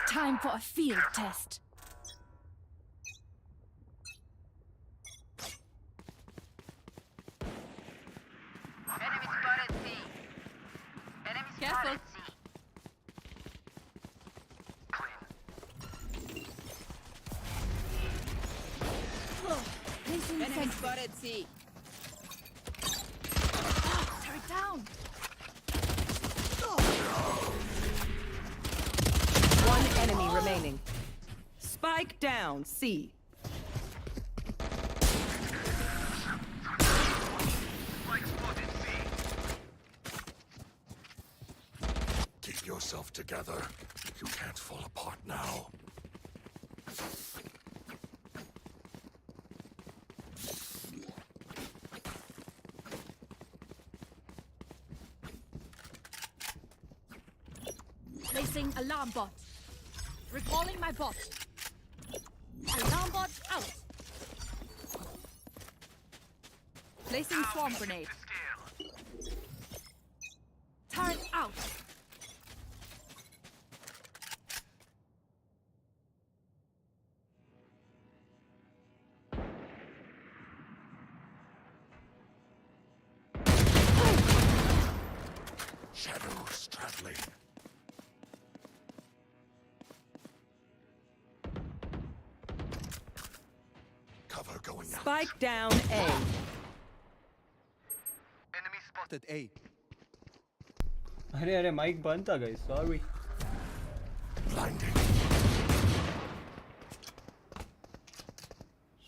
Time for a field test. Enemy spotted C. Enemy Careful. spotted C. Placing Enemy sentry. spotted C. Turret down. One enemy remaining. Spike down, C. Keep yourself together. You can't fall apart now. Placing alarm bot. Recalling my bot. Alarm bot out. Placing swarm grenade. Turret out. Shadows traveling. Cover going out. Spike down, A. Enemy spotted A. अरे अरे mic बंद था guys sorry Blinding.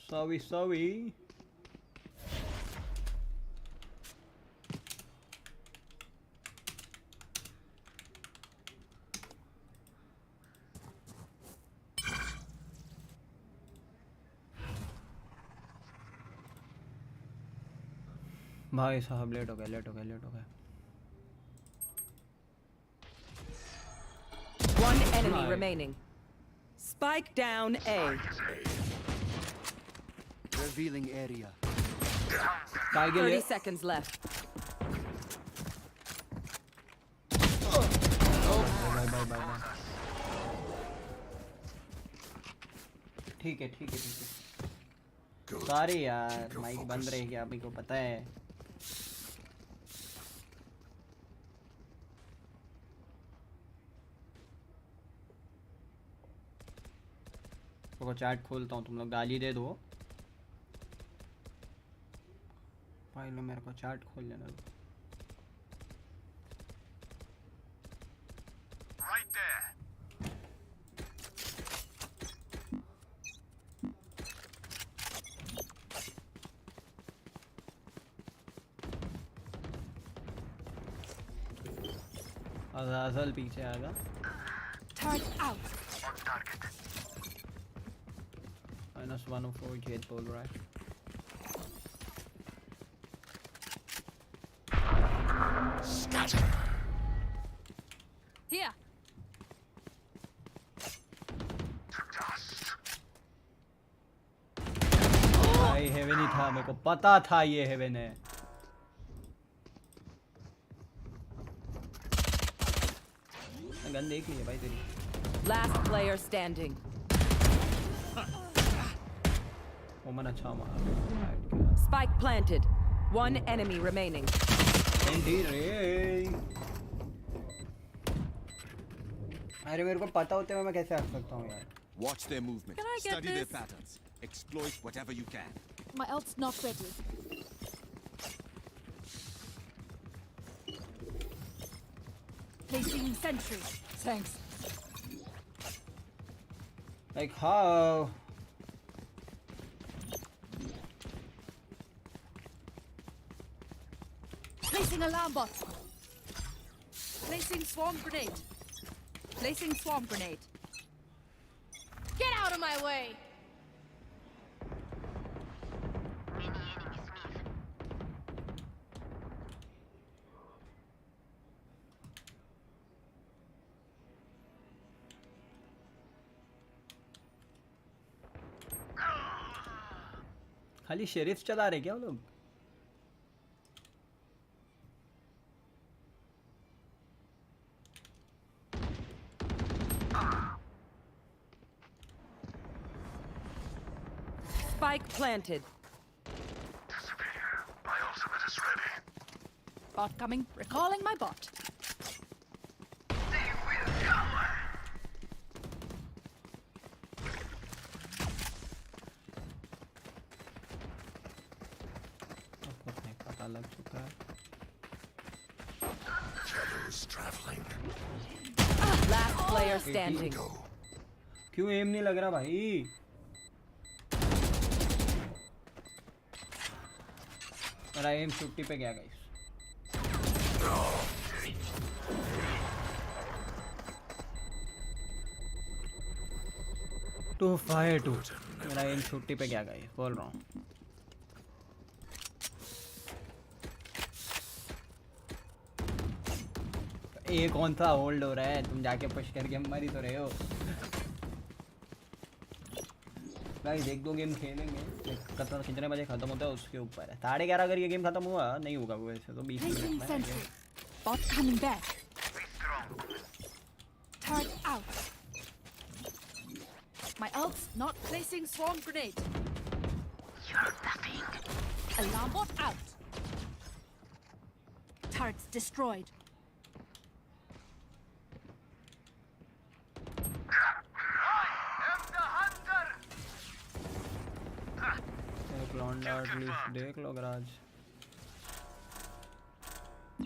Sorry भाई साहब late हो गया One enemy Nice. remaining. Spike down, A. Revealing area. काय के 30 लिए seconds left. बाय ठीक है Good. सॉरी यार Keep your माइक बंद focus. रहेगी आप ही को पता है तो चैट खोलता हूँ तुम लोग गाली दे दो पहले मेरे को चैट खोल लेना दो Right there. अज़ल पीछे आएगा Turret out. On target. -104 jet बोल रहा है Scatter. Here. भाई हेवन ही था मेरे को पता था ये हेवन है गन देख ली है भाई तेरी Last player standing. ओमन अच्छा मारा Spike planted. One enemy remaining. Anti रे अरे मेरे को पता होते हुए मैं कैसे हट सकता हूँ यार Watch their movement. Can I get Study their this? patterns. Exploit whatever you can. My ult's not ready. Placing sentry. Thanks. like how Placing alarm bot. Placing swarm grenade. Placing swarm grenade. Get out of my way! Many enemies mid. खाली sheriff चला रहे क्या वो लोग Spike planted. My ultimate is ready. Bot coming. Recalling my bot. They will cower. नहीं पता लग चुका है. Shadows traveling. Last player standing. Go. क्यों एम नहीं लग रहा भाई? मेरा एम 50 पे गया गाइस. Two fire two. मेरा एम 50 पे गया गाइस, बोल रहा हूँ. ये कौन सा होल्ड हो रहा है? तुम जाके पुश करके मर ही तो रहे हो. गाइस एक दो गेम खेलेंगे, कितने बजे खत्म होता है उसके ऊपर है. 11:30 अगर ये गेम खत्म हुआ नहीं होगा वैसे तो 20 Placing मिनट में. sentry. Bot coming back. Turret out. My ult's not placing swarm grenade. You're nothing. Alarm bot out. Turrets destroyed. एक लौंडा एटलीस्ट देख लो garage.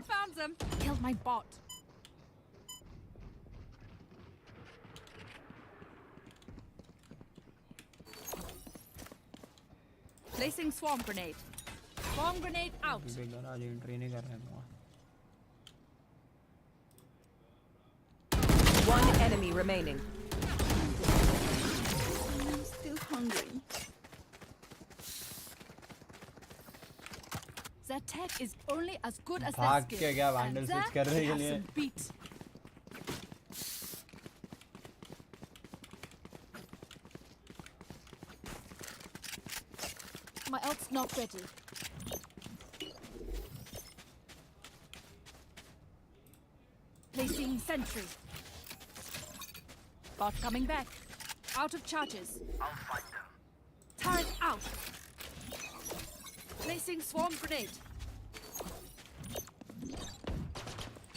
Found them. Killed my bot. Placing swarm grenade. Swarm grenade out. अभी garage entry नहीं कर रहे हैं. One enemy remaining. I'm still hungry. Their tech is only as good as their भाग skill. के क्या and vandal there switch कर रहे they हैं have ये? some beat. My ult's not ready. Placing sentry. Bot coming back. Out of charges. I'll find them. Turret out. Placing swarm grenade.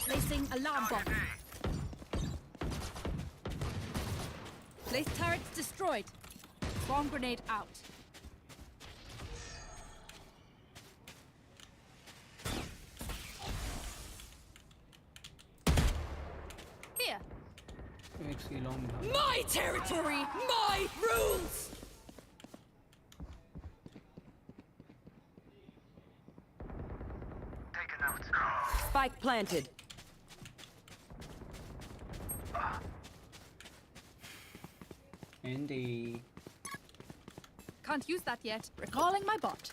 Placing alarm bomb. Place turrets destroyed. Swarm grenade out. Here. एक सी long. My territory, my rules. Taken out. Spike planted. Andy. Can't use that yet. Recalling my bot.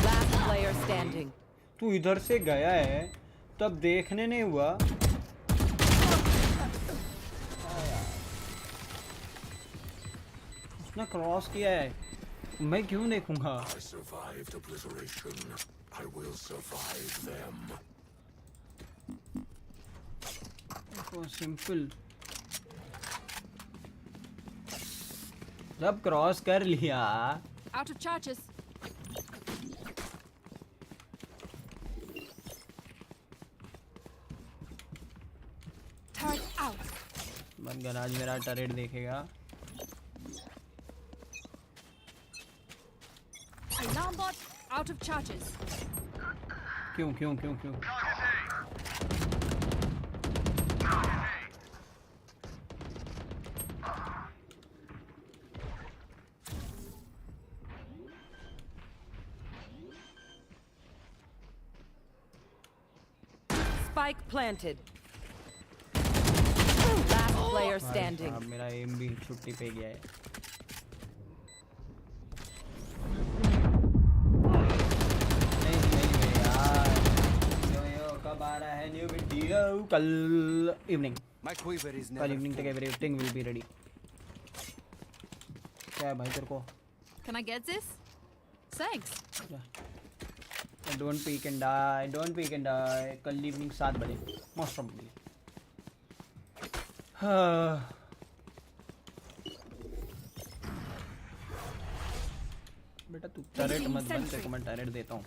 Last player standing. तू इधर से गया है तब देखने नहीं हुआ. उसने क्रॉस किया है, मैं क्यों देखूंगा? I survived obliteration. I will survive them. तो सिंपल. जब क्रॉस कर लिया Out of charges. Turret out. बन गराज मेरा टरेट देखेगा. Alarm bot out of charges. क्यों क्यों क्यों क्यों? Spike planted. Last player standing. अब मेरा एम भी छुट्टी पे गया है. नहीं यार. यो कब आ रहा है न्यू वीडियो? कल इवनिंग. My quiver is कल never इवनिंग तक full. Everything will be ready. क्या है भाई तेरे को? Can I get this? Thanks. Don't peek and die. Don't peek and die. कल इवनिंग 7 बजे. Most probably. हाँ बेटा तू टैरेट मत बन, तेरे को मैं टैरेट देता हूँ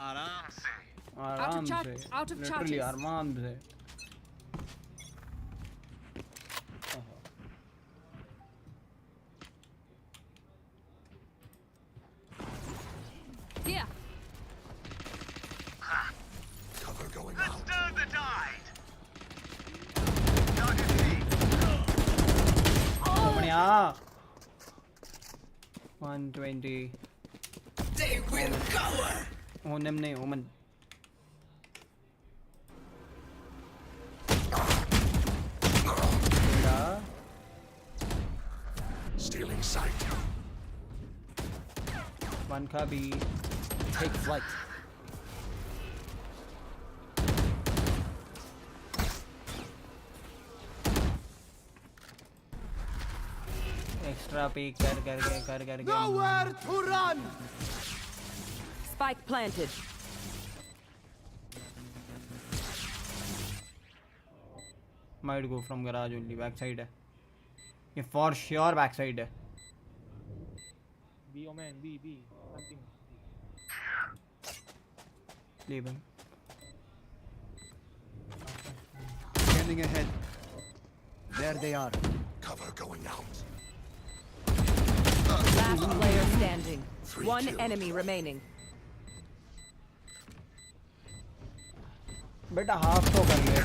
आराम से। आराम से, out of लिटरली charges. आराम से। Here. Cover going Let's out. turn the tide. Target B. बढ़िया 120 They will cover. ओनम नहीं ओमन Stealing sight. वन का भी Take flight. एक्स्ट्रा पे कर करके Nowhere to run. Spike planted. might go from garage only, back side है ये for sure back side है B, oh man, B, something. leave him Scanning ahead. There they are. Cover going out. Last player standing. Three One kills. enemy remaining. बेटा half तो कर ले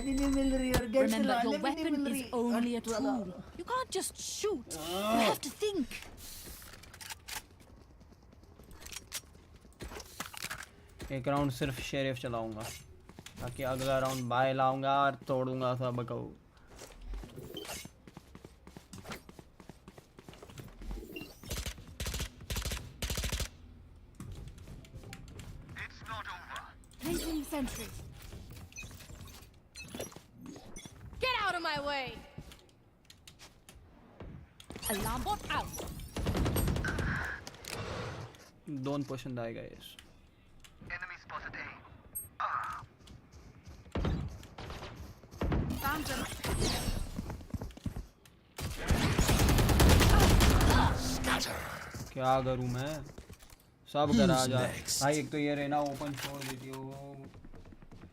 Remember, your weapon is only a tool. You can't just shoot. You have to think. एक round सिर्फ sheriff चलाऊंगा ताकि अगला round bye लाऊंगा और तोड़ूंगा सब को It's not over. Placing sentry. Get out of my way. Alarm bot out. don't push and die guys Enemy spotted A. Found him. क्या करूं मैं सब गराज आ next? भाई एक तो ये रहना ओपन छोड़ देती हो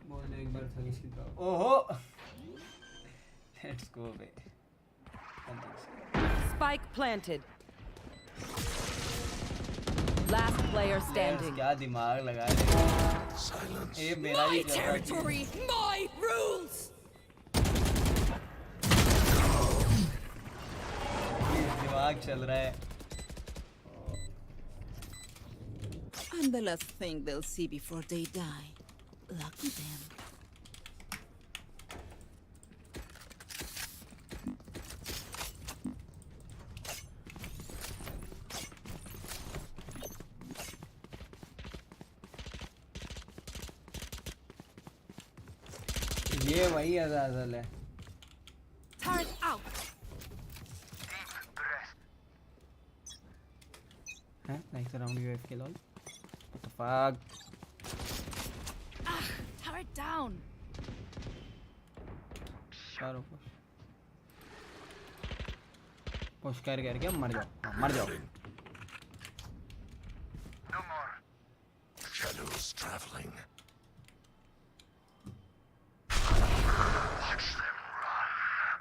बोल दे एक बार सही सीधा ओहो लेट्स गो बे Spike planted. Last player standing. क्या दिमाग लगा रहे Silence. ये मेरा ही My territory, my rules. दिमाग चल रहा है I'm the last thing they'll see before they die. Lucky them. ये वही अज़ाज़ल है Turret out. Deep breath. हैं नाइस अराउंड यूएफ के lol what the fuck Turret down. करो पुश कर करके मर जाओ हाँ, मर जाओ No more. Shadows traveling. Watch them run.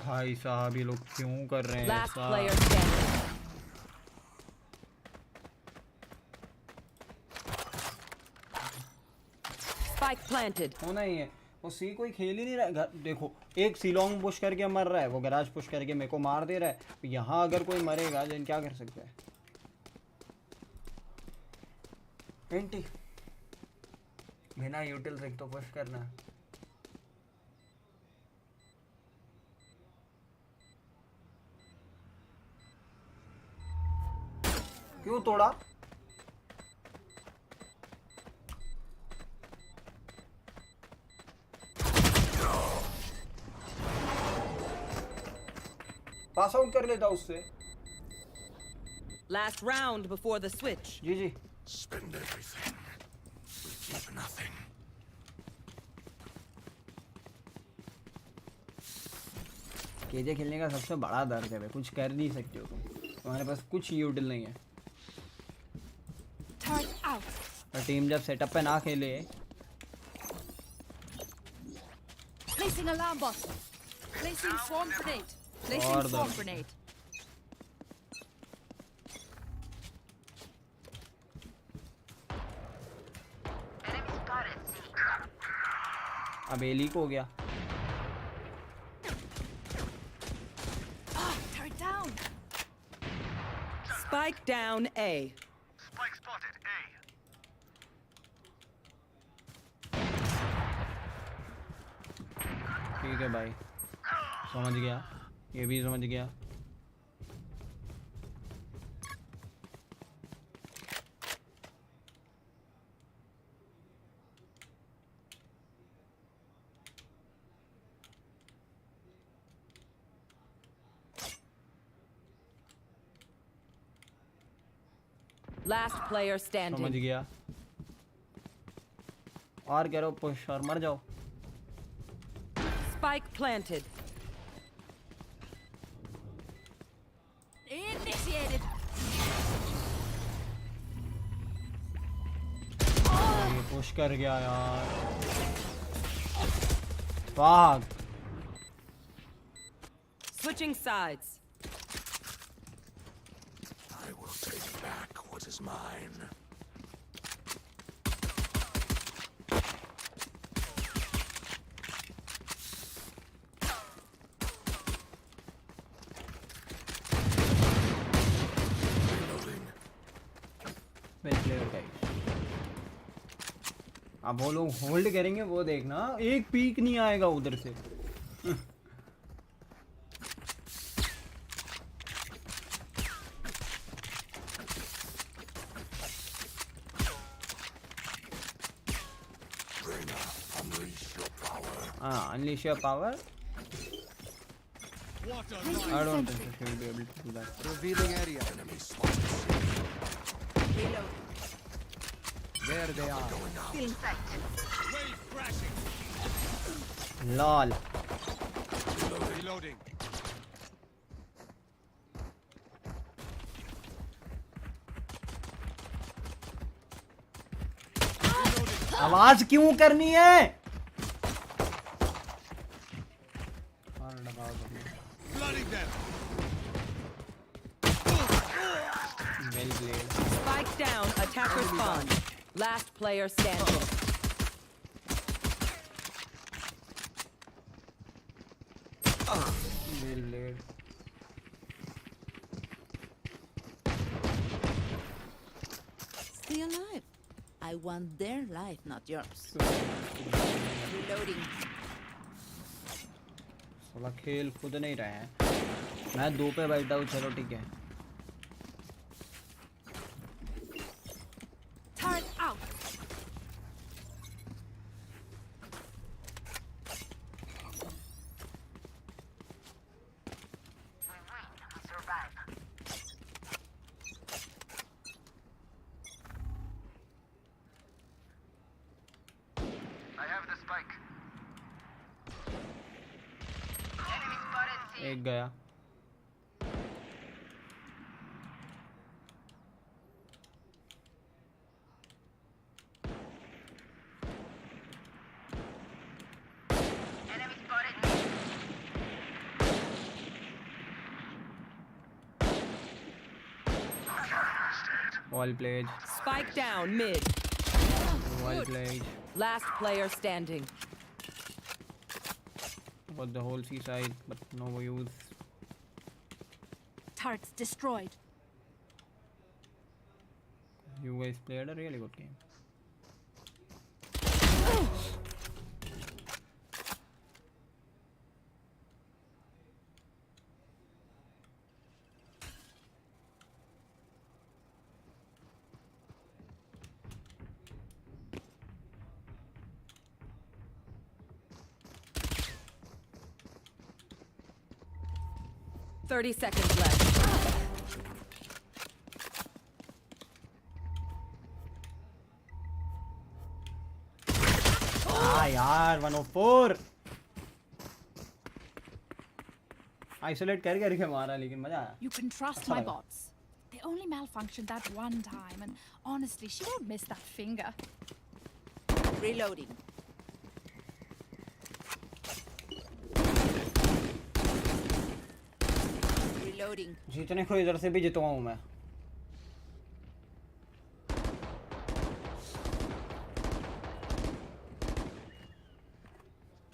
भाई साहब ये लोग क्यों कर रहे हैं Last ऐसा player standing. Spike planted. होना ही है वो सी कोई खेल ही नहीं रहा देखो एक सी लॉन्ग पुश करके मर रहा है वो गराज पुश करके मेरे को मार दे रहा है यहाँ अगर कोई मरेगा जन क्या कर सकता है एंटी बिना यूटिल से तो पुश करना क्यों तोड़ा पास आउट कर लेता उससे Last round before the switch. GG. Spend everything. We keep nothing. KJ खेलने का सबसे बड़ा दर्द है, कुछ कर नहीं सकते हो तुम, तुम्हारे पास कुछ यूटिल नहीं है। Turret out. और टीम जब सेटअप पे ना खेले, Placing alarm bot. Placing swarm grenade. Placing और swarm दर्द। grenade. Enemy spotted C. अब ए लीक हो गया। Ah, turret down. Spike down A. Spike spotted A. ठीक है भाई, समझ गया, ये भी समझ गया। Last player समझ standing. गया। और करो पुश और मर जाओ। Spike planted. Initiated. ये पुश कर गया यार। भाग। Switching sides. I will take back what is mine. Reloading. Well player guys. अब वो लोग होल्ड करेंगे, वो देखना, एक पीक नहीं आएगा उधर से। Trainer, unleash your power. हाँ, unleash your power. I don't think so she will be able to do that. Revealing area. Enemy spotted. There they are. Feeling sight. Lol. Reloading. आवाज क्यों करनी है? Flooding them. Well played. Spike down. Attacker spawn. Last player standing. Well played. Stay alive. I want their life, not yours. Reloading. साला खेल खुद नहीं रहे हैं। मैं दो पे बैठा हूँ, चलो ठीक है। Turret out. We survive. I have the spike. Enemy spotted C. एक गया। Enemy spotted B. Well played. Spike down mid. Well played. Last player standing. Got the whole seaside, but no use. Turrets destroyed. You guys played a really good game. $30 seconds left. यार 104 isolate कर करके मारा लेकिन मजा आया. You can trust अच्छा my लगा. bots. They only malfunctioned that one time, and honestly, she won't miss that finger. Reloading. Reloading. जीतने को इधर से भी जितवा हूँ मैं.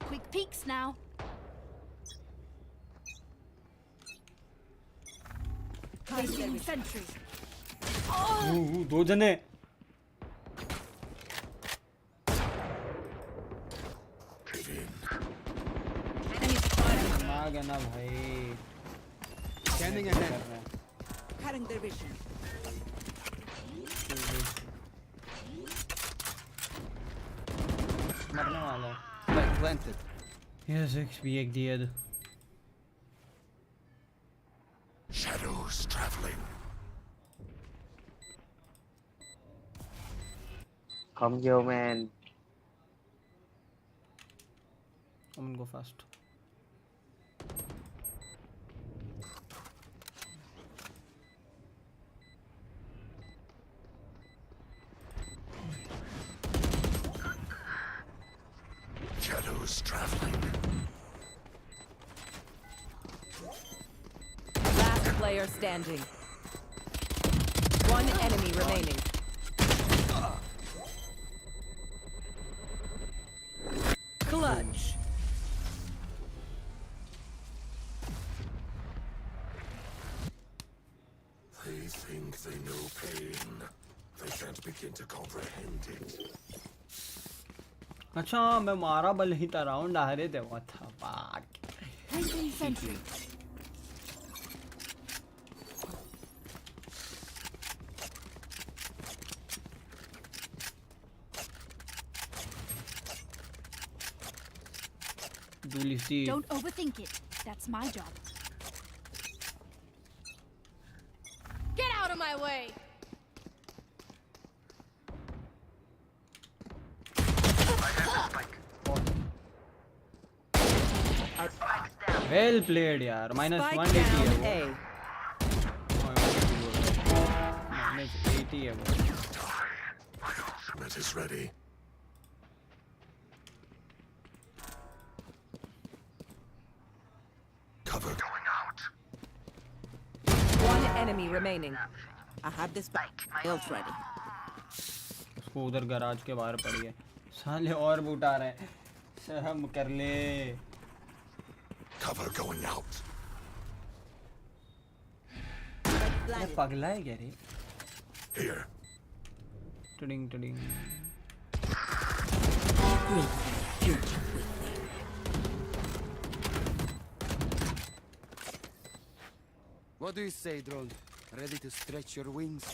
Quick peeks now. Placing sentry. दो जने. Enemy spotted. आ गया ना भाई. Scanning ahead. Cutting their vision. मरने वाला है. Spike planted. Yes, XP एक दिया दो. Shadows traveling. Come yo, man. I'm gonna go fast. Shadows traveling. Last player standing. One enemy remaining. Clutch. They think they know pain. They can't begin to comprehend it. अच्छा मैं मारा बल ही था round आ रहे थे. What the fuck. Placing sentry. Duly see. Don't overthink it. That's my job. Get out of my way. Well played यार. -180 Spike है down वो. A. -80 है वो. My ultimate is ready. Cover going out. One enemy remaining. I have the spike. My ult ready. उसको उधर garage के बाहर पड़ गए. साले और बूट आ रहे हैं. शर्म कर ले. Cover going out. ये पगला है क्या रे? Here. टडिंग टडिंग. What do you say, drone? Ready to stretch your wings?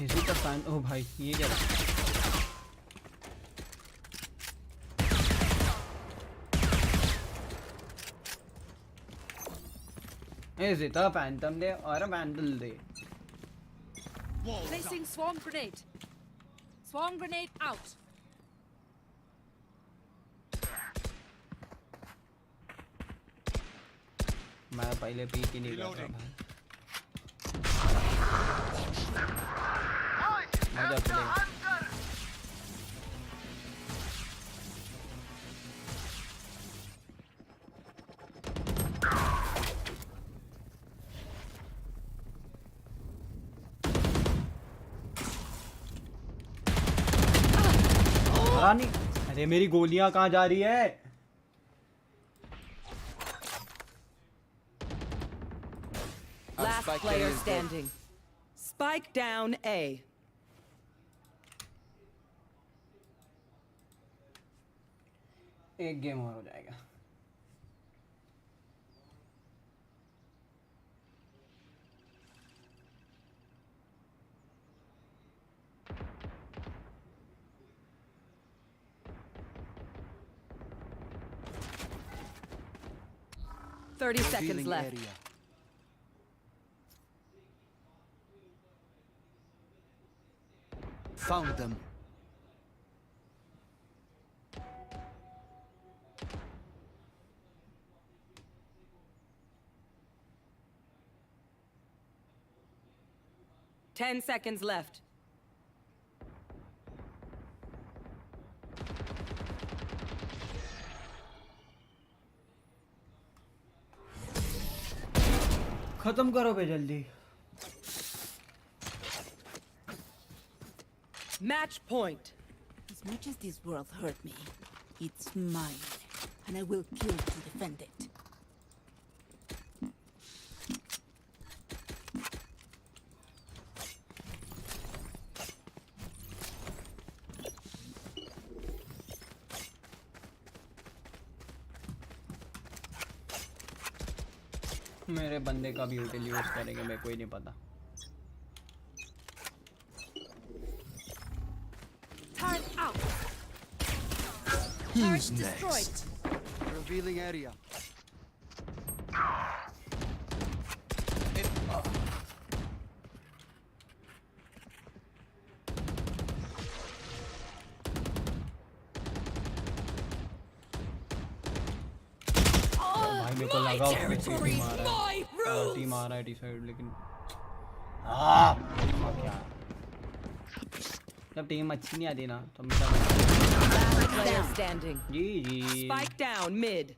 Is it a fan? Oh भाई ये क्या है? Is it a phantom day or a vandal day? Placing swarm grenade. Swarm grenade out. मैं पहले P के नहीं करता Reloading. भाई. मजा प्ले. रानी अरे मेरी गोलियां कहाँ जा रही है? Last spike player carrier is dead. standing. Spike down A. एक गेम और हो जाएगा. 30 seconds Revealing left. area. Found them. Ten seconds left. खत्म करो बे जल्दी. Match point. As much as this world hurt me, it's mine, and I will kill to defend it. मेरे बंदे का भी यूटिल यूज करेंगे मेरे को ही नहीं पता. Turret out. Who's Turret destroyed. Revealing area. भाई मेरे को लगा Territory, my rules. टीम आ रहा है टी साइड लेकिन क्या जब टीम अच्छी नहीं आती ना तो Last player standing. GG. Spike down mid.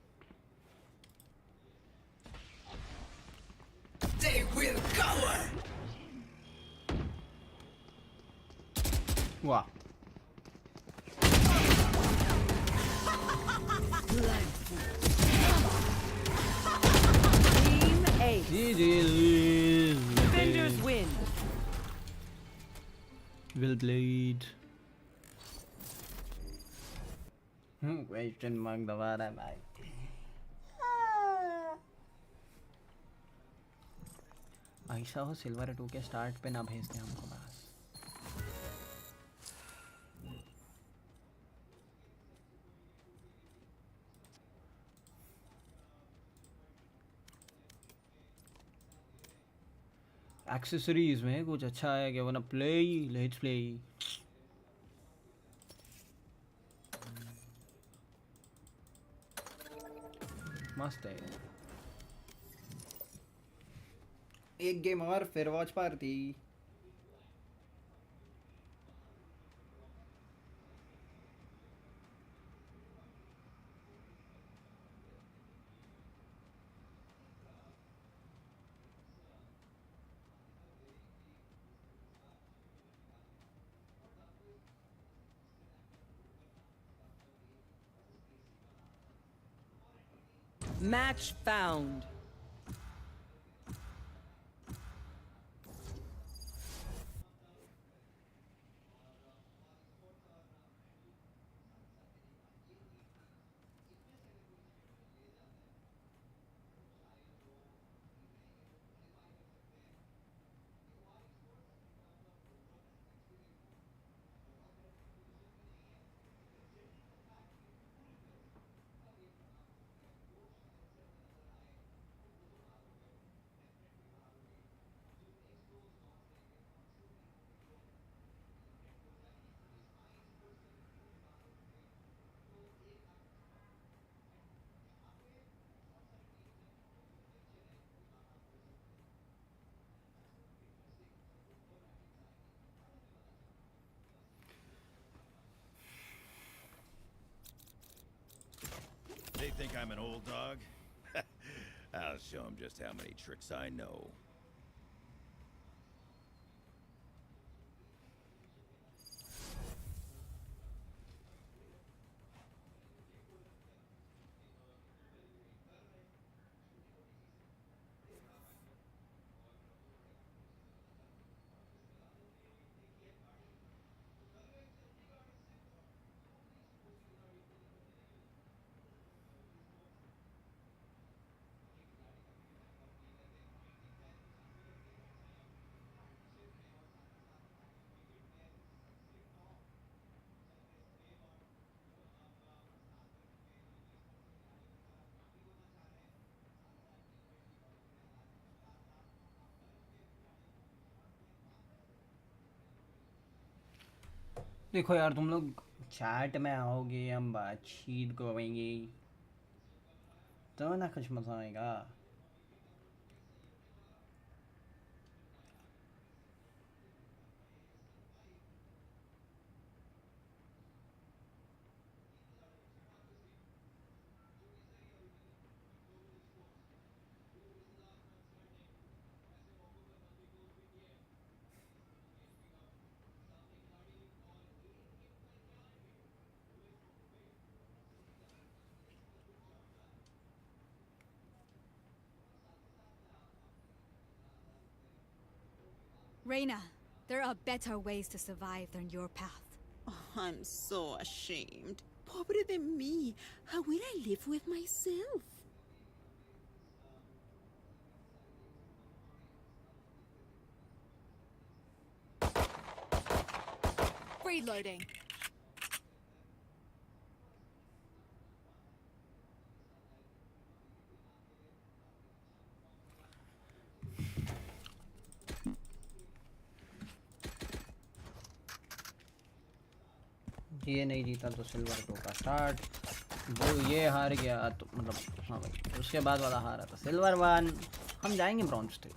They will cover. वाह. Team A. GG. Defenders win. Well played. Question mark दबा रहा है भाई. ऐसा हो सिल्वर 2 के स्टार्ट पे ना भेज दे हमको बस. एक्सेसरीज में कुछ अच्छा है क्या? वरना प्ले लेट्स प्ले. मस्त है. एक गेम और फिर watch party. Match found. They think I'm an old dog? I'll show them just how many tricks I know. देखो यार तुम लोग चैट में आओगे, हम बातचीत करेंगे तो ना कुछ मजा आएगा। Reina, there are better ways to survive than your path. Oh, I'm so ashamed. Pobre de me. How will I live with myself? Reloading. ये नहीं जीता तो सिल्वर 2 का स्टार्ट, वो ये हार गया तो मतलब हाँ भाई उसके बाद वाला हारा था सिल्वर 1, हम जाएंगे bronze 3।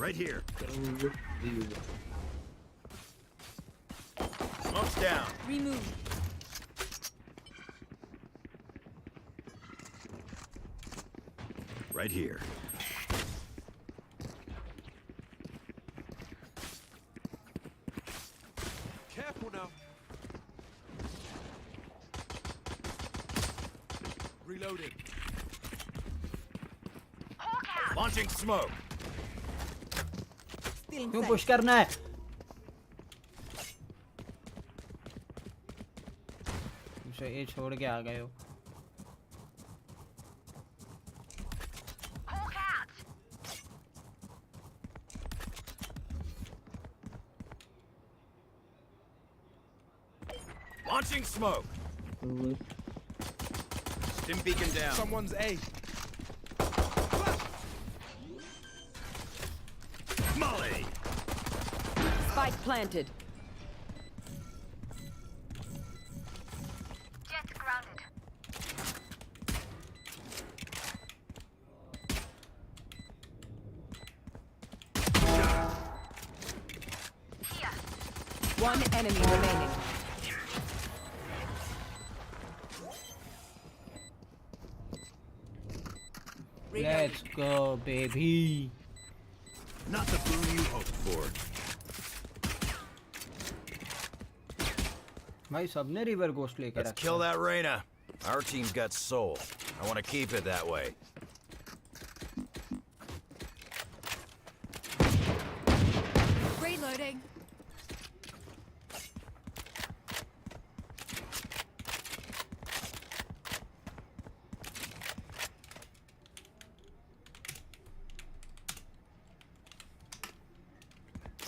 Right here. Smoke's down. Remove. Right here. Careful now. Reloading. Launching smoke. Still क्यों inside. पुश करना है? मुझे ये छोड़ के आ गए हो। Launching smoke. Stim beacon down. Someone's A. Molly. Spike planted. Jet grounded. Here. One enemy remaining. Let's go baby. Not the boon you hoped for. भाई सबने रिवर गोस्ट लेकर Let's kill that Reina. Our team's got soul. I want to keep it that way. Reloading.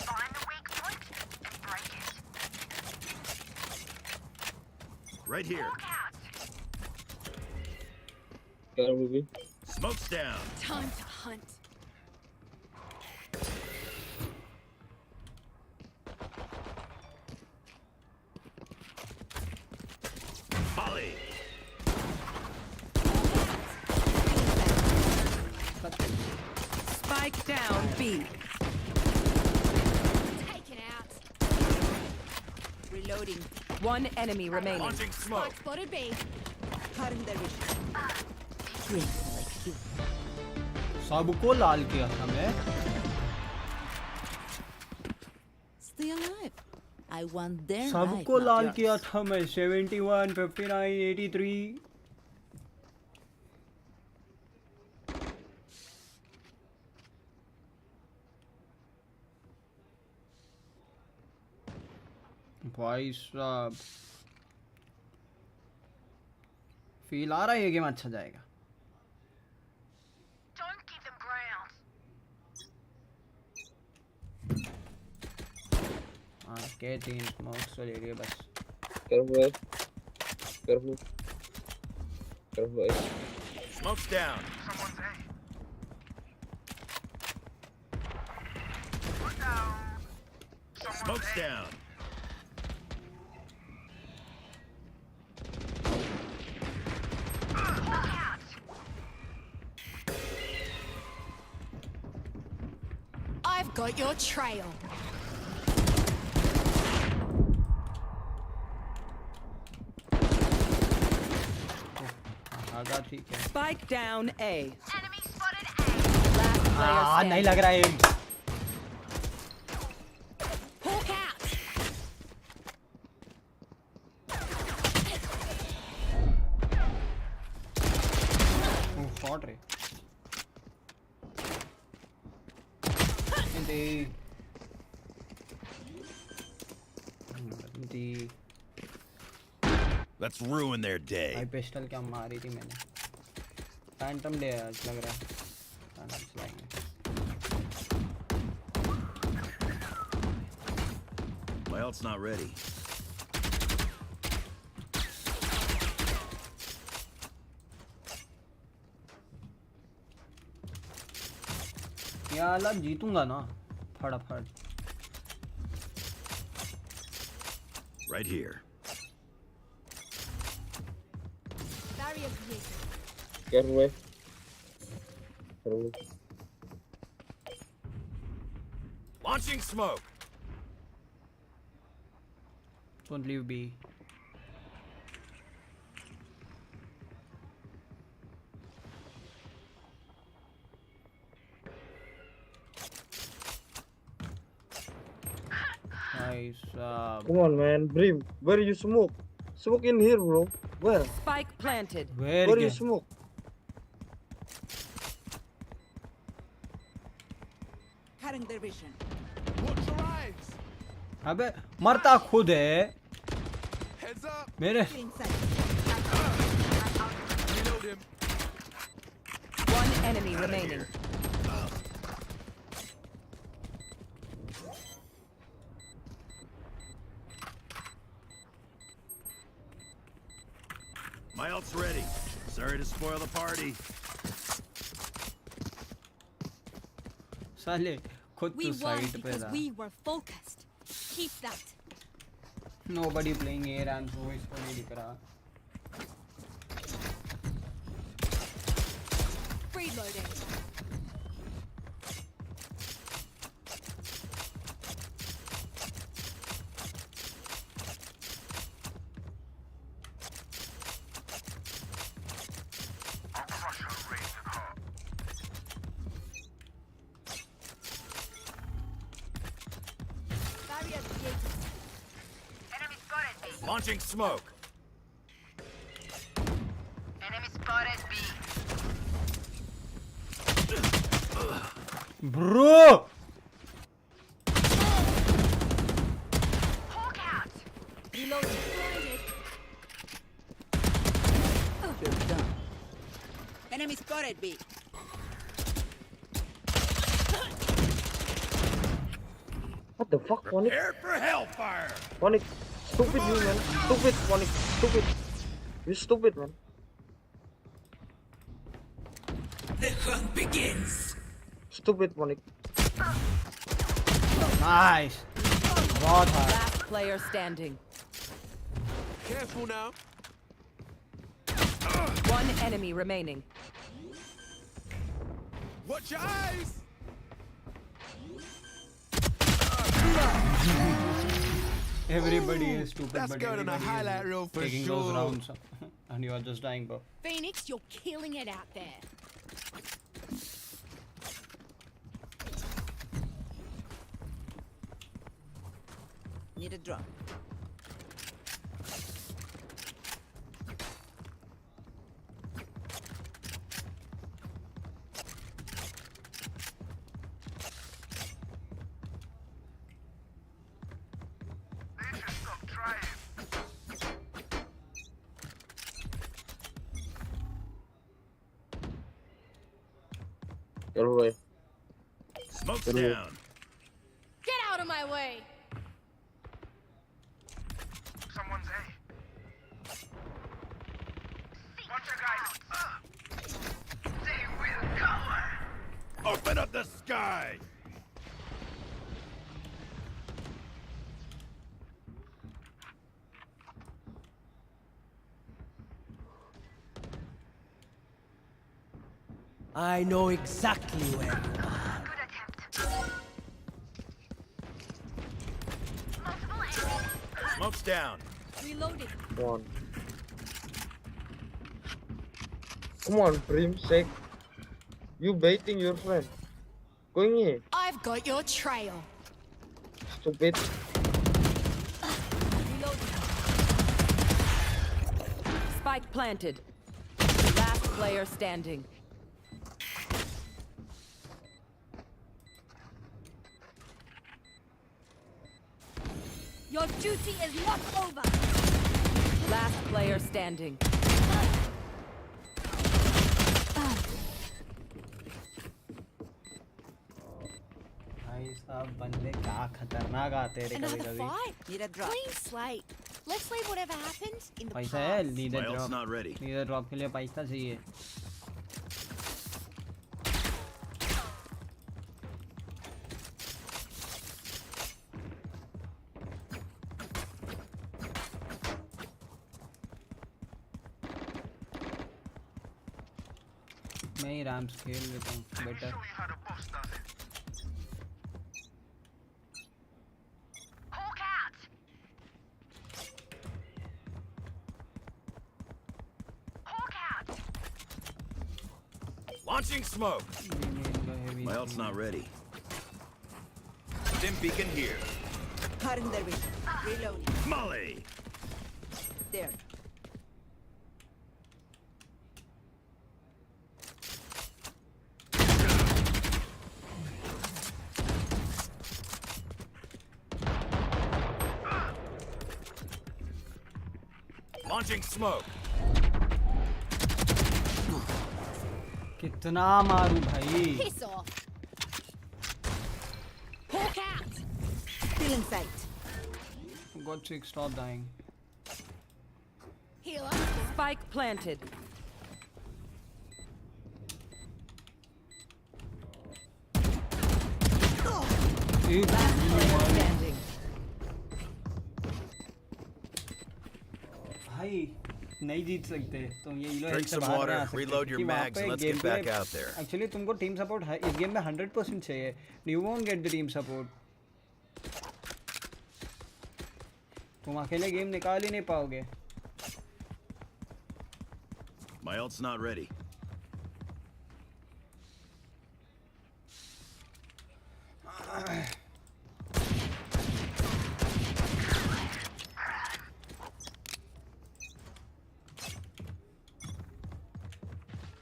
Find the weak point and break it. Right here. Look out. Smoke's down. Time to hunt. Molly. Spike down B. Taken out. Reloading. One enemy remaining. Launching smoke. Spotted B. Cutting their vision. सबको लाल किया था मैं। Stay alive. I want their life, सबको not Lal yours. किया था मैं। 71, 59, 83। भाई साहब फील आ रहा है ये गेम अच्छा जाएगा। Don't give them ground. हाँ के 3 स्मोक्स तो ले लिए बस। Smoke's down. Someone's A. Smoke's down. I've got your trail. आगा ठीक है. Spike down A. Enemy spotted A. Last player नहीं standing. लग रहा है. Hawk out. शॉट रे. इंती. Let's ruin their day. भाई पिस्टल क्या मारी थी मैंने. फैंटम डे आज लग रहा है. Phantom स्लाइंग. My ult's not ready. यार जीतूंगा ना फटाफट. Right here. Barrier created. Get away. Launching smoke. Don't leave B. Nice. Come on, man. Brim, where you smoke? Smoke in here, bro. Where? Spike planted. Where Where you is smoke? Cutting their vision. Watch your eyes. अबे मरता खुद है. Heads up. मेरे. Inside. Reload him. One enemy remaining. My ult's ready. Sorry to spoil the party. साले खुद We तो won side पे because था. we were focused. Keep that. Nobody playing air and so इसको नहीं दिख रहा. Reloading. Barrier created. Enemy spotted B. Launching smoke. Enemy spotted B. Bro. Hawk out. Reloading. Blinded. You're done. Enemy spotted B. What the fuck, Phoenix? Prepare for hellfire. Phoenix, stupid you, man. Stupid, Phoenix. Stupid. You stupid, man. The hunt begins. Stupid, Phoenix. Nice. बहुत hard. Last player standing. Careful now. One enemy remaining. Watch your eyes. Everybody is stupid, That's but going on a everybody highlight is reel for taking sure. those rounds, and you are just dying, bro. Phoenix, you're killing it out there. Need a drop. Get away. Smoke's Get away. down. Get out of my way. Someone's A. Watch your guys. They will cover. Open up the sky. I know exactly where you are. Good attempt. Multiple enemies. Smoke's down. Reloading. Come on. Come on, Prim, sake. You baiting your friend. Going here. I've got your trail. Stupid. Reloading. Spike planted. Last player standing. Your duty is not over. Last player standing. भाई साहब बंदे क्या खतरनाक आते हैं रे Another कभी-कभी. fight? Need a drop. Clean slate. Let's leave whatever happens in the पैसा है past. Neither My ult's drop. not ready. Neither drop के लिए पैसा चाहिए. मैं ही रैम्स खेल लेता हूँ better. Show you how the boss does it. Hawk out. Hawk out. Launching smoke. My ult's not ready. Stim beacon here. Cutting their vision. Reloading. Molly. There. Launching smoke. कितना मारूं भाई. Piss off. Hawk out. Still in sight. For God's sake, stop dying. Healer. Spike planted. Last player standing. भाई नहीं जीत सकते तुम ये लो Drink some water, reload your mags, and let's get back out there. Actually तुमको team support इस game में 100% चाहिए. You won't get the team support. तुम अकेले गेम निकाल ही नहीं पाओगे. My ult's not ready.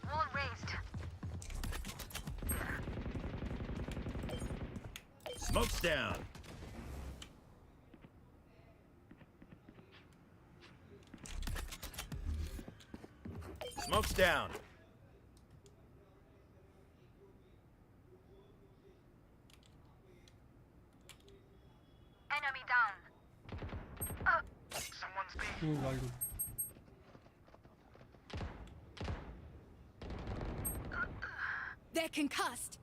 Wall raised. Smoke's down. Smoke's down. Enemy down. Someone's being. They're concussed.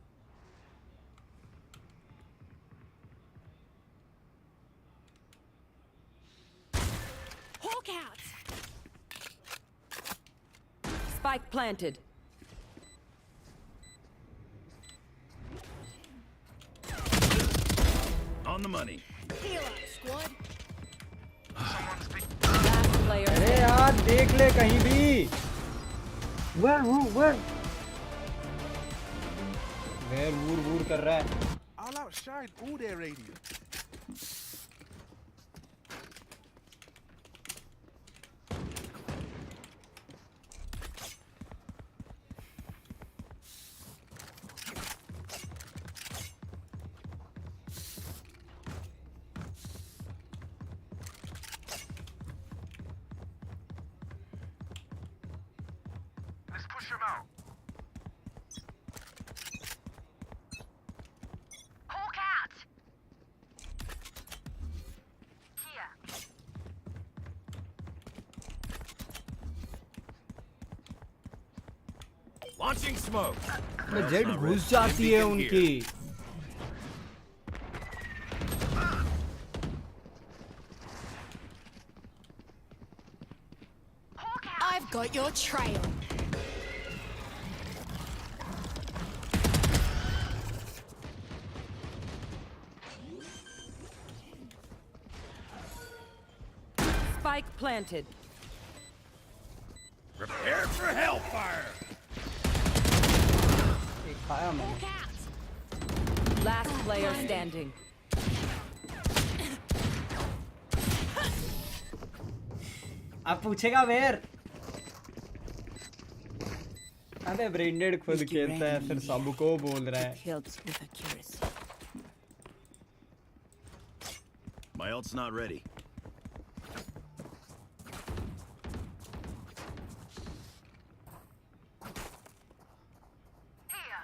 Hawk out. Spike planted. On the money. Heal up, squad. Last player अरे standing. यार देख ले कहीं भी. Where? वेर वूर वूर कर रहा है. I'll outshine all their radio. Let's push him out. Hawk out. Here. Launching smoke. मैं जेड घुस जाती है उनकी. I've got your trail. Spike planted. Prepare for hellfire! एक खाया मैंने. Last player standing. अब पूछेगा वेयर. अबे ब्रेंडेड खुद खेलता है फिर सबको बोल रहा है. Helps with accuracy. My ult's not ready. Here.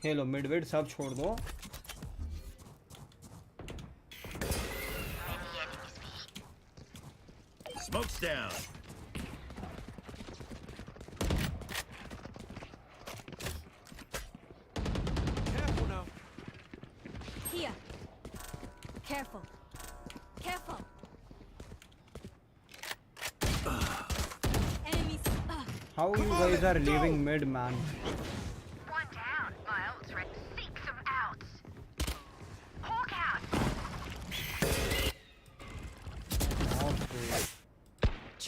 Khelo mid विड सब छोड़ दो. Smoke's down. Careful now. Here. Careful. Careful. Enemies. How you guys are leaving mid, man? One down. My ult's ready. Seek some outs. Hawk out.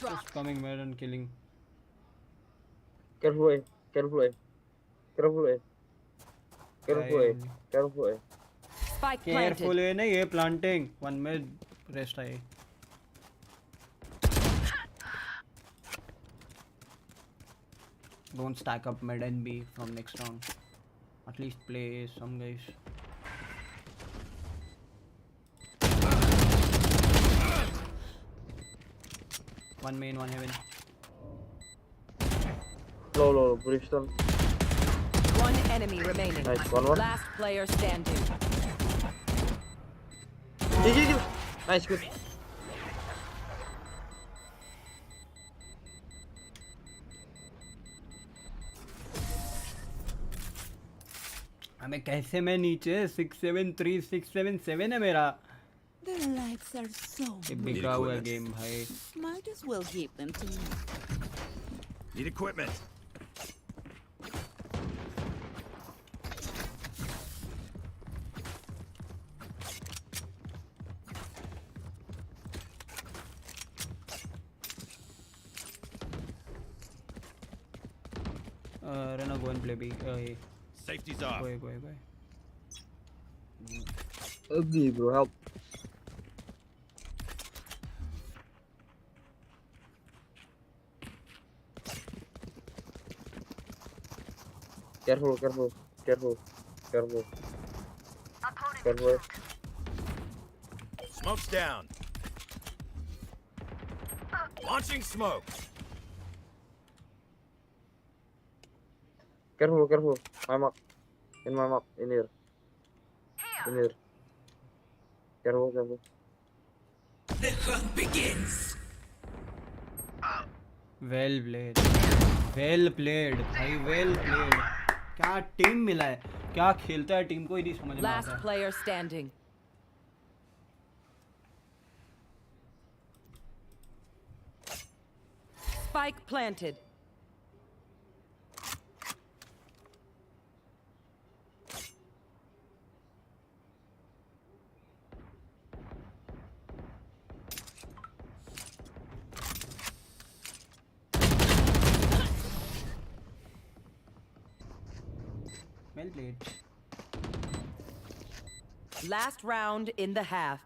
Just coming mid and killing. Careful, careful, careful, careful, careful. Spike Careful, planted. नहीं ये planting. One mid, rest है. Don't stack up mid and B from next round. At least play some guys. One main, one heaven. Low, Bristol. One enemy remaining. Nice, one more. Last player standing. GG. Nice, good. हमें कैसे मैं नीचे 673677 है मेरा. Their lives are so ये बिका हुआ game भाई. might as well give them to me. Need equipment. Rena, go and play B. Safety's off. Go. Ugly, bro, help. Careful. Careful. Smoke's down. Launching smoke. Careful. My mark. In my mark. In here. Careful. The hunt begins. Well played भाई, well played. क्या team मिला है, क्या खेलता है team को ही नहीं समझ में आता Last है. player standing. Spike planted. Well played. Last round in the half.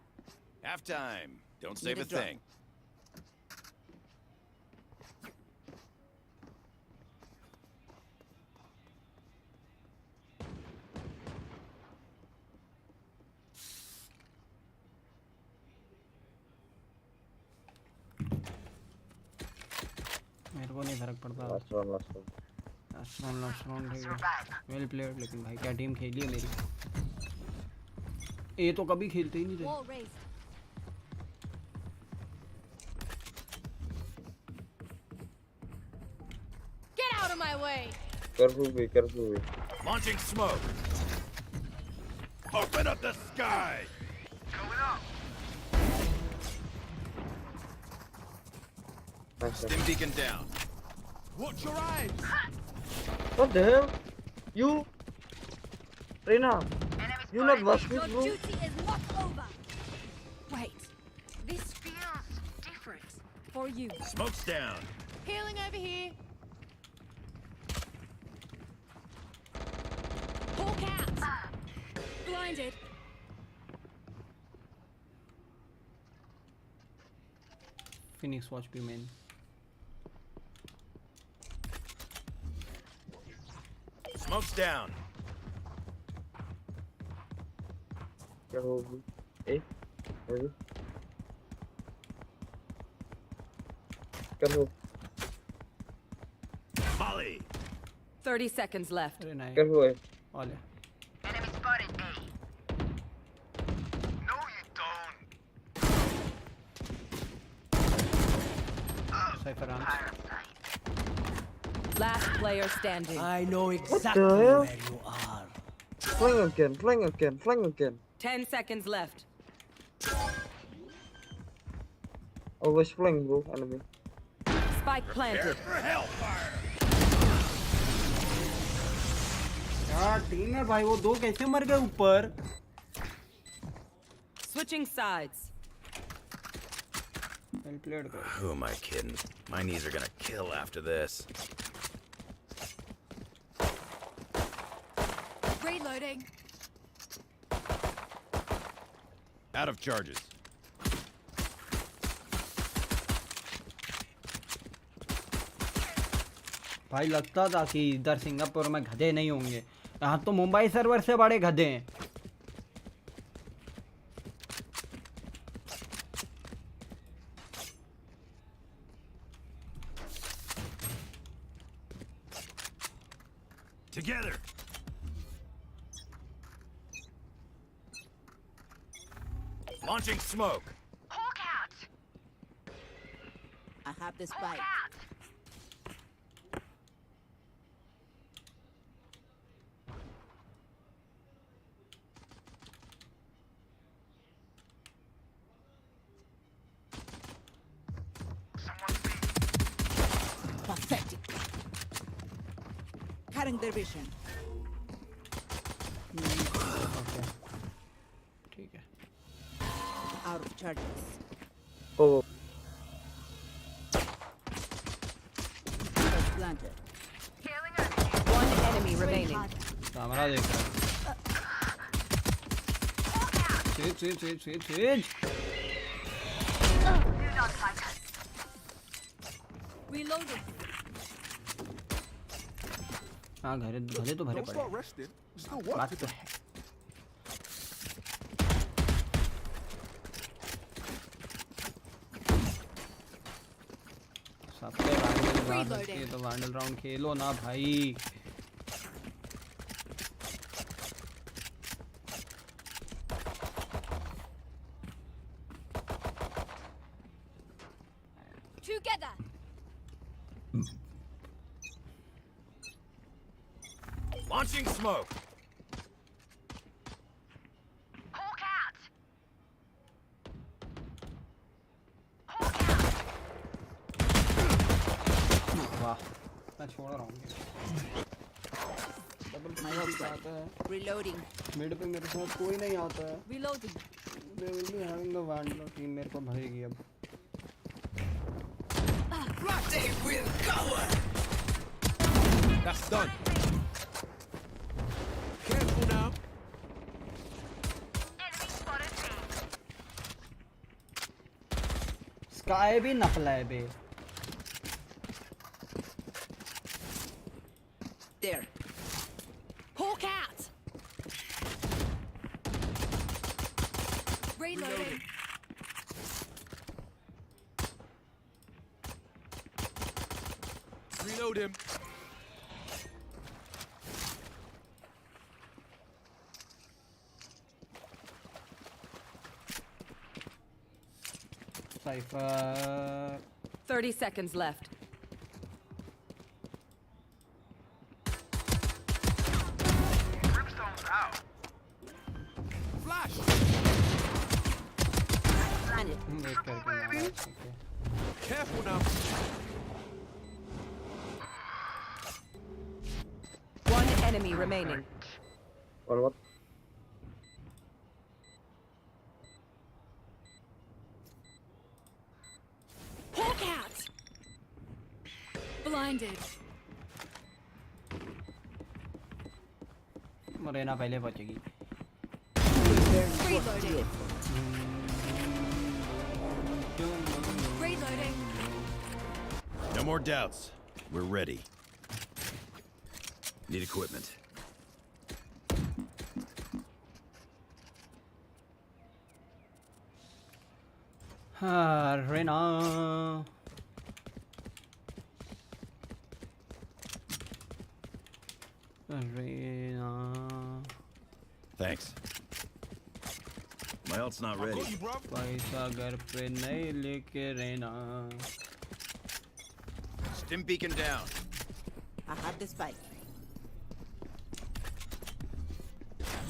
Halftime. Don't save Need a a drop. thing. मेरे को नहीं फर्क पड़ता. Last one. लास्ट राउंड है. Well played. लेकिन भाई क्या टीम खेली है मेरी. ये तो कभी खेलते ही नहीं थे. Wall raised. Get out of my way. Careful, B. Launching smoke. Open up the sky. Going up. Nice. Stim beacon down. Watch your eyes. What the hell? You, Reina, you not watch Your this, bro? duty is not over. Wait, this Feels different. for you. Smoke's down. Healing over here. Hawk out. Blinded. Phoenix watch be main. Smoke's down. क्या हो गई? ए, अरे, क्या हो? Molly. 30 seconds left. अरे नहीं. क्या हुआ है? All है. Enemy spotted A. No, you don't. Cypher arms. Last player standing. I know What exactly the hell? where you are. Flank again, flank again, flank again. 10 seconds left. Always flank, bro, enemy. Spike planted. For hellfire. यार team है भाई, वो दो कैसे मर गए ऊपर? Switching sides. Well played, guys. Who am I kidding? My knees are gonna kill after this. Reloading. Out of charges. भाई लगता था कि इधर सिंगापुर में गधे नहीं होंगे, यहाँ तो मुंबई सर्वर से बड़े गधे हैं. Together. Launching smoke. Hawk out. I have the Hawk spike. out. Pathetic. Cutting their vision. Okay ठीक है. Out of charges. Oh, First planted. Healing over here. One enemy remaining. Camera देख रहा है. Switch switch switch switch switch. Do not fight us. Reloading. हाँ गधे गधे तो भरे Don't पड़े. start resting. Still work बात to तो do. है. सबसे वांडल तो वांडल राउंड खेलो ना भाई. Together. Launching smoke. Hawk out. Hawk out. वाह मैं छोड़ रहा हूँ. Double My kill ultimate. आता है. Reloading. मिड पे मेरे साथ कोई नहीं आता है. Reloading. They will be having the vandal team मेरे को भरेगी अब. They will cover. That's done. Careful now. Enemy spotted B. Sky भी नफला है बे. There. Hawk out. Reloading. Reload him. Cypher. 30 seconds left. Brimstone's out. Flash. Planet. Wait करके मारा. Okay. Careful now. enemy remaining. Or what? Hawk out! Blinded. Morena पहले पहुंचेगी. Reloading. Reloading. No more doubts. We're ready. Need equipment. Rena. Rena. Thanks. My ult's not ready. पैसा घर पे नहीं लेके रहना. Stim beacon down. I have the spike.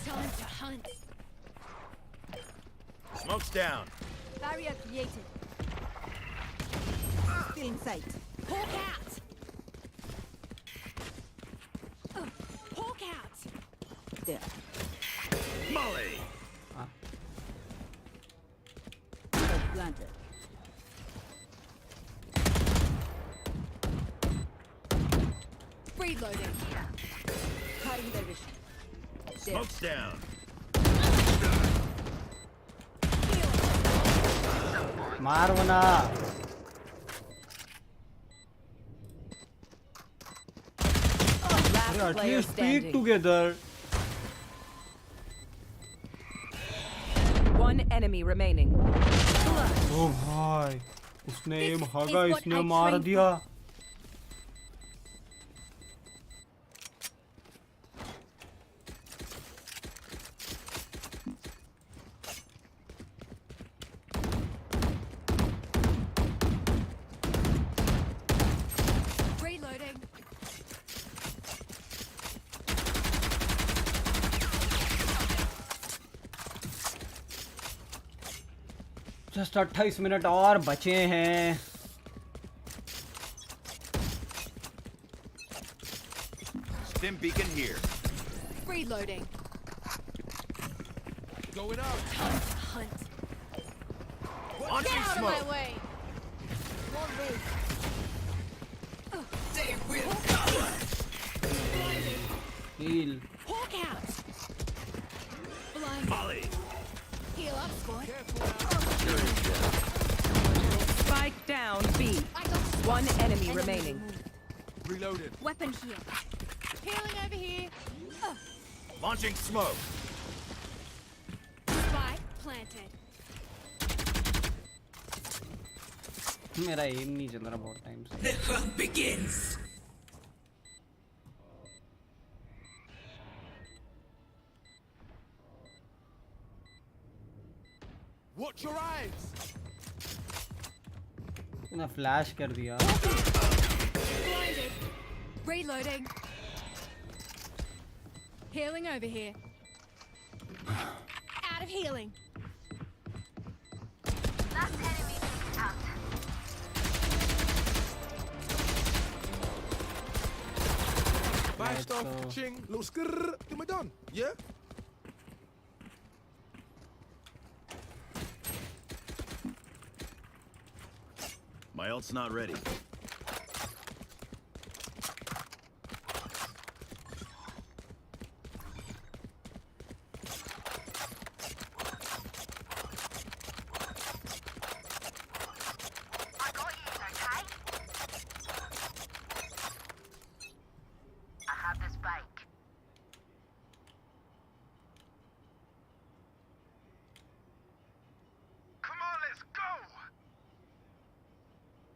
Time to hunt. Smoke's down. Barrier created. Still in sight. Hawk out! Hawk out! There. Molly! Planted. Reloading. Cutting their vision. Smoke's down. मार बना. Last At player least speak standing. together. One enemy remaining. ओ भाई उसने This भागा is what इसने I मार trained दिया. Reloading. Just 28 minute और बचे हैं. Stim beacon here. Reloading. Going up. Time to hunt. Launching Get out of my smoke. way! One race. They will cover. Heal. Hawk out! Blind. Molly! Heal up, squad. Spike down B. I got One enemy remaining. Reloaded. weapon here. Healing over here. Launching smoke. Spike planted. मेरा M नहीं चल रहा बहुत time से. The hunt begins. Watch your eyes. मैंने flash कर दिया. Blinded. Reloading. Healing over here. Out of healing. Last enemy out. Fire stuff. so- Ching. Little skrrr. Then we're done. Yeah? My ult's not ready. I got you, okay? I have the spike. Come on, let's go!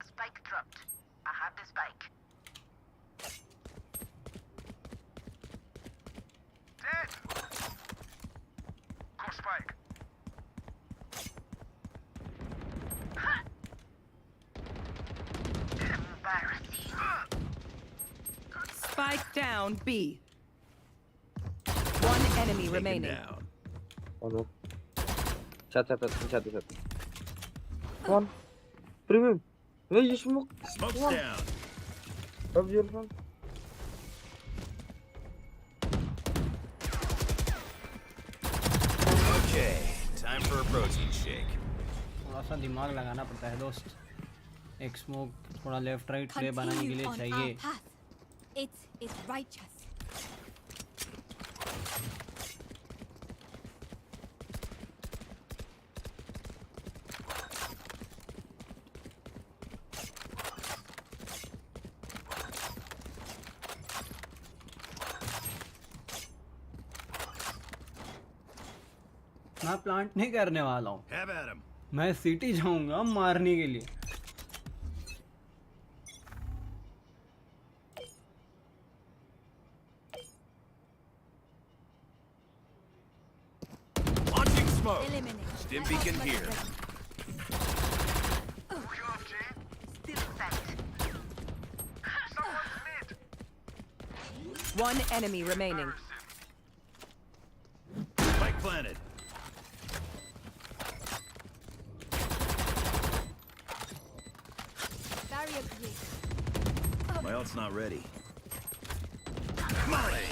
Spike dropped. I have the spike. Dead! Got spike. Embarrassing. Spike down B. One enemy Taken remaining. down. One. Chat. Come on. Premium. Hey, you smoke. Smoke's Come on. down. Rub your phone. Time for a protein shake. थोड़ा सा दिमाग लगाना पड़ता है दोस्त. एक smoke थोड़ा left right play बनाने के लिए चाहिए. It's righteous. मैं प्लांट नहीं करने वाला हूँ. Have at him. मैं सिटी जाऊंगा मारने के लिए. Launching smoke. Eliminate. Stim beacon here. Still set. Someone's mid. One enemy remaining. Spike planted. Barrier created. My ult's not ready. Molly!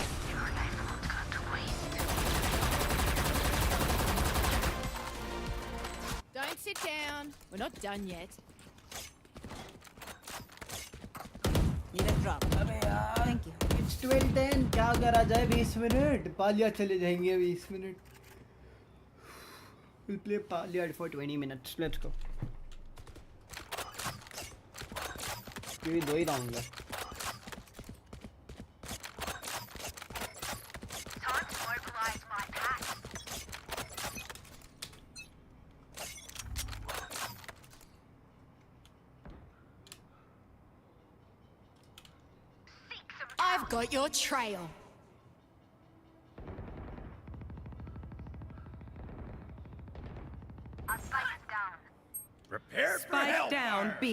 Don't sit down. We're not done yet. Need a drop. अबे यार. Thank you. It's 12:10. क्या करा जाए? 20 minute. पालिया चले जाएंगे 20 minute. We'll play Palia for 20 minutes. Let's go. क्योंकि 2 ही round है. Time to mobilize my pack. Seek some I've got your trail. A spike is down. Prepare for Spike hellfire. down B.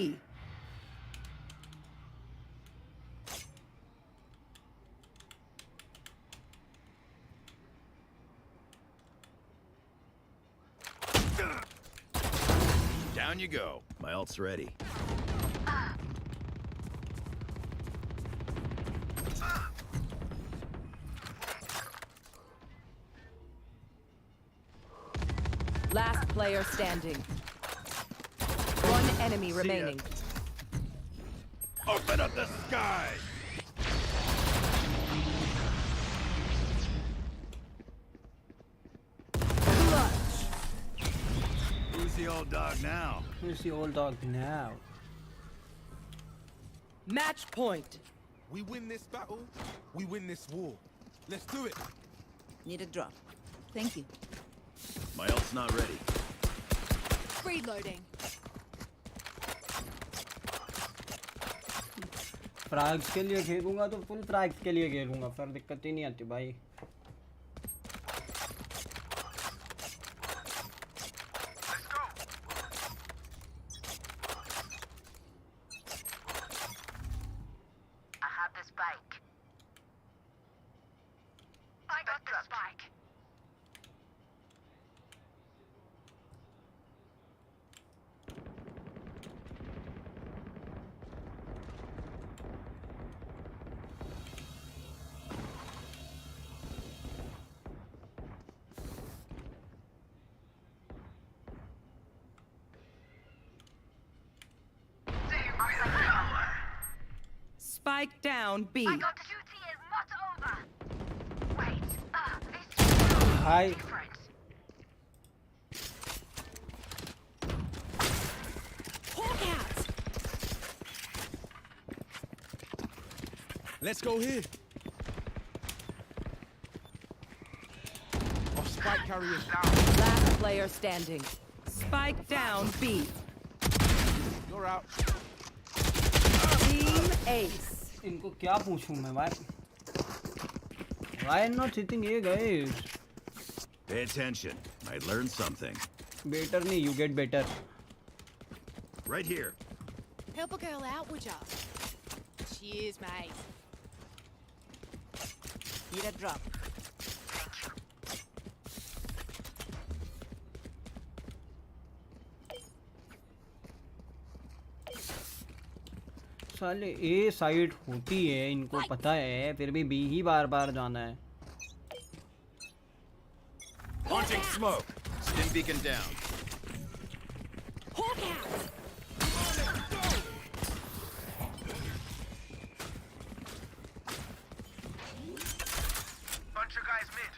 Down you go. My ult's ready. Last player standing. One enemy ya. remaining. Open up the sky! Who's the old dog now? Who's the old dog now? Match point. We win this battle, we win this war. Let's do it. Need a drop. Thank you. My ult's not ready. Reloading. फ्रैग्स के लिए खेलूंगा तो full फ्रैग्स के लिए खेलूंगा, फिर दिक्कत ही नहीं आती भाई. Let's go. I have the spike. I got the spike. Spike down B. I got duty is not over. Wait, this Hi. is different. Hawk out. Let's go here. Our spike carriers down. Last player standing. Spike down B. You're out. Team Ace. इनको क्या पूछूं मैं भाई? Why not hitting A guys? Pay attention. Might learn something. Better नहीं, you get better. Right here. Help a girl out, would ya? Cheers, mate. Need a drop. साले ए side होती है, इनको पता है, फिर भी बी ही बार बार जाना है. Launching smoke. Stim beacon down. Hawk out! Bunch of guys mid.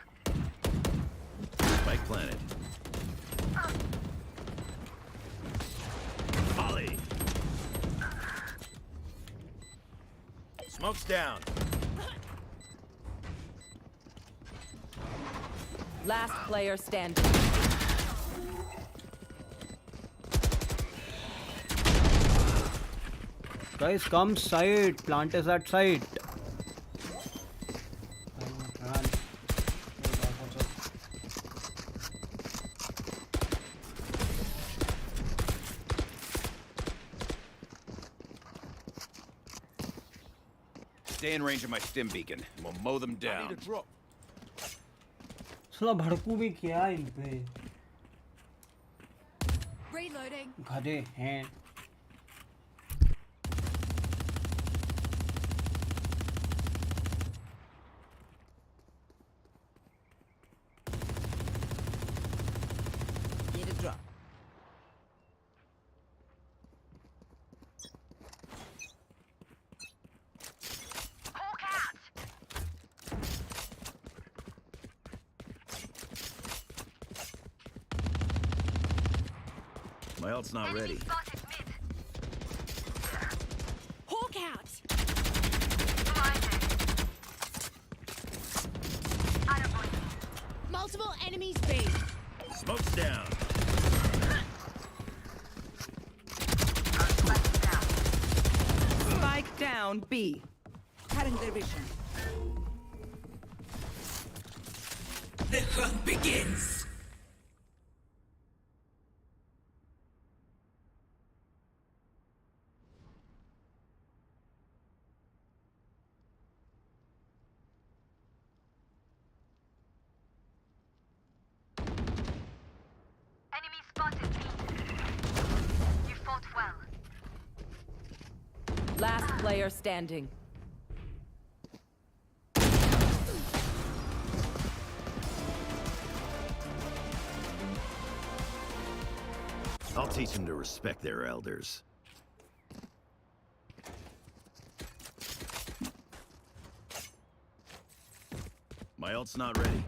Spike planted. Molly. Smoke's down. Last player standing. Guys, come side. Plant is at side. Run. Stay in range of my stim beacon, and we'll mow them I need down. a drop. साला भड़कू भी किया इन पे Reloading. गधे हैं Need a drop. Hawk out. My ult's not Enemy ready. spotted mid. Hawk out! Blinded. Attaboy. Multiple enemies B. Smoke's down. Spike down B. Cutting their vision. The hunt begins. Enemy spotted B. You fought well. Last player standing. I'll teach them to respect their elders. My ult's not ready.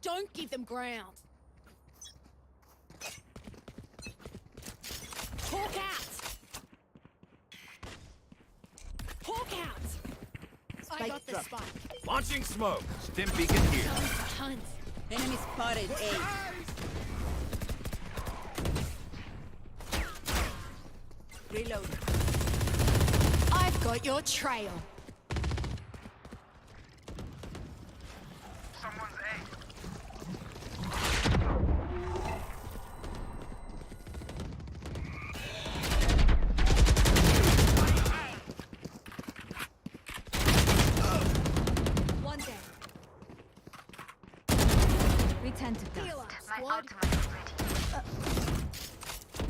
Don't give them ground. Hawk out! Hawk out! I got the drop. spike. Launching smoke. Stim beacon here. Time to hunt. Enemy spotted A. Reload. I've got your trail. Someone's A. One day. Return to dust. Heal up, My squad. ultimate is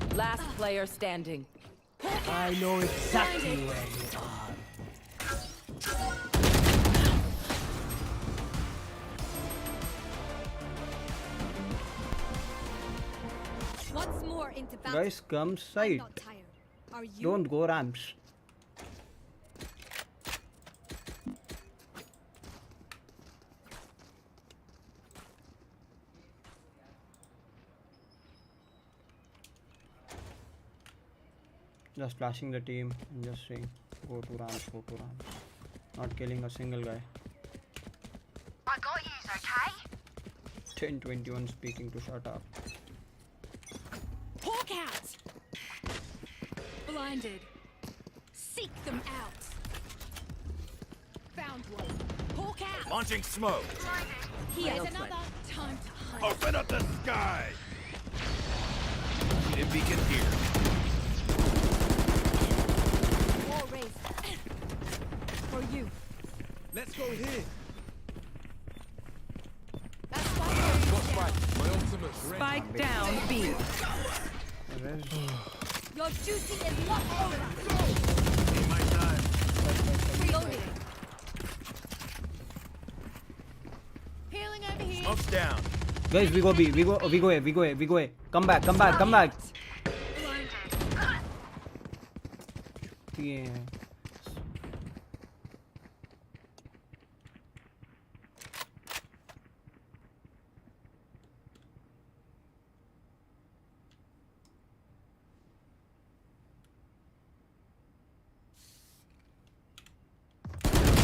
ready. Last player standing. I know exactly where you are Once more into battle. guys come I'm side not tired. Are you? don't go ramps just flashing the team and just saying go to ramps, not killing a single guy. I got yous, okay? 1021 speaking to shut up. Hawk out! Blinded. Seek them out. Found one. Hawk out! Launching smoke. Here's another. Time to hunt. Open up the sky. Stim beacon here. War race. For you. Let's go here. That's why Got spike. My ultimate's ready. Spike down B. Your duty is not over. Need my time. Reloading. Healing over here. Smoke's down. Guys, we go B. We go A. Come back. Yeah.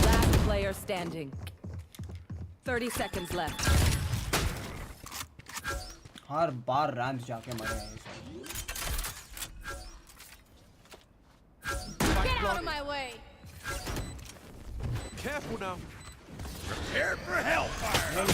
Last player standing. 30 seconds left. Her bar ramp जाके मरे हैं Get out of my way. Careful now. Prepared for hellfire.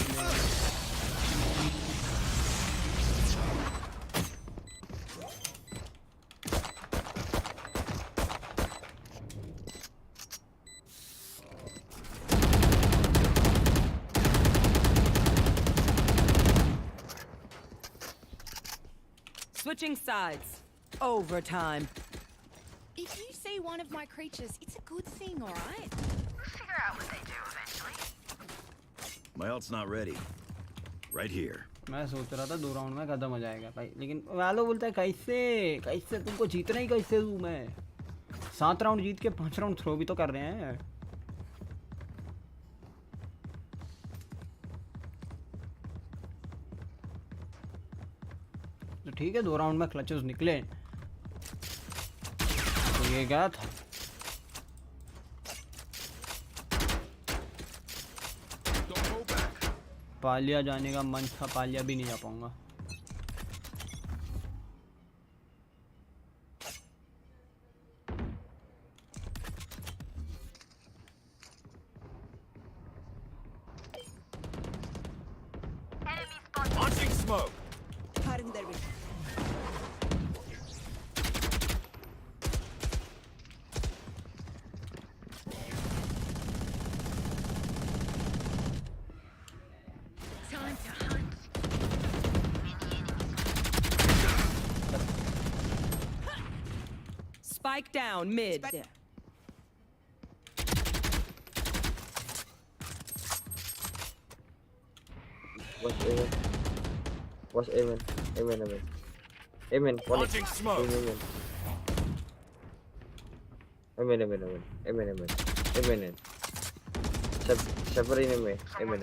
Switching sides. Overtime. If you see one of my creatures, it's a good thing, all right? We'll figure out what they do eventually. My ult's not ready. Right here. मैं सोच रहा था 2 round में खत्म हो जाएगा भाई, लेकिन वालो बोलता है कैसे तुमको जीतना ही कैसे दूं मैं। 7 राउंड जीत के 5 राउंड थ्रो भी तो कर रहे हैं। तो ठीक है 2 राउंड में क्लचेस निकले तो ये क्या था। पालिया जाने का मन था, पालिया भी नहीं जा पाऊंगा। Enemy spotted. Launching smoke. Cutting their vision. Time to hunt. Spike down mid. There. Was Amen. Amen. Launching smoke. Amen. Separate him. Amen.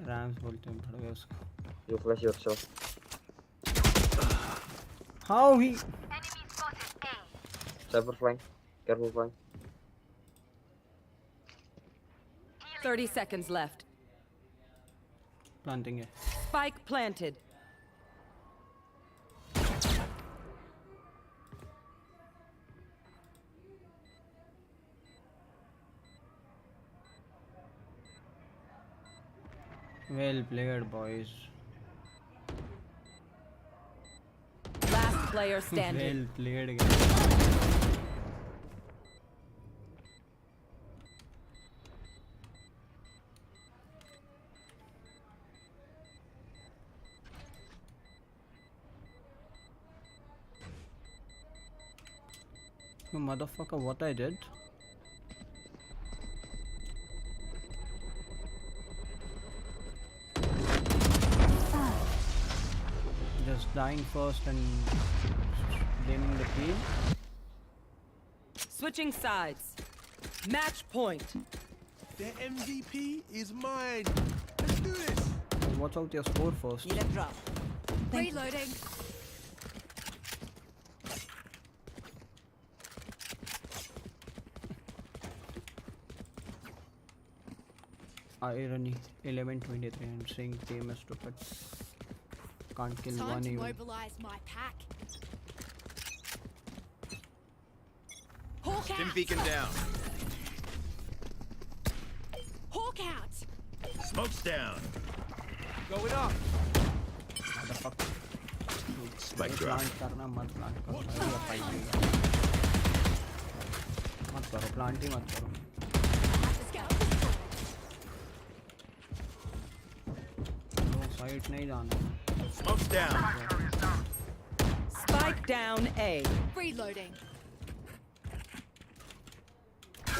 रैम्स बोलते हैं पड़ गए उसको। You flash yourself. How he? Enemy spotted A. Cyber flank. Careful flank. 30 seconds left. Planting है। Spike planted. Well played, boys. Last player standing. Well played, guys. You motherfucker, what I did? Just dying first and blaming the team. Switching sides. Match point. The MVP is mine. Let's do this. Watch out your score first. Need a drop. Reloading. Irony 11:23 and saying team is stupid. Can't kill Time one to even. mobilize my pack. Hawk Stim out! beacon down. Hawk out! Smoke's down. Going up. Motherfucker. Spike drop. Plant करना मत plant करो भाई, ये fight नहीं है। मत करो plant ही मत करो। Let's go. तो fight नहीं जाना। Smoke's down. Spike down A. Reloading. You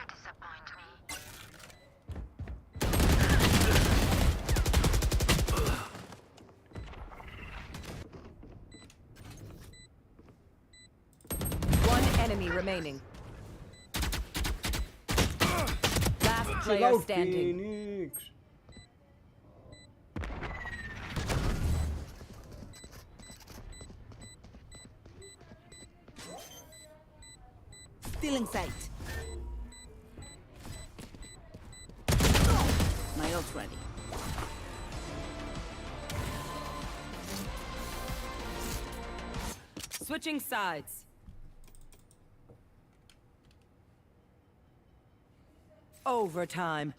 disappoint me. One enemy remaining. Last Chill player out, standing. Phoenix. Still in sight. My ult's ready. Switching sides. Overtime.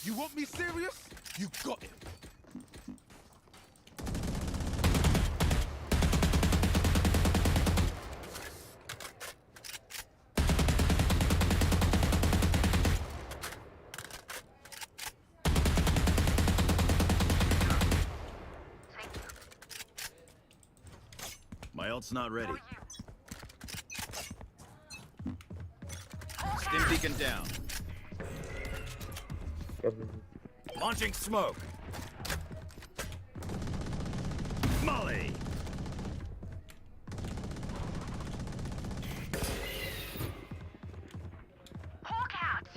You want me serious? You got it. My ult's not ready. Stim beacon down. Launching smoke. Molly. Hawk out.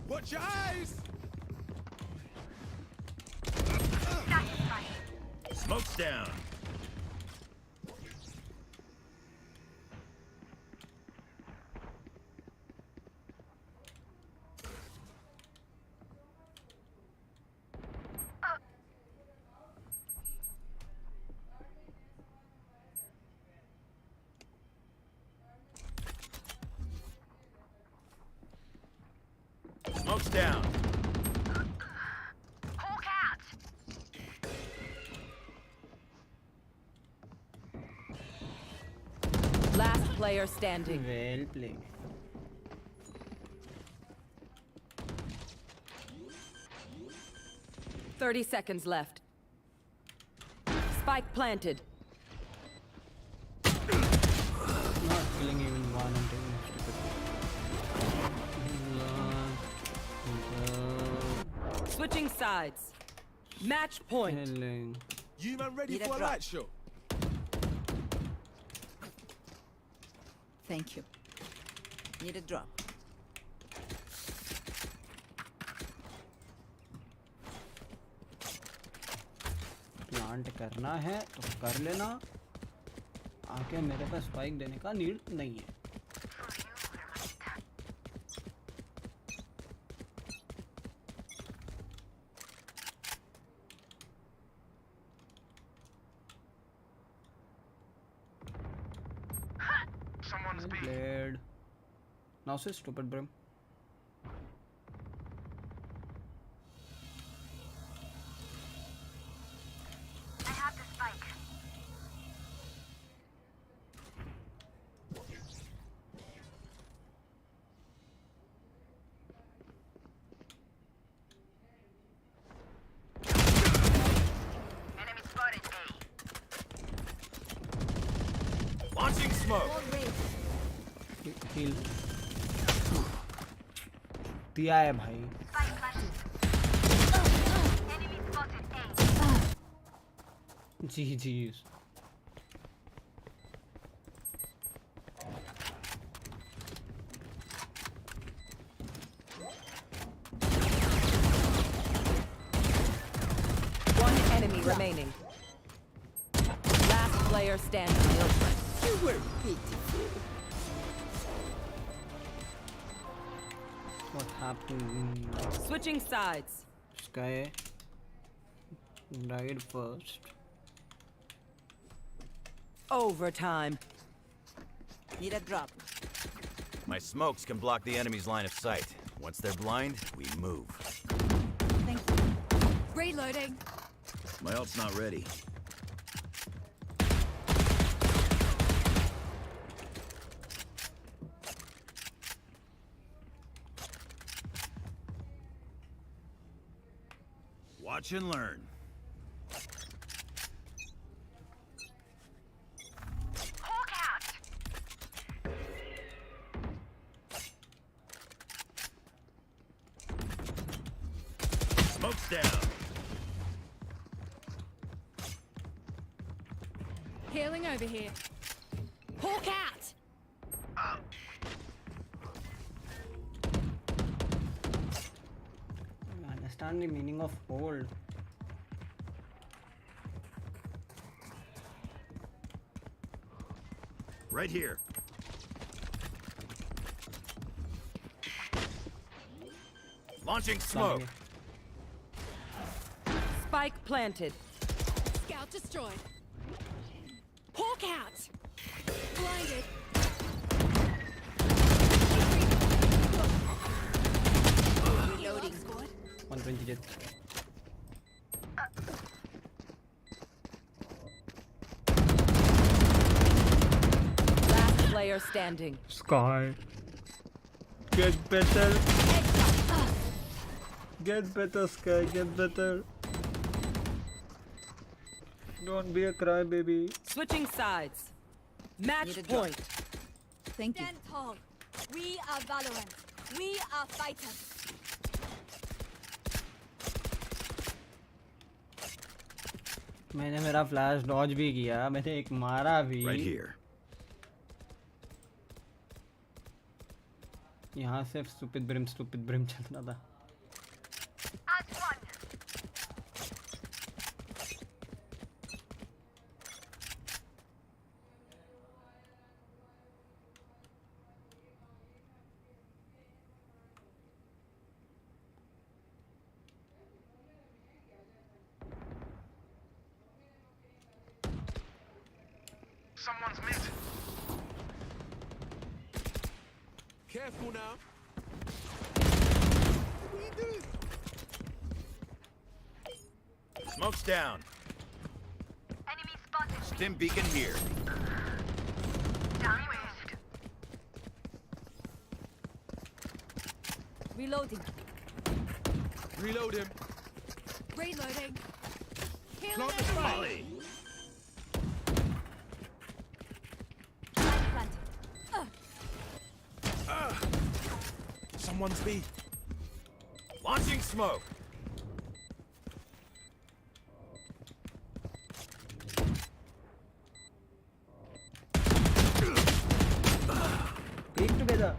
Watch your eyes. Smoke's down. Smoke's down. Hawk out. Last player standing. Well played. Thirty seconds left. Spike planted. Not killing even one and taking stupid. Switching sides. Match point. Killing. You man ready Need a for a drop. light show? Thank you. Need a drop. Plant करना है तो कर लेना, आके मेरे पास spike देने का need नहीं है. Played. Now say stupid brim. I have the spike. Enemy spotted A. Launching smoke. Heal. दिया है भाई. Spike planted. Enemy spotted A. GG's. One enemy remaining. Last player standing. You were pitiful. What happened? Switching sides. Sky died first. Overtime. Need a drop. My smokes can block the enemy's line of sight. Once they're blind, we move. Thank you. Reloading. My ult's not ready. Watch and learn. Hawk out! Smoke's down. Healing over here. Hawk out! I understand the meaning of hold. Right here. Launching smoke. Spike planted. Scout destroyed. Hawk out! Blinded. Reloading. 120 death. Last player standing. Sky. Get better. Get better, Sky. Get better. Don't be a crybaby. Switching sides. Match Need a drop. point. Thank you. Stand tall. We are Valorant. We are fighters. मैंने मेरा flash Dodge भी किया, मैंने एक मारा भी। Right here. यहाँ से stupid brim चल रहा था। As one. Someone's mid. Careful now. What are you doing? Smoke's down. Enemy spotted. Stim beacon here. Downward. Reloading. Reload him. Reloading. Healing Plant the over spike. Molly. Someone's B. Launching smoke. Peek together.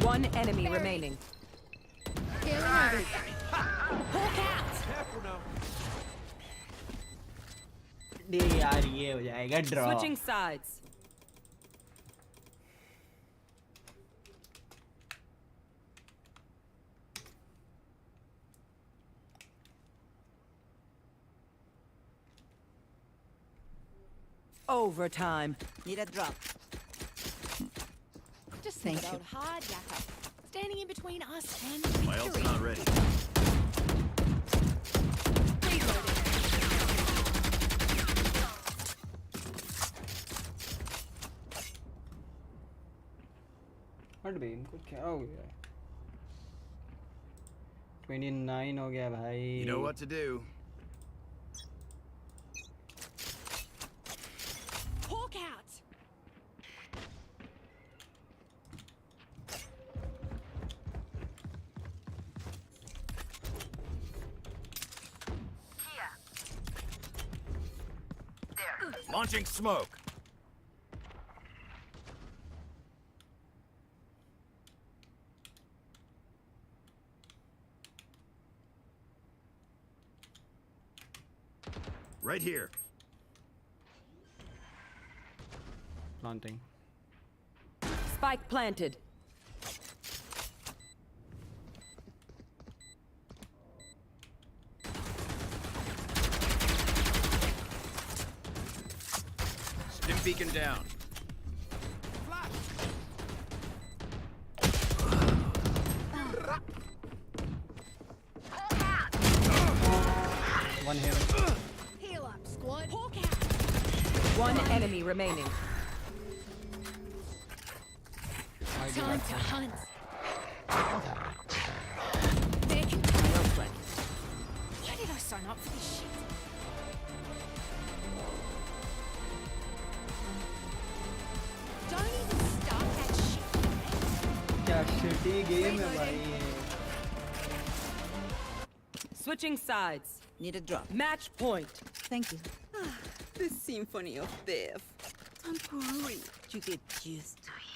One enemy remaining. Healing over. Hawk out! Careful now. दे यार ये हो जाएगा draw. Switching sides. Overtime. Need a drop. Just Thank think you. out hard, Yakka. Standing in between us and My ult's victory. not ready. Reloading. हट बे इनको क्या हो गया? 29 हो गया भाई। You know what to do. Hawk out! Here. There. Launching smoke. Right here. Planting. Spike planted. Stim beacon down. One here. Heal up, squad. Hawk out! One enemy remaining. Time to hunt. There can sign up for this shit. Don't even start that shit. क्या shitty game है भाई ये. Switching sides. Need a drop. Match point. Thank you. The symphony of death. Temporary. You get used to it.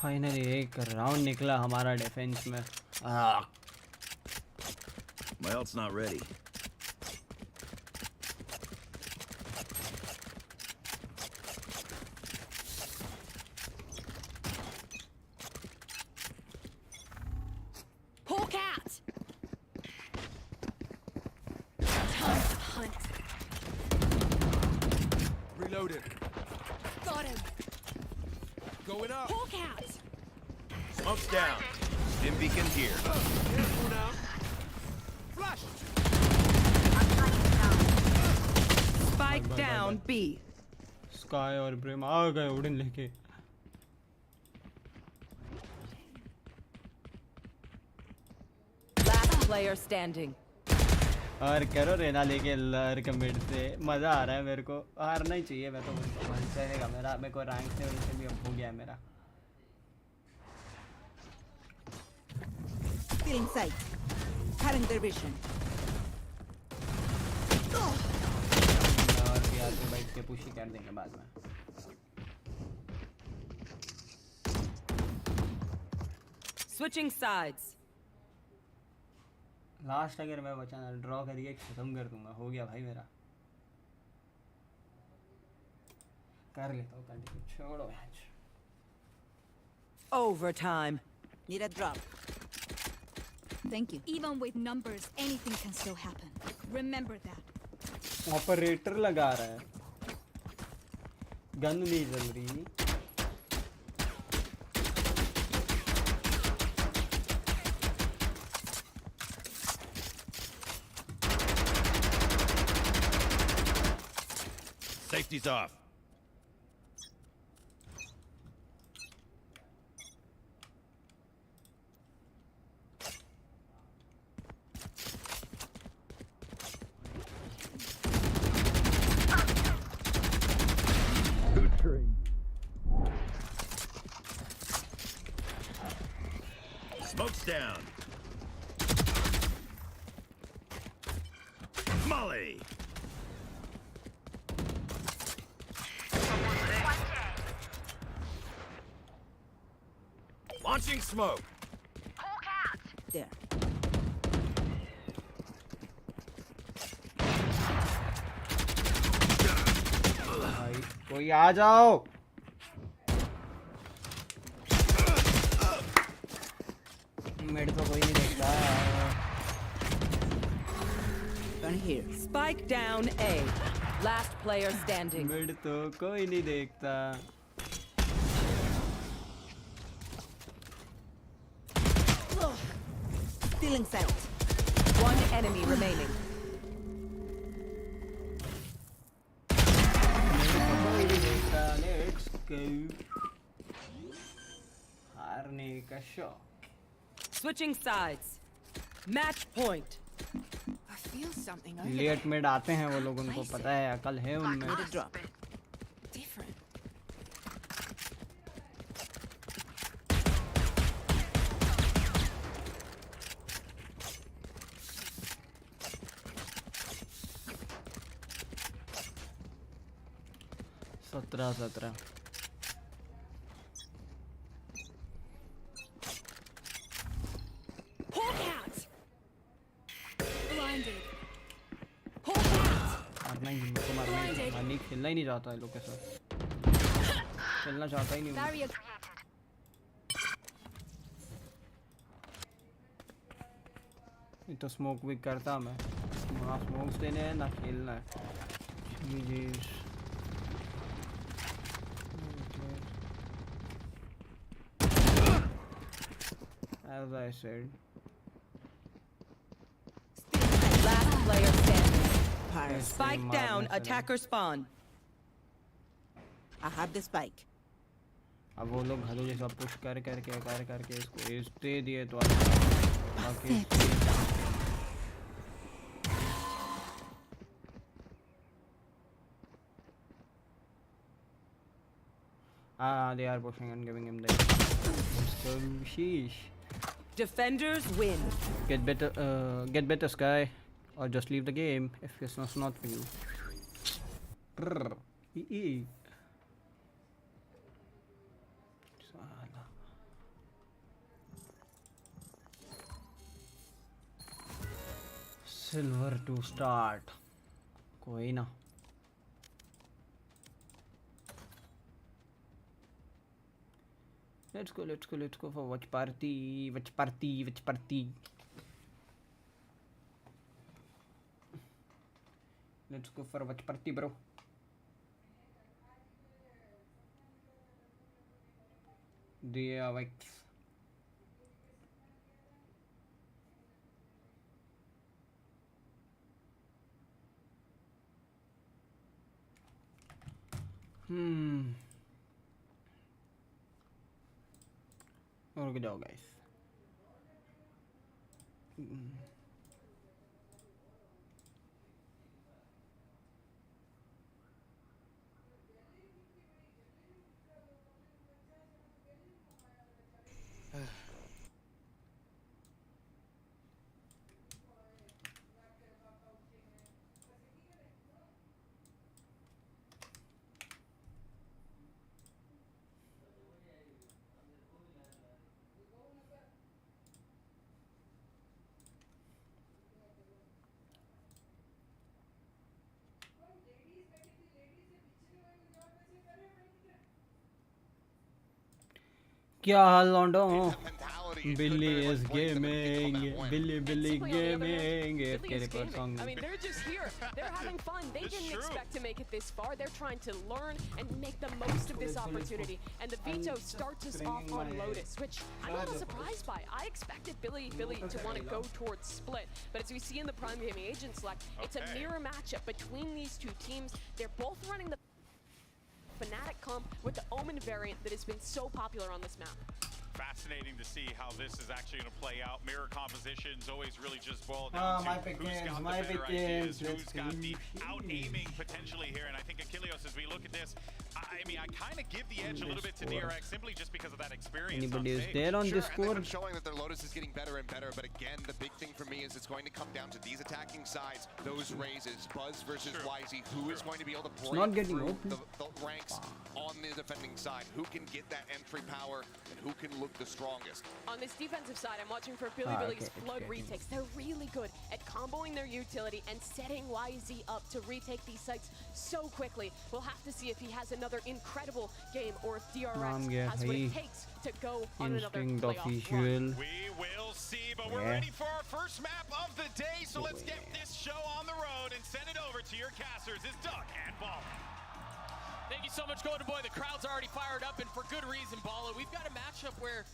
Finally एक round निकला हमारा defence में. My ult's not ready. Hawk out. Time to hunt. Reloaded. Got him. Going up. Hawk out. Smoke's down. Stim beacon here. Careful now. Flash. Spike down B. Sky और brim आ गए उड़न लेके. Last player standing. और करो रेना लेके लर के mid से. मजा आ रहा है मेरे को. हारना ही चाहिए. मैं तो मन चलेगा मेरा. मेरे को रैंक से वजह से भी अब हो गया है मेरा. Still in sight. Current their vision. और भी आगे बैठ के पुश ही कर देंगे बाद में. Switching sides. लास्ट अगर मैं बचा ना ड्रॉ करके खत्म कर दूंगा. हो गया भाई मेरा. कर लेता हूँ कंटिन्यू. छोड़ो match. Overtime. Need a drop. Thank you. Even with numbers, anything can still happen. Remember that. Operator लगा रहा है. गन नहीं चल रही. Safety's off. Good train. Smoke's down. Molly. Launching smoke. Hawk out. There. भाई कोई आ जाओ. मिड तो कोई नहीं देखता. Gun here. Spike down A. Last player standing. Mid तो कोई नहीं देखता. Still in sight. One enemy remaining. कोई नहीं देखता. Let's go. हारने का शौक. Switching sides. Match point. I feel something over late mid आते हैं वो लोग. उनको पता है अकल है उनमें. Need a drop. different. सत्रह. Hawk out. Blinded. Hawk out. मारना ही मेरे को मारना ही. नहीं खेलना ही नहीं चाहता है लोग के साथ. खेलना चाहता ही नहीं हूँ. Barrier. ये तो स्मोक भी करता मैं. ना स्मोक्स देने हैं ना खेलना है. जीजीस. As I said. Last player standing. Pyre. Spike down. Attacker spawn. I have the spike. अब वो लोग हदू जैसा पुश करके इसको एज दे दिए तो Okay. They are pushing and giving him the. Sheesh. Defenders win. Get better, Sky, or just leave the game if it's not for you. Brrr. Silver to start. कोई ना. Let's go for watch party. Let's go for watch party, bro. DRX. रुक जाओ guys. क्या हाल लौंडो Billy is gaming. Billy gaming. I mean, they're just here. They're having fun. They didn't expect to make it this far. They're trying to learn and make the most of this opportunity. And the veto starts us off on Lotus, which I'm a little surprised by. I expected Billy to want to go towards split. But as we see in the Prime Gaming Agent select, it's a mirror matchup between these two teams. They're both running the Fnatic comp with the Omen variant that has been so popular on this map. Fascinating to see how this is actually going to play out. Mirror compositions always really just boil down to who's got the better ideas, who's got the out-aiming potentially here. And I think Achilles, as we look at this, I mean, I kind of give the edge a little bit to DRX simply just because of that experience. Anybody is there on Discord? Showing that their Lotus is getting better and better, but again, the big thing for me is it's going to come down to these attacking sides, those raises, Buzz versus YZ, who is going to be able to break through the ranks on the defending side, who can get that entry power, and who can look the strongest. On this defensive side, I'm watching for Billy's Flood retakes. They're really good at comboing their utility and setting YZ up to retake these sites so quickly. We'll have to see if he has another incredible game or if DRX has what it takes to go on another playoff run. We will see, but we're ready for our first map of the day, so let's get this show on the road and send it over to your casters. It's Duck and Ball. Thank you so much, Golden Boy. The crowd's already fired up, and for good reason, Bala. We've got a matchup where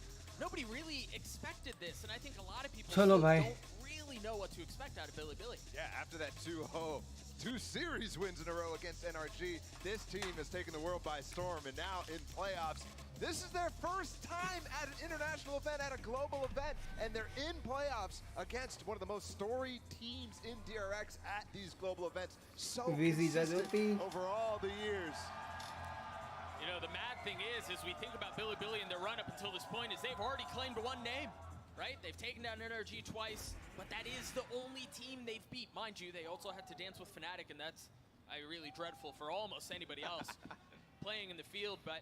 nobody really expected this, and I think a lot of people don't really know what to expect out of Billy. Yeah, after that 2-0, 2 series wins in a row against NRG, this team has taken the world by storm, and now in playoffs, this is their first time at an international event, at a global event, and they're in playoffs against one of the most storied teams in DRX at these global events. So consistent over all the years. You know, the mad thing is, as we think about Billy and their run up until this point, is they've already claimed one name, right? They've taken down NRG twice, but that is the only team they've beat. Mind you, they also had to dance with Fnatic, and that's really dreadful for almost anybody else playing in the field, but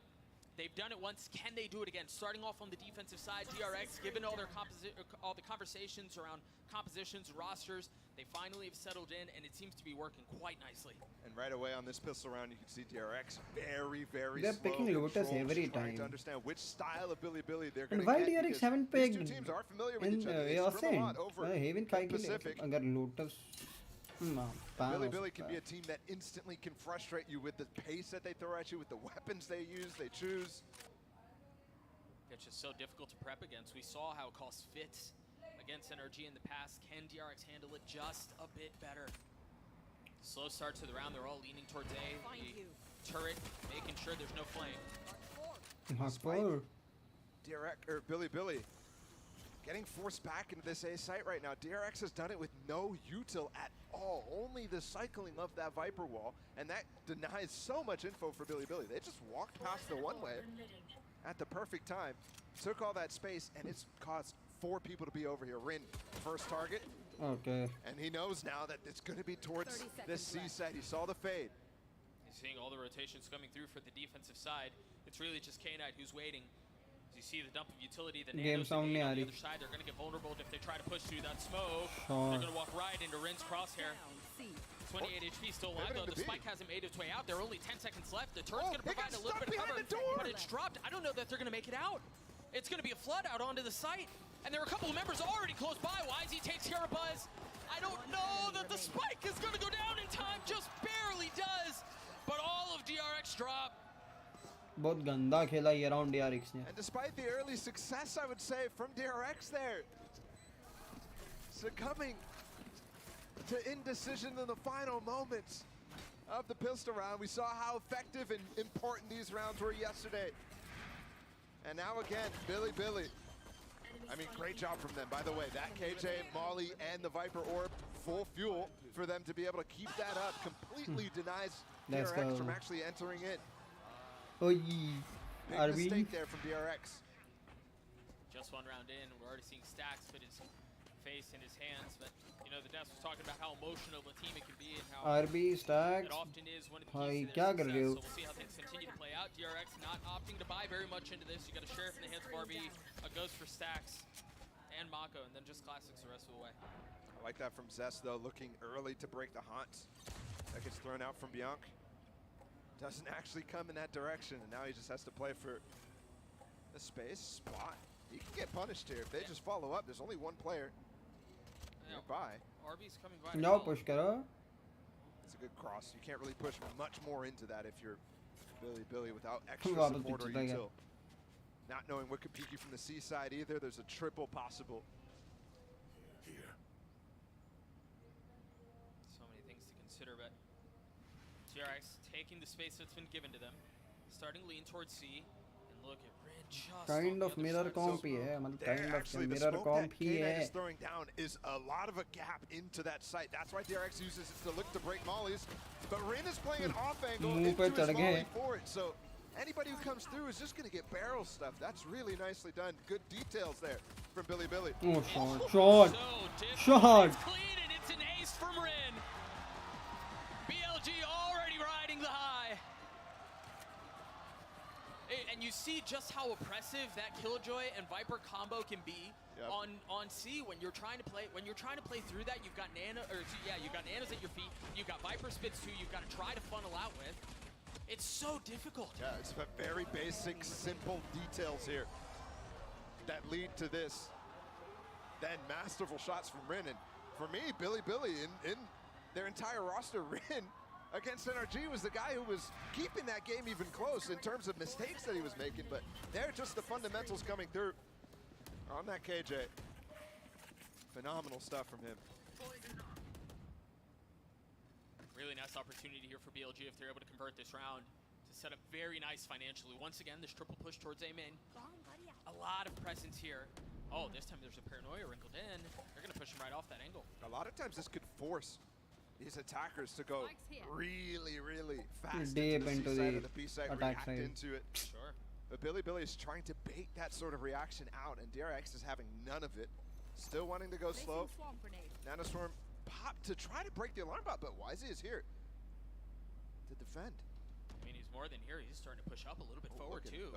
they've done it once. Can they do it again? Starting off on the defensive side, DRX, given all the conversations around compositions, rosters, they finally have settled in, and it seems to be working quite nicely. And right away on this pistol round, you can see DRX very they're slow. picking Lotus every time. To understand which style of Billy they're going And to why get. DRX haven't picked These two teams are familiar with in each other. They scrim a lot Ascent? over Haven in Pacific. अगर Lotus Billy can be a team that instantly can frustrate you with the pace that they throw at you, with the weapons they use, they choose. It's just so difficult to prep against. We saw how it costs fits against NRG in the past. Can DRX handle it just a bit better? Slow start to the round. They're all leaning towards A. The turret, making sure there's no flame. Despite DRX or Billy Getting forced back into this A site right now. DRX has done it with no util at all. Only the cycling of that Viper wall, and that denies so much info for Billy. They just walked past the one-way at the perfect time, took all that space, and it's caused 4 people to be over here. Rin, first target. Okay. And he knows now that it's going to be towards this C site. He saw the fade. He's seeing all the rotations coming through for the defensive side. It's really just K-Knight who's waiting. As you see the dump of utility, the nanos on the other side, they're going to get vulnerable if they try to push through that smoke. They're going to walk right into Rin's crosshair. 28 HP still alive though. The spike hasn't made its way out. There are only 10 seconds left. The turret's going to provide a little bit of cover, but it's dropped. I don't know that they're going to make it out. It's going to be a flood out onto the site. And there are a couple of members already close by. YZ takes care of Buzz. I don't know that the spike is going to go down in time. Just barely does. But all of DRX drop. बहुत गंदा खेला ये round DRX ने. And despite the early success, I would say, from DRX there, succumbing to indecision in the final moments of the pistol round. We saw how effective and important these rounds were yesterday. And now again, Billy. I mean, great job from them. By the way, that KJ, Molly, and the Viper Orb, full fuel for them to be able to keep that up. Completely denies DRX from actually entering in. Big mistake there from DRX. Just one round in, we're already seeing Stacks put his face in his hands, but you know, the Death was talking about how emotional a team it can be and how Stacks, it often is one of the keys to their success. So we'll see how things continue to play out. DRX not opting to buy very much into this. You got a Sheriff in the hands of RB, a Ghost for Stacks and Mako, and then just Classics the rest of the way. I like that from Zest though, looking early to break the haunt. That gets thrown out from Bianc. Doesn't actually come in that direction, and now he just has to play for the space spot. He can get punished here if they just follow up. There's only one player nearby. RB's coming by. No push karo. It's a good cross. You can't really push much more into that if you're Billy without extra support or util. Not knowing what could peek you from the C side either. There's a triple possible. Here. So many things to consider, but DRX taking the space that's been given to them, starting lean towards C, and look at Rin just kind of mirror comp ही है, मतलब kind of mirror comp ही है. Is throwing down is a lot of a gap into that site. That's why DRX uses it to look to break mollies, but Rin is playing an off angle into his molly for it. So anybody who comes through is just going to get barrel stuff. That's really nicely done. Good details there from Billy. Oh, shot. It's clean and it's an ace from Rin. BLG already riding the high. And you see just how oppressive that Killjoy and Viper combo can be on C when you're trying to play through that. You've got you've got nanos at your feet. You've got Viper spits too. You've got to try to funnel out with. It's so difficult. Yeah, it's a very basic, simple details here that lead to this. Then masterful shots from Rin. And for me, Billy in their entire roster, Rin against NRG was the guy who was keeping that game even close in terms of mistakes that he was making, but they're just the fundamentals coming through on that KJ. Phenomenal stuff from him. Really nice opportunity here for BLG if they're able to convert this round to set up very nice financially. Once again, this triple push towards A main. A lot of presence here. Oh, this time there's a paranoia wrinkled in. They're going to push him right off that angle. A lot of times this could force these attackers to go really fast deep into the B side, attack side. Into it. Sure. But Billy is trying to bait that sort of reaction out, and DRX is having none of it. Still wanting to go slow. Nanoswarm pop to try to break the alarm bot, but YZ is here to defend. I mean, he's more than here. He's starting to push up a little bit forward too.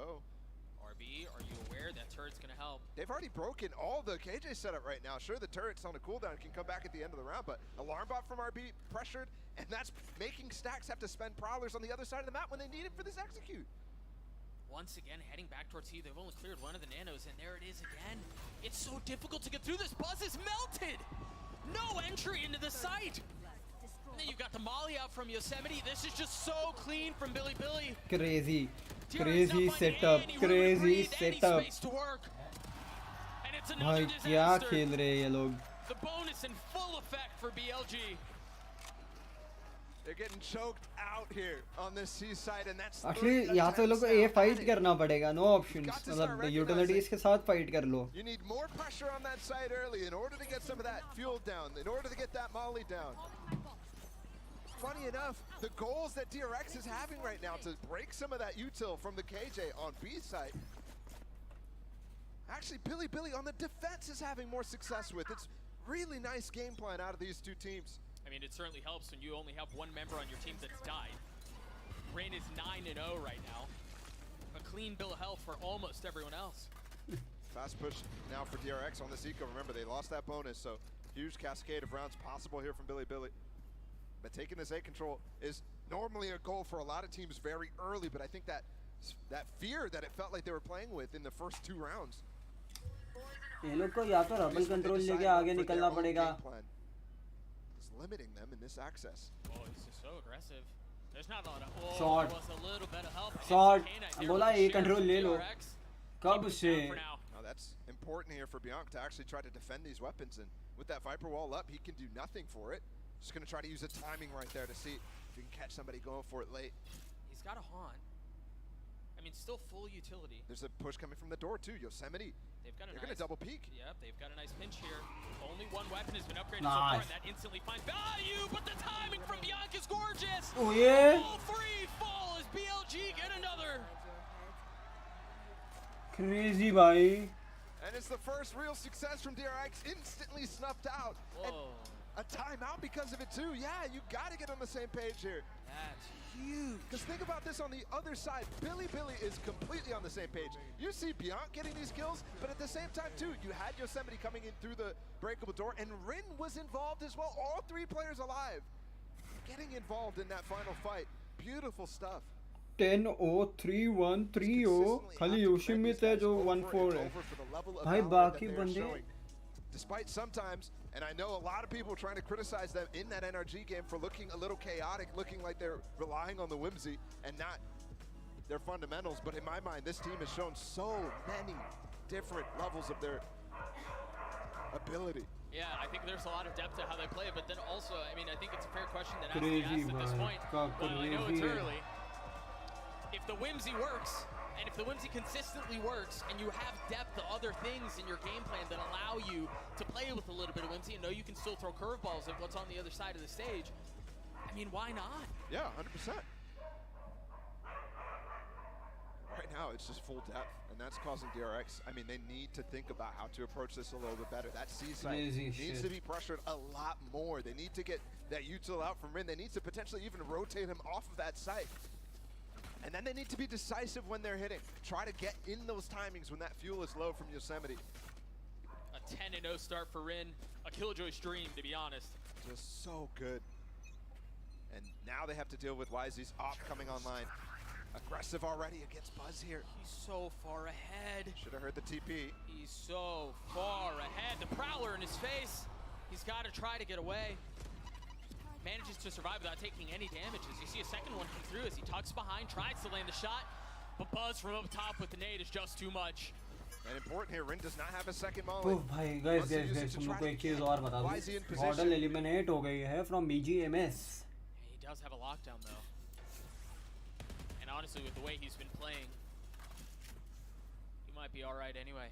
RB, are you aware that turret's going to help? They've already broken all the KJ setup right now. Sure, the turret's on a cooldown, can come back at the end of the round, but alarm bot from RB pressured, and that's making Stacks have to spend prowlers on the other side of the map when they need it for this execute. Once again, heading back towards C, they've only cleared one of the nanos, and there it is again. It's so difficult to get through this. Buzz is melted. No entry into the site. And then you've got the molly out from Yosemite. This is just so clean from Billy. Crazy setup. भाई क्या खेल रहे हैं ये लोग. The bonus in full effect for BLG. They're getting choked out here on this C side, and that's actually यहाँ तो लोग को ये fight करना पड़ेगा, no options. मतलब utilities के साथ fight कर लो. You need more pressure on that side early in order to get some of that fuel down, in order to get that molly down. Funny enough, the goals that DRX is having right now to break some of that util from the KJ on B side. Actually, Billy on the defense is having more success with. It's really nice game plan out of these two teams. I mean, it certainly helps when you only have one member on your team that's died. Rain is 9-0 right now. A clean bill of health for almost everyone else. Fast push now for DRX on this eco. Remember, they lost that bonus, so huge cascade of rounds possible here from Billy. But taking this A control is normally a goal for a lot of teams very early, but I think that fear that it felt like they were playing with in the first 2 rounds. ये लोग को या तो rubble control लेके आगे निकलना पड़ेगा. Limiting them in this access. Oh, he's just so aggressive. There's not a lot of. Oh, Short. there was a little bit of help. Short. बोला ये कंट्रोल ले लो. कब से? Now that's important here for Bianc to actually try to defend these weapons, and with that Viper wall up, he can do nothing for it. Just gonna try to use the timing right there to see if he can catch somebody going for it late. He's got a haunt. I mean, still full utility. There's a push coming from the door too. Yosemite. They're gonna double peek. Yep, they've got a nice pinch here. Only one weapon has been upgraded so far, and that instantly finds value. But the timing from Bianc is gorgeous. Oh yeah. All 3 fall as BLG get another. Crazy bhai. And it's the first real success from DRX, instantly snuffed out. Whoa. And a timeout because of it too. Yeah, you gotta get on the same page here. That's huge. Because think about this on the other side. Billy is completely on the same page. You see Bianc getting these kills, but at the same time too, you had Yosemite coming in through the breakable door, and Rin was involved as well. All 3 players alive, getting involved in that final fight. Beautiful stuff. 10-0, 3-1, 3-0. खाली योशिमित है जो 1-4 है. भाई बाकी बंदे. Despite sometimes, and I know a lot of people trying to criticize them in that NRG game for looking a little chaotic, looking like they're relying on the whimsy and not their fundamentals, but in my mind, this team has shown so many different levels of their ability. Yeah, I think there's a lot of depth to how they play, but then also, I mean, I think it's a fair question that has to be asked at this point. Well, I know it's early. If the whimsy works, and if the whimsy consistently works, and you have depth to other things in your game plan that allow you to play with a little bit of whimsy and know you can still throw curveballs at what's on the other side of the stage, I mean, why not? Yeah, 100%. Right now, it's just full depth, and that's causing DRX. I mean, they need to think about how to approach this a little bit better. That C side needs to be pressured a lot more. They need to get that util out from Rin. They need to potentially even rotate him off of that site. And then they need to be decisive when they're hitting. Try to get in those timings when that fuel is low from Yosemite. A 10-0 start for Rin. A Killjoy's dream, to be honest. Just so good. And now they have to deal with YZ's op coming online. Aggressive already against Buzz here. He's so far ahead. Should have heard the TP. He's so far ahead. The Prowler in his face. He's got to try to get away. Manages to survive without taking any damages. You see a second one come through as he tucks behind, tries to land the shot, but Buzz from up top with the nade is just too much. And important here, Rin does not have a second molly. Oh, भाई, guys, तुम लोग को एक चीज और बता दूं. Model eliminate हो गई है from BGMS. He does have a lockdown though. And honestly, with the way he's been playing, he might be all right anyway.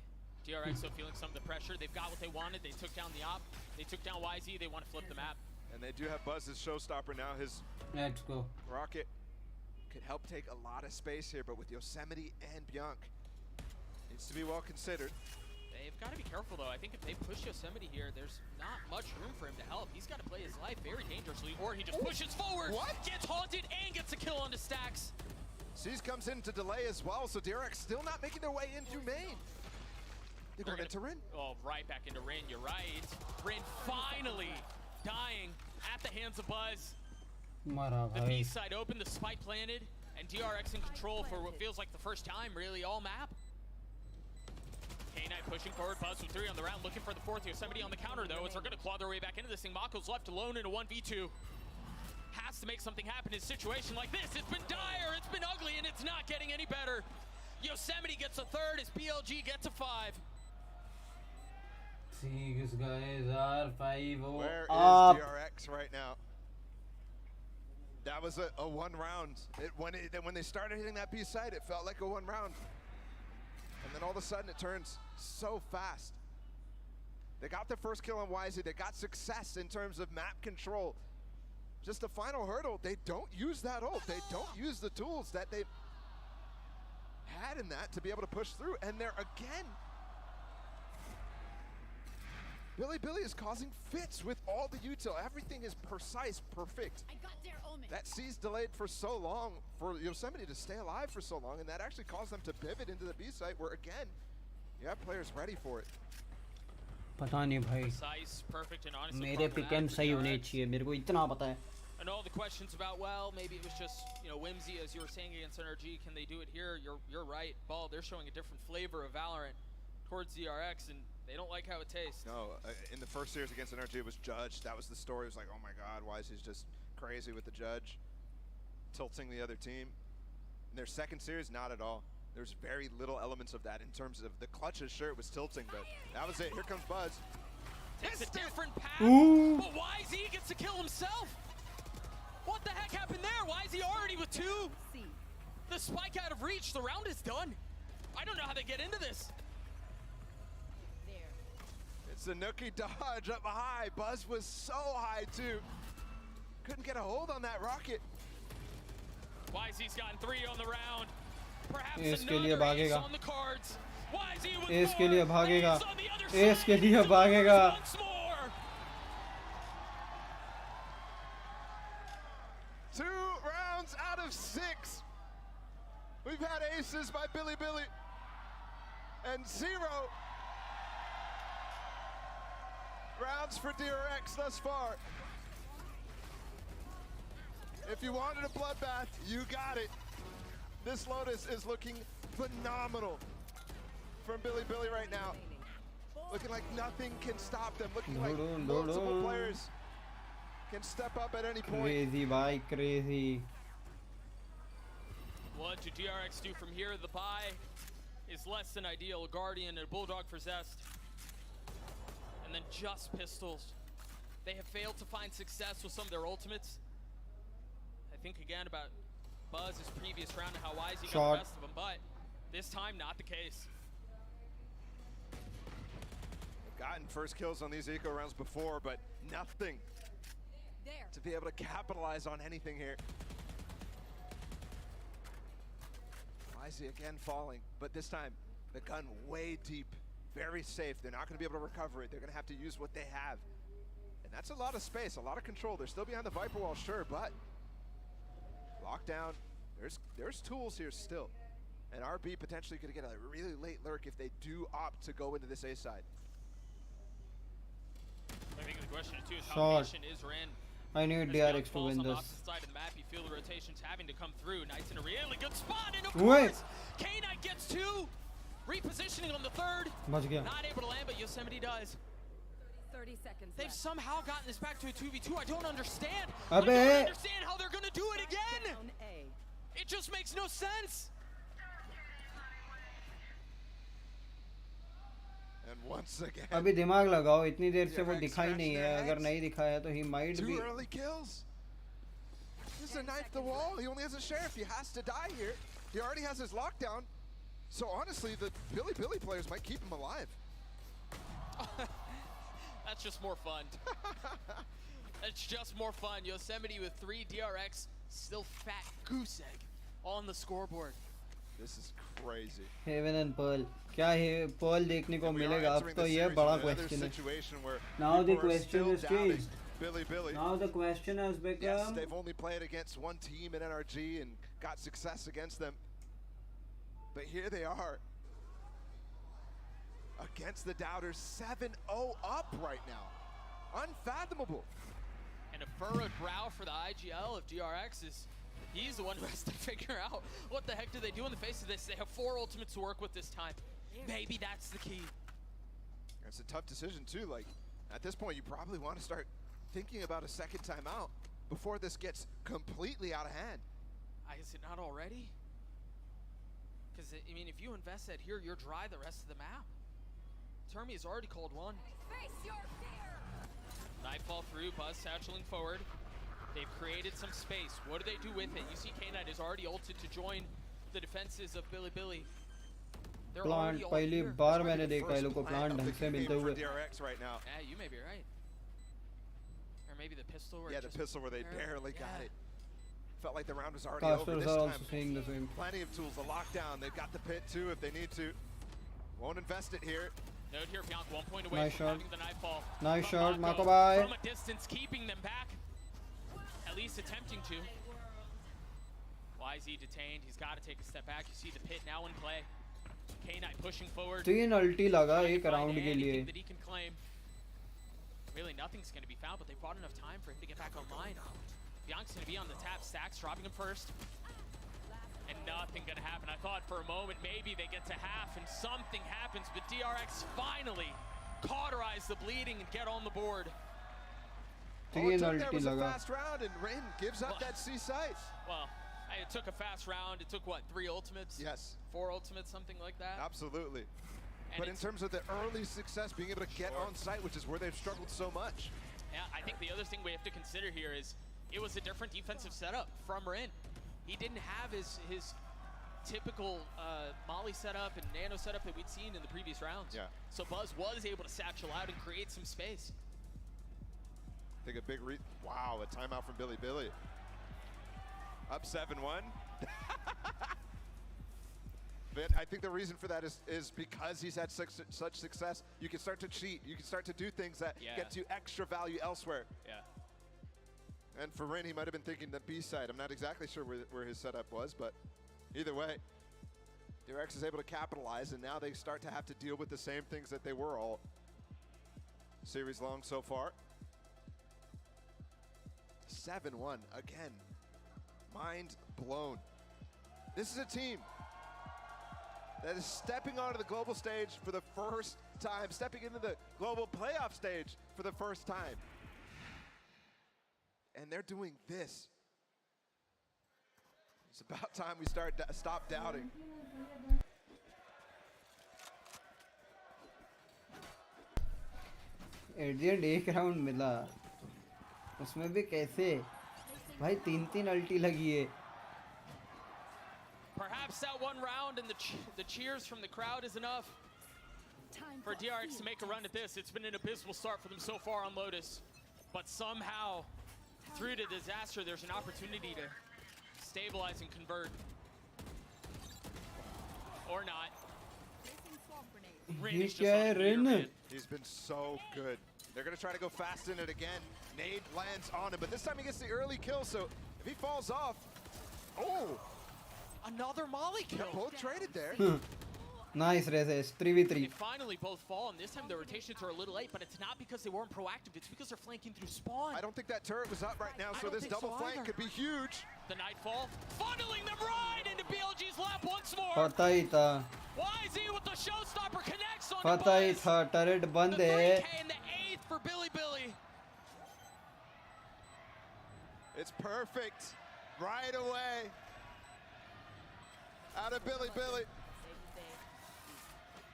DRX still feeling some of the pressure. They've got what they wanted. They took down the op. They took down YZ. They want to flip the map. And they do have Buzz's showstopper now. His Let's go. rocket could help take a lot of space here, but with Yosemite and Bianc, needs to be well considered. They've got to be careful though. I think if they push Yosemite here, there's not much room for him to help. He's got to play his life very dangerously, or he just pushes forward, gets haunted, and gets a kill onto Stacks. C's comes in to delay as well, so DRX still not making their way in through main. They're going into Rin. Oh, right back into Rin, you're right. Rin finally dying at the hands of Buzz. The B side open, the spike planted, and DRX in control for what feels like the first time, really, all map. K9 pushing forward, Buzz with 3 on the round, looking for the 4th. Yosemite on the counter, though, as they're going to claw their way back into this thing. Mako's left alone in a 1v2. Has to make something happen in a situation like this. It's been dire, it's been ugly, and it's not getting any better. Yosemite gets a 3rd as BLG gets a 5. These guys are 5-0 Where is up. DRX right now? That was a one round. When they started hitting that B site, it felt like a one round. And then all of a sudden it turns so fast. They got their first kill on YZ. They got success in terms of map control. Just the final hurdle, they don't use that ult. They don't use the tools that they had in that to be able to push through. And they're again, Billy is causing fits with all the util. Everything is precise, perfect. I got their omen. That C's delayed for so long, for Yosemite to stay alive for so long, and that actually caused them to pivot into the B site where again, you have players ready for it. पता नहीं भाई Precise, perfect, and honestly, मेरे pick M सही होने चाहिए मेरे को इतना पता है. And all the questions about, well, maybe it was just, you know, whimsy, as you were saying against NRG. Can they do it here? You're right, Ball. They're showing a different flavor of Valorant towards DRX, and they don't like how it tastes. No, in the first series against NRG, it was Judge. That was the story. It was like, oh my God, why is he just crazy with the Judge, tilting the other team? In their second series, not at all. There's very little elements of that in terms of the clutches. Sure, it was tilting, but that was it. Here comes Buzz. Takes a different path, Ooh. but YZ gets to kill himself. What the heck happened there? YZ already with 2. The spike out of reach. The round is done. I don't know how they get into this. It's a nookie dodge up high. Buzz was so high too. Couldn't get a hold on that rocket. YZ's gotten 3 on the round. Perhaps इसके लिए another ace भागेगा. on the cards. YZ with इसके लिए more. भागेगा. Ace on the other इसके side. लिए भागेगा. Once more. 2 rounds out of 6. We've had aces by Billy and 0 rounds for DRX thus far. If you wanted a bloodbath, you got it. This Lotus is looking phenomenal from Billy right now. Looking like nothing can stop them. Looking like multiple players can step up at any point. Crazy, bye, crazy. What do DRX do from here? The buy is less than ideal. A Guardian and a Bulldog for Zest. And then just pistols. They have failed to find success with some of their ultimates. I think again about Buzz's previous round and how YZ got the best of them, but this time not the case. They've gotten first kills on these eco rounds before, but nothing to be able to capitalize on anything here. YZ again falling, but this time the gun way deep, very safe. They're not going to be able to recover it. They're going to have to use what they have. And that's a lot of space, a lot of control. They're still behind the Viper wall, sure, but lockdown, there's tools here still. And RB potentially could get a really late lurk if they do opt to go into this A side. I think the question too is how the mission is ran. I need DRX to win on the this. opposite side of the map, you feel the rotations having to come through. Knight's in a really good spot, and of course, K-Knight gets 2. Repositioning on the 3rd. Not able to land, but Yosemite does. 30 seconds They've somehow gotten this back to a 2v2. I don't understand. I don't understand how they're going to do it again. It just makes no sense. And once again, अभी दिमाग लगाओ इतनी देर से वो दिखाई नहीं है अगर नहीं दिखाया तो he might be. 2 early kills. This is a knife the wall. He only has a sheriff. He has to die here. He already has his lockdown. So honestly, the Billy players might keep him alive. That's just more fun. That's just more fun. Yosemite with 3, DRX still fat goose egg on the scoreboard. This is crazy. Heaven and Pearl. क्या है Pearl देखने को मिलेगा अब तो ये बड़ा question है. Now the question has changed. Billy. Now the question has become. Yes, they've only played against one team in NRG and got success against them. But here they are against the Doubters, 7-0 up right now. Unfathomable. And a furrowed brow for the IGL of DRX is, he's the one who has to figure out what the heck do they do in the face of this. They have 4 ultimates to work with this time. Maybe that's the key. It's a tough decision too. Like at this point, you probably want to start thinking about a second timeout before this gets completely out of hand. Is it not already? Because, I mean, if you invest that here, you're dry the rest of the map. Termi has already called one. Face your fear. Nightfall through, Buzz satcheling forward. They've created some space. What do they do with it? You see K-Knight is already ulted to join the defenses of Billy. They're Plant पहली बार मैंने देखा ये लोग को plant ढंग से मिलते हुए. DRX right now. Yeah, you may be right. Or maybe the pistol. Where the pistol where they barely got it. Felt like the round was already Casters over this are time. also saying the same. Plenty of tools. The lockdown. They've got the pit too if they need to. Won't invest it here. Note here, Bianca 1 point away Nice from shot. having the nightfall. Nice But shot, Mako Mako bye. from a distance, keeping them back. At least attempting to. YZ detained. He's got to take a step back. You see the pit now in play. K-Knight pushing forward. 3 ulti लगा एक round के लिए. That he can claim. Really, nothing's going to be found, but they bought enough time for him to get back online. Bianca's going to be on the tap. Stacks dropping him first. And nothing going to happen. I thought for a moment maybe they get to half and something happens, but DRX finally cauterize the bleeding and get on the board. All it took there was a fast round, and Rin gives up that C site. Well, it took a fast round. It took, what, 3 ultimates? Yes. 4 ultimates, something like that? Absolutely. And but in terms of the early success, being able to get on site, which is where they've struggled so much. Yeah, I think the other thing we have to consider here is it was a different defensive setup from Rin. He didn't have his typical Molly setup and Nano setup that we'd seen in the previous rounds. Yeah. So Buzz was able to satchel out and create some space. Take a big wow, a timeout from Billy. Up 7-1. But I think the reason for that is because he's had such success, you can start to cheat. You can start to do things that get you extra value elsewhere. Yeah. And for Rin, he might have been thinking the B side. I'm not exactly sure where his setup was, but either way, DRX is able to capitalize, and now they start to have to deal with the same things that they were all series long so far. 7-1 again. Mind blown. This is a team that is stepping onto the global stage for the first time, stepping into the global playoff stage for the first time. And they're doing this. It's about time we stop doubting. At the end एक round मिला. उसमें भी कैसे? भाई 3 ulti लगी है. Perhaps that one round and the cheers from the crowd is enough for DRX to make a run at this. It's been an abysmal start for them so far on Lotus. But somehow, through the disaster, there's an opportunity to stabilize and convert. Or not. Rin is just on Rin. He's been so good. They're going to try to go fast in it again. Nade lands on him, but this time he gets the early kill, so if he falls off... Oh! Another Molly kill. Yeah, both traded there. Nice resist. 3v3. They finally both fall, and this time the rotations are a little late, but it's not because they weren't proactive. It's because they're flanking through spawn. I don't think that turret was up right now, so this double flank could be huge. The Nightfall, funneling them right into BLG's lap once more. पता ही था. YZ with the showstopper connects on पता ही था. Turret बंद है. The 3K and the 8th for Billy. It's perfect. Right away. Out of Billy.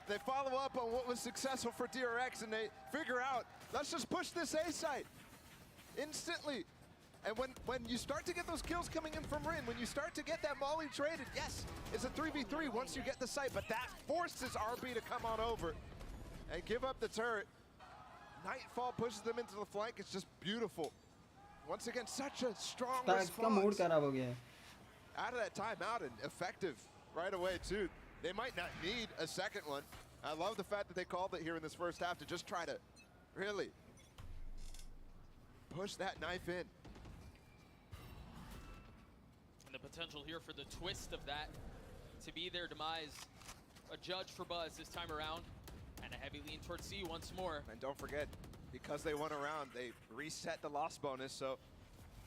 They follow up on what was successful for DRX, and they figure out, let's just push this A site instantly. And when you start to get those kills coming in from Rin, when you start to get that Molly traded, yes, it's a 3v3 once you get the site, but that forces RB to come on over and give up the turret. Nightfall pushes them into the flank. It's just beautiful. Once again, such a strong response. Out of that timeout and effective right away too. They might not need a second one. I love the fact that they called it here in this first half to just try to really push that knife in. And the potential here for the twist of that to be their demise. A judge for Buzz this time around, and a heavy lean towards C once more. And don't forget, because they won a round, they reset the loss bonus, so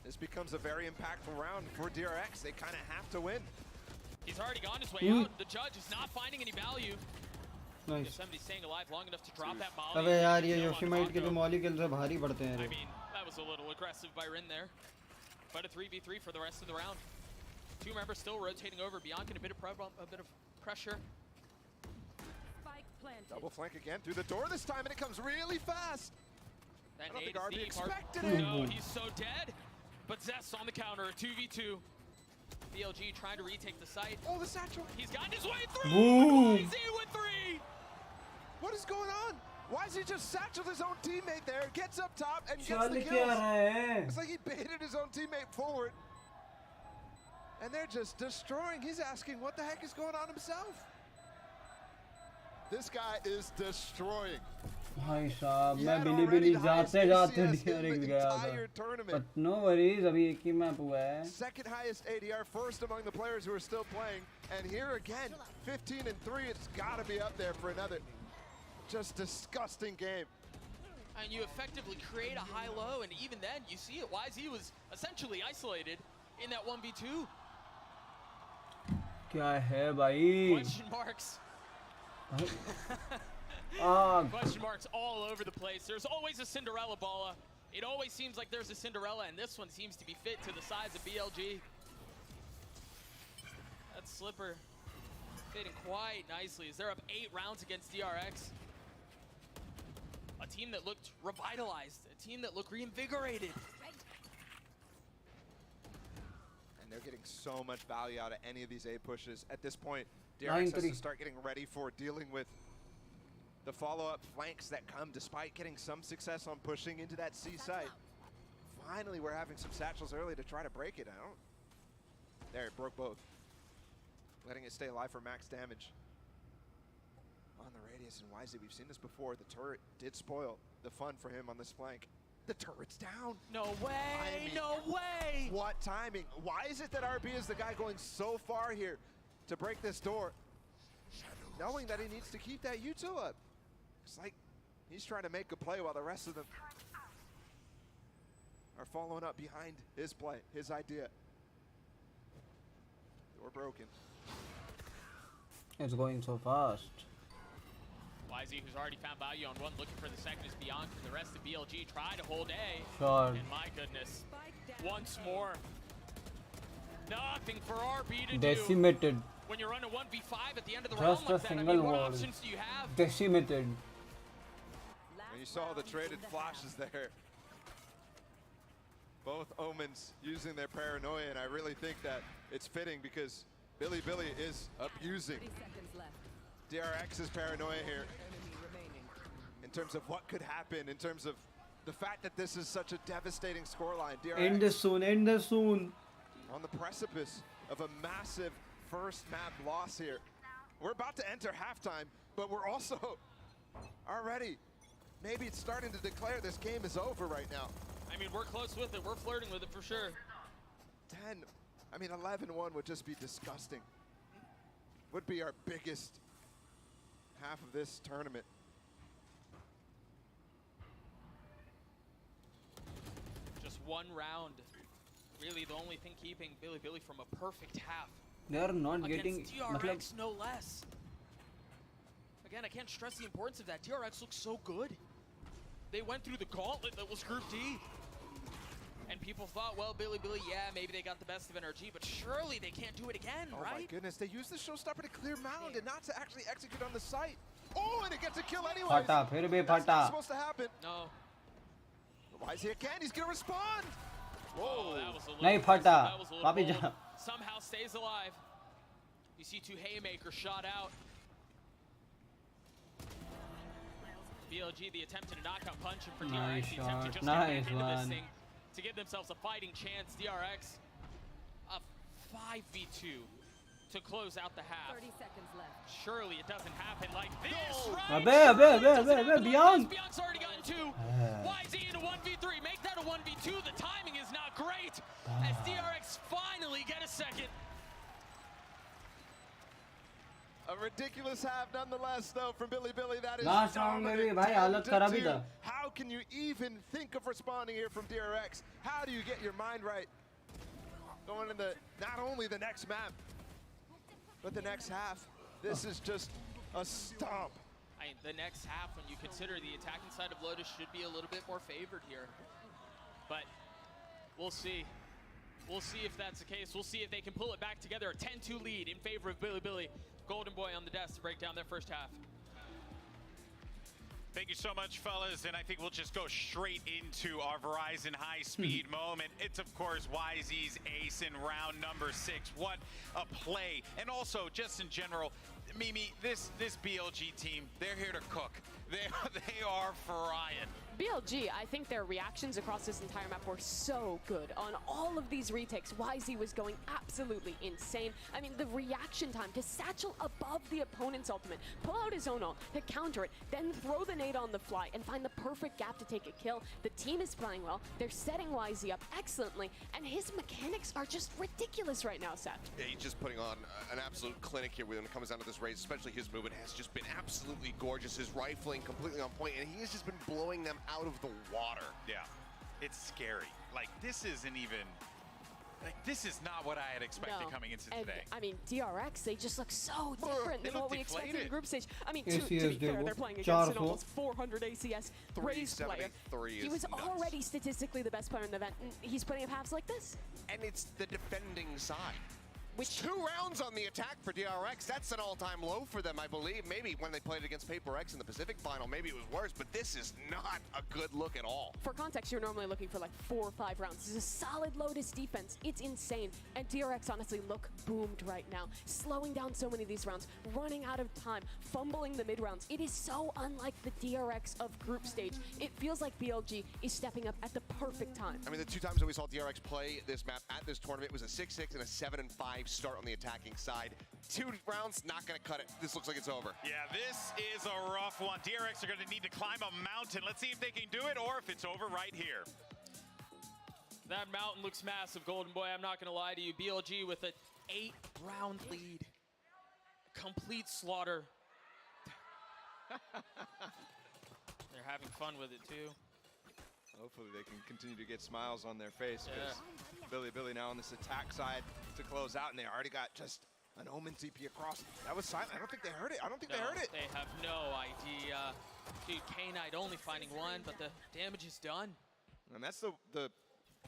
this becomes a very impactful round for DRX. They kind of have to win. He's already gone his way out. The judge is not finding any value. Nice. Somebody's staying alive long enough to drop that Molly. अबे यार ये योशीमाइट के जो Molly kills है भारी पड़ते हैं. I mean, that was a little aggressive by Rin there. But a 3v3 for the rest of the round. 2 members still rotating over. Bianca in a bit of pressure. Spike planted. Double flank again through the door this time, and it comes really fast. That I don't think nade RB is deep. expected it. No, he's so dead. But Zest on the counter, a 2v2. BLG trying to retake the site. Oh, the satchel. He's gotten his way through. Boom. YZ with 3. What is going on? Why is he just satcheled his own teammate there, gets up top, and gets चल the क्या kills? रहा है? It's like he baited his own teammate forward. And they're just destroying. He's asking what the heck is going on himself. This guy is destroying. भाई साहब मैं बिली जाते जाते DRX गया था. But no worries, अभी एक ही मैप हुआ है. Second highest ADR, first among the players who are still playing. And here again, 15 and 3, it's got to be up there for another just disgusting game. And you effectively create a high-low, and even then, you see it. YZ was essentially isolated in that 1v2. क्या है भाई? Question marks. Question marks all over the place. There's always a Cinderella Balla. It always seems like there's a Cinderella, and this one seems to be fit to the size of BLG. That Slipper fitting quite nicely as they're up 8 rounds against DRX. A team that looked revitalized, a team that looked reinvigorated. And they're getting so much value out of any of these A pushes. At this point, DRX has to start getting ready for dealing with the follow-up flanks that come despite getting some success on pushing into that C site. Finally, we're having some satchels early to try to break it. There, it broke both. Letting it stay alive for max damage. On the radius and YZ, we've seen this before. The turret did spoil the fun for him on this flank. The turret's down. No way, no way. What timing? Why is it that RB is the guy going so far here to break this door, knowing that he needs to keep that U2 up? It's like he's trying to make a play while the rest of them are following up behind his play, his idea. Door broken. It's going so fast. YZ, who's already found value on one, looking for the second, is beyond for the rest of BLG. Try to hold A. Sure. And my goodness, once more, nothing for RB to Decimated. do. When you're on a 1v5 at the end of the Just round like a that, I single mean, what wall. options do you have? Decimated. And you saw the traded flashes there. Both Omens using their paranoia, and I really think that it's fitting because Billy is abusing DRX's paranoia here in terms of what could happen, in terms of the fact that this is such a devastating scoreline. DRX End this soon, end this soon. on the precipice of a massive first map loss here. We're about to enter halftime, but we're also already, maybe it's starting to declare this game is over right now. I mean, we're close with it. We're flirting with it for sure. 11-1 would just be disgusting. Would be our biggest half of this tournament. Just one round. Really the only thing keeping Billy from a perfect half. They are not getting DRX, no less. Again, I can't stress the importance of that. DRX looks so good. They went through the gauntlet that was Group D. And people thought, well, Billy, yeah, maybe they got the best of NRG, but surely they can't do it again, right? Oh my goodness, they used the showstopper to clear mound and not to actually execute on the site. Oh, and it gets a kill anyway. That's not supposed to happen. No. Why is he again? He's gonna respond. Whoa, that was a little नहीं फटा that was a little वापिस bold. जा Somehow stays alive. You see 2 haymakers shot out. BLG, the attempt at a knockout punch, and for DRX, the attempt to just get back into this thing to give themselves a fighting chance. DRX, a 5v2 to close out the half. 30 seconds left. Surely it doesn't happen like this, right? अबे Beyond. Beyond's already gotten 2. YZ in a 1v3. Make that a 1v2. The timing is not great as DRX finally get a second. A ridiculous half nonetheless, though, from Billy. That is Last round में भी भाई हालत खराब ही था. How can you even think of responding here from DRX? How do you get your mind right? Going in the, not only the next map, but the next half. This is just a stomp. The next half, when you consider the attacking side of Lotus, should be a little bit more favored here. But we'll see. We'll see if that's the case. We'll see if they can pull it back together. A 10-2 lead in favor of Billy. Golden Boy on the desk to break down their first half. Thank you so much, fellas, and I think we'll just go straight into our Verizon high-speed moment. It's, of course, YZ's ace in round number 6. What a play. And also, just in general, Mimi, this BLG team, they're here to cook. They are frying. BLG, I think their reactions across this entire map were so good. On all of these retakes, YZ was going absolutely insane. I mean, the reaction time to satchel above the opponent's ultimate, pull out his own ult, to counter it, then throw the nade on the fly and find the perfect gap to take a kill. The team is playing well, they're setting YZ up excellently, and his mechanics are just ridiculous right now, Seth. Yeah, he's just putting on an absolute clinic here when it comes down to this race, especially his movement has just been absolutely gorgeous. His rifling completely on point, and he has just been blowing them out of the water. Yeah, it's scary. Like, this isn't even, like, this is not what I had expected coming into today. I mean, DRX, they just look so different than what we expected in group stage. I mean, to ACS be fair, they're playing against an almost 400 ACS raised player. He was already statistically the best player in the event, and he's putting up halves like this. And it's the defending side. Which 2 rounds on the attack for DRX. That's an all-time low for them, I believe. Maybe when they played against Paper X in the Pacific final, maybe it was worse, but this is not a good look at all. For context, you're normally looking for like 4 or 5 rounds. This is a solid Lotus defense. It's insane. And DRX honestly look boomed right now. Slowing down so many of these rounds, running out of time, fumbling the mid rounds. It is so unlike the DRX of group stage. It feels like BLG is stepping up at the perfect time. I mean, the 2 times that we saw DRX play this map at this tournament was a 6-6 and a 7-5 start on the attacking side. 2 rounds, not gonna cut it. This looks like it's over. Yeah, this is a rough one. DRX are gonna need to climb a mountain. Let's see if they can do it or if it's over right here. That mountain looks massive, Golden Boy. I'm not gonna lie to you. BLG with an 8-round lead. Complete slaughter. They're having fun with it too. Hopefully they can continue to get smiles on their face. Billy now on this attack side to close out, and they already got just an Omen TP across. That was silent. I don't think they heard it. They heard it. They have no idea. Dude, K-Knight only finding 1, but the damage is done. And that's the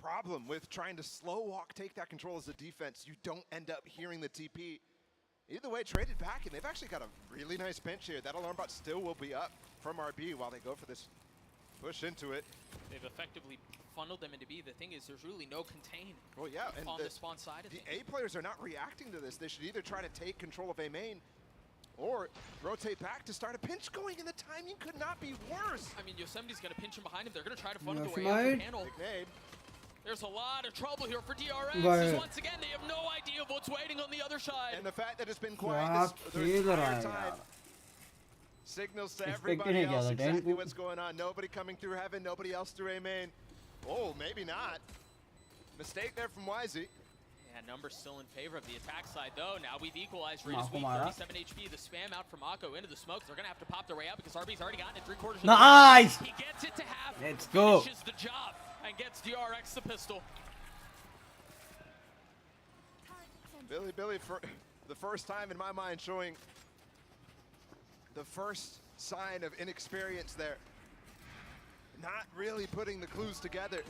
problem with trying to slow walk, take that control as a defense. You don't end up hearing the TP. Either way, traded back, and they've actually got a really nice bench here. That alarm bot still will be up from RB while they go for this push into it. They've effectively funneled them into B. The thing is, there's really no contain and on the spawn side of the things. A players are not reacting to this. They should either try to take control of A main or rotate back to start a pinch going, and the timing could not be worse. I mean, Yosemite's going to pinch him behind him. They're going to try to funnel the way out of the panel. Nade. There's a lot of trouble here for DRX. Once again, they have no idea of what's waiting on the other side. And the fact that it's been quiet this entire time signals to everybody else exactly what's going on. Nobody coming through heaven, nobody else through A main. Oh, maybe not. Mistake there from YZ. Yeah, numbers still in favor of the attack side, though. Now we've equalized. Rate is weak, 37 HP. The spam out from Mako into the smokes. They're going to have to pop their way out because RB's already gotten it 3/4 of the Nice! He gets it to half. Let's go. Finishes the job and gets DRX the pistol. Billy, for the first time in my mind, showing the first sign of inexperience there. Not really putting the clues together.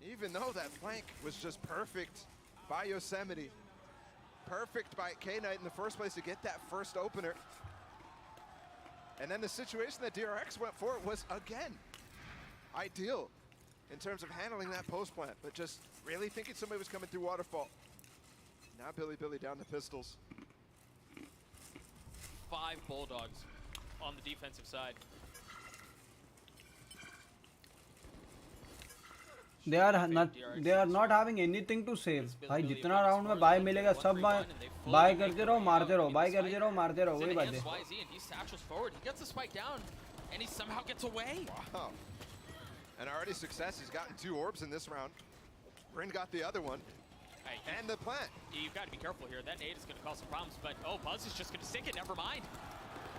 Even though that flank was just perfect by Yosemite. Perfect by K-Knight in the first place to get that first opener. And then the situation that DRX went for was, again, ideal in terms of handling that post plant, but just really thinking somebody was coming through waterfall. Now Billy down to pistols. 5 Bulldogs on the defensive side. They are not having anything to save. भाई जितना round में bye मिलेगा सब bye करते रहो मारते रहो वही बात है. He satchels forward. He gets the spike down, and he somehow gets away. Wow. And already success. He's gotten 2 orbs in this round. Bryn got the other one. Hey, and the plant. You've got to be careful here. That nade is going to cause some problems, but Buzz is just going to stick it. Never mind.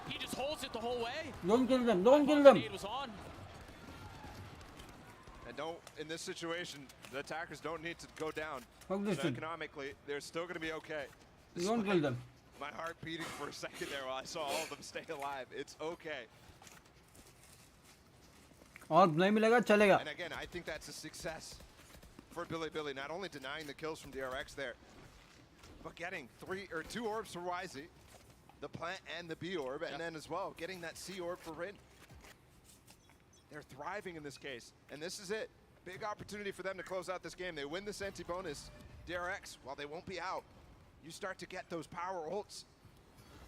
He just holds it the whole way. Don't kill them. Don't kill them. The nade was on. And in this situation, the attackers don't need to go down. So economically, they're still going to be okay. Don't kill them. My heart beating for a second there while I saw all of them stay alive. It's okay. और नहीं मिलेगा चलेगा. And again, I think that's a success for Billy. Not only denying the kills from DRX there, but getting 2 orbs for YZ. the plant and the B orb, and then as well getting that C orb for Rin. They're thriving in this case, and this is it. Big opportunity for them to close out this game. They win this anti-bonus. DRX, while they won't be out, you start to get those power ults.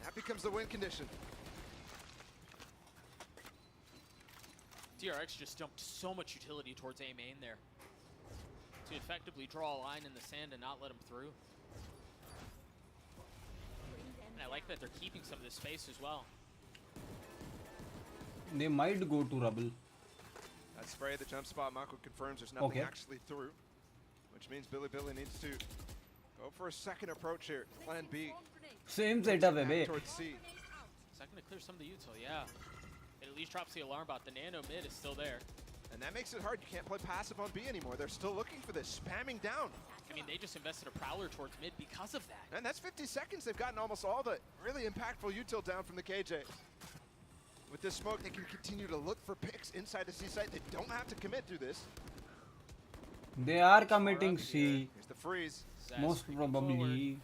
That becomes the win condition. DRX just dumped so much utility towards A main there to effectively draw a line in the sand and not let him through. And I like that they're keeping some of this space as well. They might go to rubble. That spray, the jump spot, Mako confirms there's nothing actually through, which means Billy needs to go for a second approach here. Plan B. Same setup, baby. Towards C. Is that going to clear some of the util? Yeah. It at least drops the alarm bot. The nano mid is still there. And that makes it hard. You can't play passive on B anymore. They're still looking for this, spamming down. I mean, they just invested a prowler towards mid because of that. And that's 50 seconds. They've gotten almost all the really impactful util down from the KJ. With this smoke, they can continue to look for picks inside the C site. They don't have to commit through this. They are committing C. Here's the freeze. Most probably.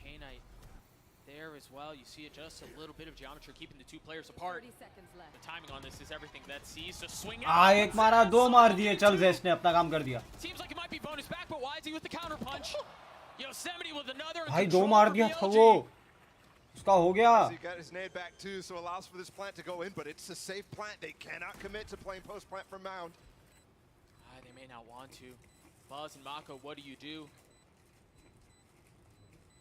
K-Knight there as well. You see it just a little bit of geometry keeping the two players apart. 30 seconds left. The timing on this is everything. That sees to swing out. एक मारा दो मार दिए चल Zest ने अपना काम कर दिया. Seems like it might be bonus back, but why is he with the counter punch? Yosemite with another. भाई दो मार दिया था वो. उसका हो गया. He got his nade back too, so allows for this plant to go in, but it's a safe plant. They cannot commit to playing post plant from Mound. They may not want to. Buzz and Mako, what do?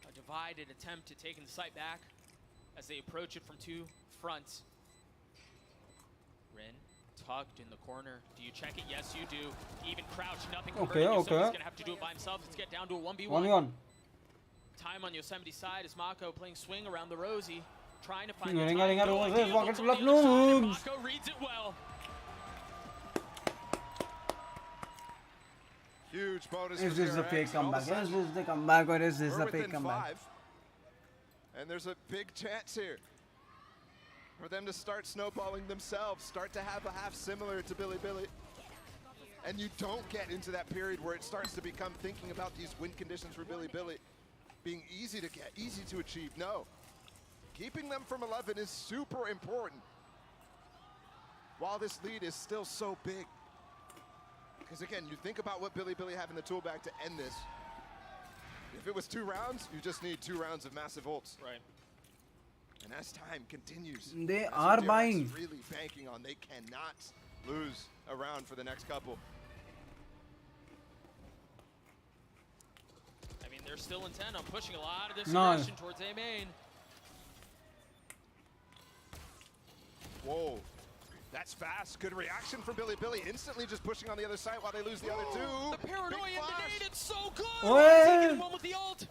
A divided attempt to taking the site back as they approach it from two fronts. Rin tucked in the corner. Do you check it? Yes, you do. Even crouched, nothing converting. Yosemite's gonna have to do it by himself. Let's get down to a 1v1. 1v1. Time on Yosemite's side as Mako playing swing around the Rosie, trying to find the Mako reads it well. Huge bonus. Is this the fake comeback? Is this the comeback or is this the fake comeback? And there's a big chance here for them to start snowballing themselves, start to have a half similar to Billy. And you don't get into that period where it starts to become thinking about these win conditions for Billy being easy to get, easy to achieve. No. Keeping them from 11 is super important. While this lead is still so big. Because again, you think about what Billy have in the tool bag to end this. If it was 2 rounds, you just need 2 rounds of massive ults. Right. And as time continues, they are buying. Really banking on they cannot lose a round for the next couple. I mean, they're still intent on pushing a lot of this aggression towards A main. Whoa. That's fast. Good reaction from Billy. Instantly just pushing on the other side while they lose the other two. The paranoia and the nade, it's so good! Taking one with the ult.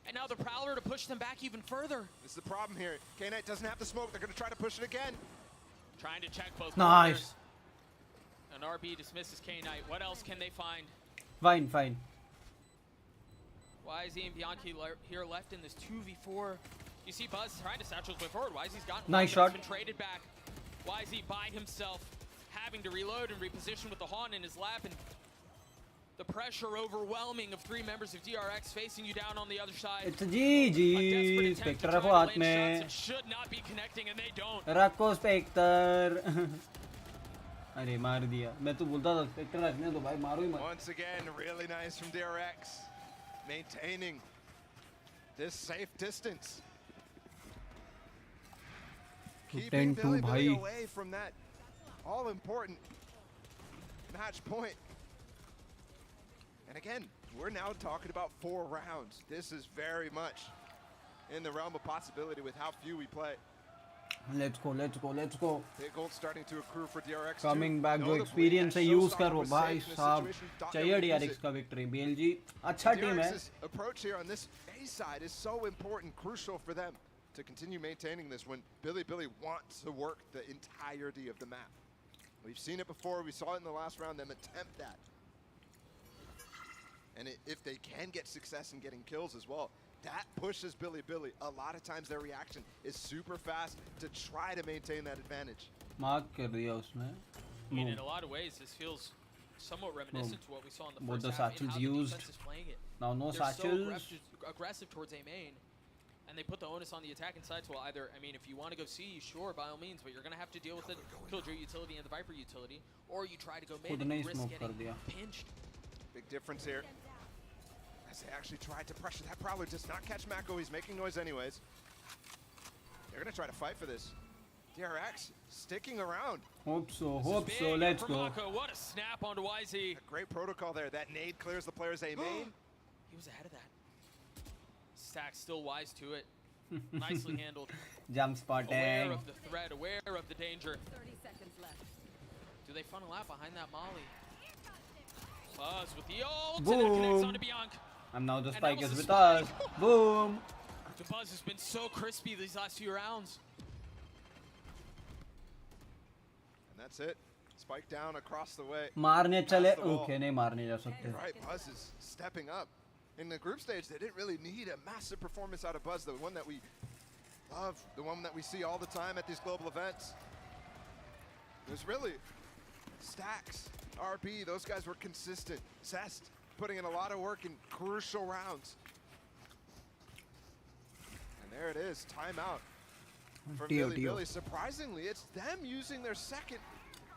And now the Prowler to push them back even further. This is the problem here. K-Knight doesn't have the smoke. They're going to try to push it again. Trying to check both corners. An RB dismisses K-Knight. What else can they find? Fine. YZ and Bianchi here left in this 2v4. You see Buzz trying to satchel his way forward. YZ's gotten nice shot. Been traded back. YZ by himself, having to reload and reposition with the Haunt in his lap, and the pressure overwhelming of 3 members of DRX facing you down on the other side. It's a GG. Spectre रखो हाथ में. Should not be connecting, and they don't. रखो Spectre. अरे मार दिया. मैं तो बोलता था Spectre रखने दो भाई, मारो ही मत. Once again, really nice from DRX, maintaining this safe distance. Keeping Billy away from that all-important match point. And again, we're now talking about 4 rounds. This is very much in the realm of possibility with how few we play. Let's go. Big gold starting to accrue for DRX. Coming back, जो experience है use करो भाई साहब. चाहिए DRX का victory. BLG अच्छा team है. DRX's approach here on this A side is so important, crucial for them to continue maintaining this when Billy wants to work the entirety of the map. We've seen it before. We saw it in the last round. Them attempt that. And if they can get success in getting kills as well, that pushes Billy. A lot of times their reaction is super fast to try to maintain that advantage. Mark कर दिया उसने. I mean, in a lot of ways, this feels somewhat reminiscent to what we saw in the first Both the half. satchels used. Is playing it. Now no They're satchels. So aggressive towards A main. and they put the onus on the attacking side to either, I mean, if you want to go C, sure, by all means, but you're going to have to deal with the Killjoy utility and the Viper utility, or you try to go mid and risk getting pinched. Big difference here. As they actually tried to pressure. That Prowler does not catch Mako. He's making noise anyways. They're going to try to fight for this. DRX sticking around. Hope so, let's go. Mako. What a snap onto YZ. A great protocol there. That nade clears the player's A main. He was ahead of that. Stack still wise to it. Nicely handled. Jump spotting. Aware of the threat, aware of the danger. 30 seconds left. Do they funnel out behind that molly? Buzz with the ult, and it connects onto Bianca. And now the spike is with us. Boom. The Buzz has been so crispy these last few rounds. And that's it. Spike down across the way. मारने चले. Okay, नहीं मारने जा सकते. Right, Buzz is stepping up. In the group stage, they didn't really need a massive performance out of Buzz, the one that we love, the one that we see all the time at these global events. It was really Stacks, RB, those guys were consistent. Zest putting in a lot of work in crucial rounds. And there it is, timeout from Billy. Surprisingly, it's them using their second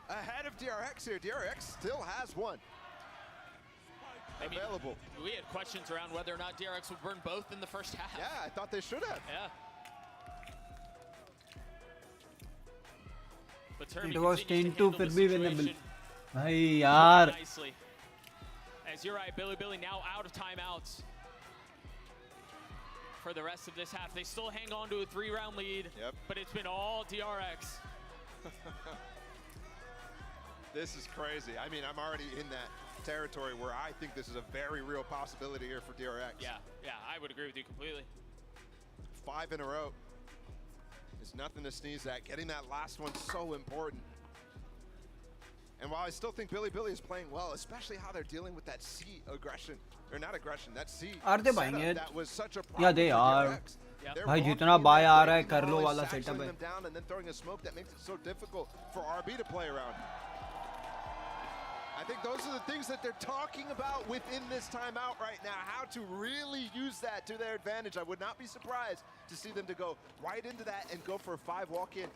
ahead of DRX here. DRX still has one. I mean, available. We had questions around whether or not DRX would burn both in the first half. Yeah, I thought they should have. Yeah. But it was 10-2 फिर भी winnable. भाई यार. Nicely. As you're right, Billy now out of timeouts for the rest of this half. They still hang on to a 3-round lead, but it's been all DRX. This is crazy. I mean, I'm already in that territory where I think this is a very real possibility here for DRX. Yeah, I would agree with you completely. 5 in a row is nothing to sneeze at. Getting that last one so important. And while I still think Billy is playing well, especially how they're dealing with that C aggression, or not aggression, that C are they buying it? That was such a problem. Yeah, they are. भाई जितना buy आ रहा है कर लो वाला setup है. Down and then throwing a smoke that makes it so difficult for RB to play around. I think those are the things that they're talking about within this timeout right now, how to really use that to their advantage. I would not be surprised to see them to go right into that and go for a 5 walk-in.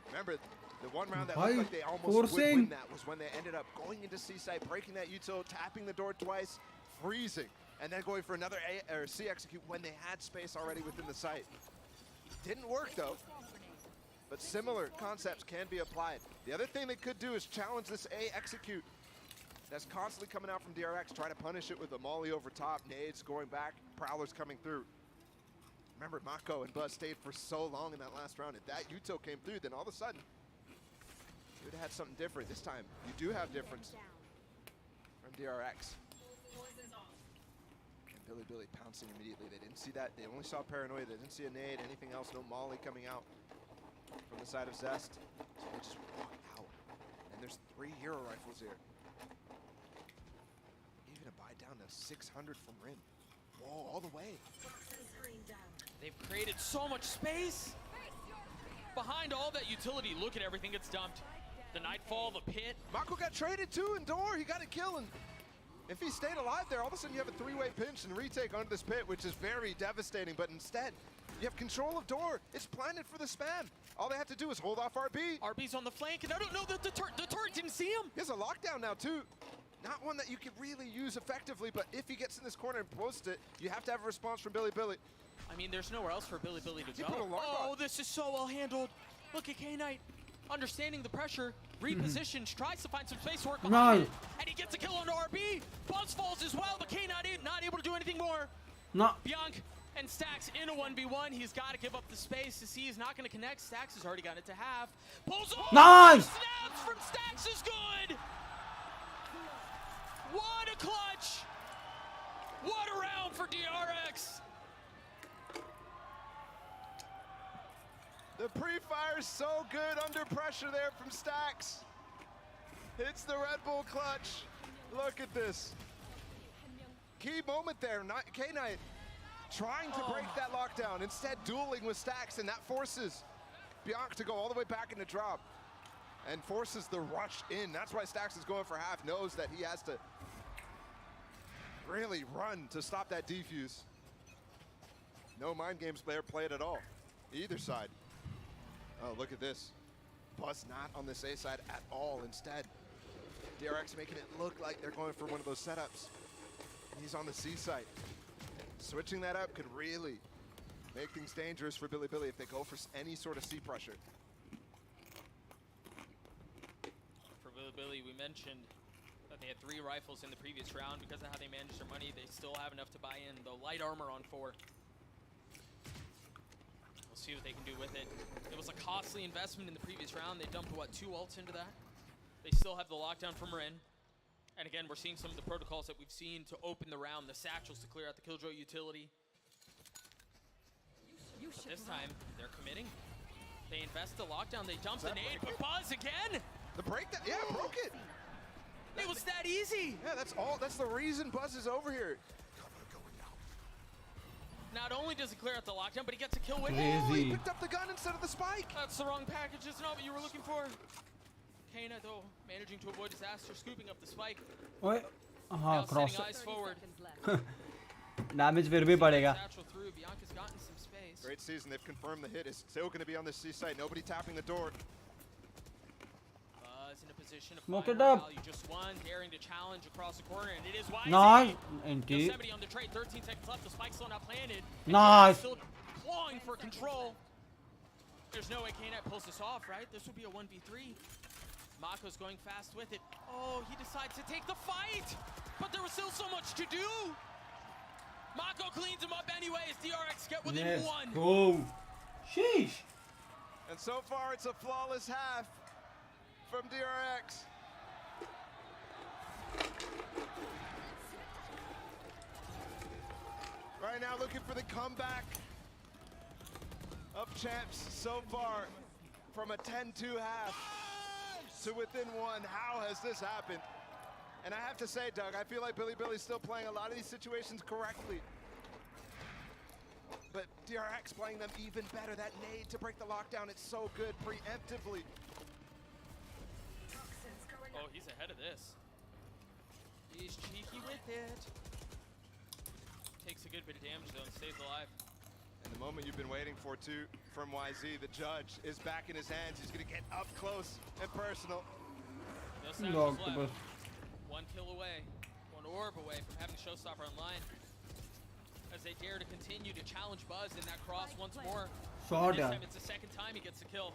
Remember, the one round that looked like they almost would win that was when they ended up going into C-site, breaking that util, tapping the door twice, freezing, and then going for another A or C execute when they had space already within the site. Didn't work though. But similar concepts can be applied. The other thing they could do is challenge this A execute that's constantly coming out from DRX, try to punish it with a molly over top, nades going back, prowlers coming through. Remember, Mako and Buzz stayed for so long in that last round. If that util came through, then all of a sudden, you would have had something different. This time, you do have difference from DRX. And Billy pouncing immediately. They didn't see that. They only saw Paranoia. They didn't see a nade, anything else, no molly coming out from the side of Zest. So they just walk out. And there's 3 hero rifles here. Even a buy down to 600 from Rim. Whoa, all the way. They've created so much space. Behind all that utility, look at everything gets dumped. The Nightfall, the pit. Mako got traded too in door. He got a kill. And if he stayed alive there, all of a sudden you have a 3-way pinch and retake under this pit, which is very devastating. But instead, you have control of door. It's planted for the spam. All they have to do is hold off RB. RB's on the flank, and I don't know that the turret didn't see him. He has a lockdown now too. Not one that you can really use effectively, but if he gets in this corner and posts it, you have to have a response from Billy. I mean, there's nowhere else for Billy to go. Oh, this is so well handled. Look at K-Knight, understanding the pressure, repositions, tries to find some space to work behind it, and he gets a kill on RB. Buzz falls as well, but K-Knight not able to do anything more. No. Bianca and Stacks in a 1v1. He's got to give up the space to see he's not going to connect. Stacks has already got it to half. Pulls off. Nice! Snaps from Stacks is good. What a clutch. What a round for DRX. The pre-fire is so good under pressure there from Stacks. Hits the Red Bull clutch. Look at this. Key moment there, K-Knight trying to break that lockdown, instead dueling with Stacks, and that forces Bianca to go all the way back in the drop and forces the rush in. That's why Stacks is going for half, knows that he has to really run to stop that defuse. No mind games player play it at all. Either side. Oh, look at this. Buzz not on this A side at all. Instead, DRX making it look like they're going for one of those setups. He's on the C side. Switching that up could really make things dangerous for Billy if they go for any sort of C pressure. For Billy, we mentioned that they had 3 rifles in the previous round. Because of how they managed their money, they still have enough to buy in the light armor on 4. We'll see what they can do with it. It was a costly investment in the previous round. They dumped, what, 2 ults into that? They still have the lockdown from Marin. And again, we're seeing some of the protocols that we've seen to open the round. The satchels to clear out the Killjoy utility. But this time, they're committing. They invest the lockdown, they dump the nade, but Buzz again! The breakdown, yeah, broke it! It was that easy! Yeah, that's the reason Buzz is over here. Not only does he clear out the lockdown, but he gets a kill with it. Oh, he picked up the gun instead of the spike! That's the wrong package, it's not what you were looking for. Kana, though, managing to avoid disaster, scooping up the spike. ओए हाँ cross Eyes forward. Damage फिर भी पड़ेगा. Through. Bianca's gotten some space. Great season, they've confirmed the hit is still going to be on the C side. Nobody tapping the door. Buzz in a position to Smoke find it up. value. Just one, daring to challenge across the corner, and it is YZ. Nice. Indeed. Yosemite on the trade, 13 seconds left. The spike's still not planted. Nice. Still clawing for control. There's no way K-Net pulls this off, right? This would be a 1v3. Mako's going fast with it. Oh, he decides to take the fight, but there was still so much to do. Mako cleans him up anyways. DRX get within 1. Go. Sheesh. And so far, it's a flawless half from DRX. Right now, looking for the comeback of champs so far from a 10-2 half to within 1. How has this happened? And I have to say, Doug, I feel like Billy's still playing a lot of these situations correctly. But DRX playing them even better. That nade to break the lockdown, it's so good preemptively. Oh, he's ahead of this. He's cheeky with it. Takes a good bit of damage though and stays alive. And the moment you've been waiting for too from YZ, the judge is back in his hands. He's gonna get up close and personal. No savages left. 1 kill away, 1 orb away from having Showstopper online. As they dare to continue to challenge Buzz in that cross once more. Shot, this yeah. time it's the second time he gets the kill.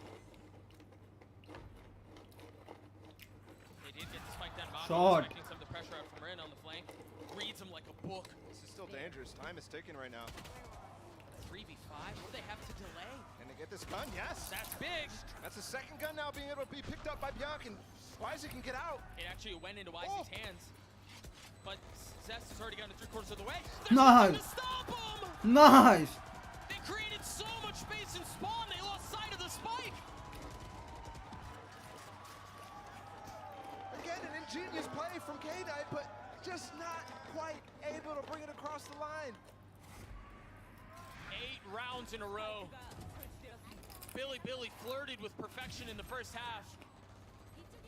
They did get the spike down. Mako expecting some of the pressure out from Rin on the flank. Reads him like a book. This is still dangerous. Time is ticking right now. 3v5, what do they have to delay? Can they get this gun? Yes. That's big. That's the second gun now being able to be picked up by Bianca. And YZ can get out. It actually went into YZ's hands. But Zest has already gotten 3/4 of the way. Nice. To stop him. Nice. They created so much space in spawn, they lost sight of the spike. Again, an ingenious play from K-Dye, but just not quite able to bring it across the line. 8 rounds in a row. Billy flirted with perfection in the first half.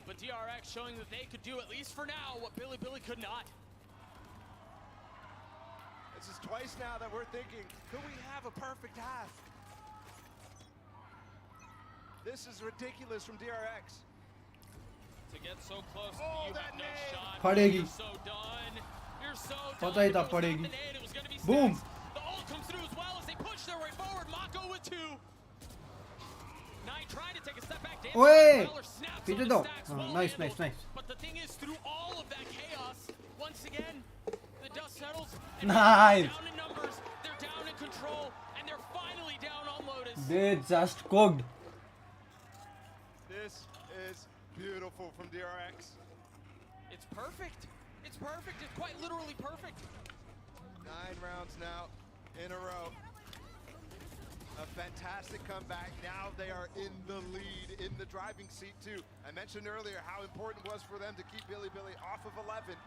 But DRX showing that they could do, at least for now, what Billy could not. This is twice now that we're thinking, could we have a perfect half? This is ridiculous from DRX. To get so close, oh, you have no shot. Padegi. You're so done. You're so done. Pata hi tha padegi. It was gonna be Boom. The ult comes through as well as they push their way forward. Mako with 2. Knight trying to take a step back. Oye. Pीछे दो. Nice. But the thing is, through all of that chaos, once again, the dust settles. And Nice. They're down in numbers. They're down in control, and they're finally down on Lotus. They just cooked. This is beautiful from DRX. It's perfect. It's perfect. It's quite literally perfect. 9 rounds now in a row. A fantastic comeback. Now they are in the lead, in the driving seat too. I mentioned earlier how important it was for them to keep Billy off of 11.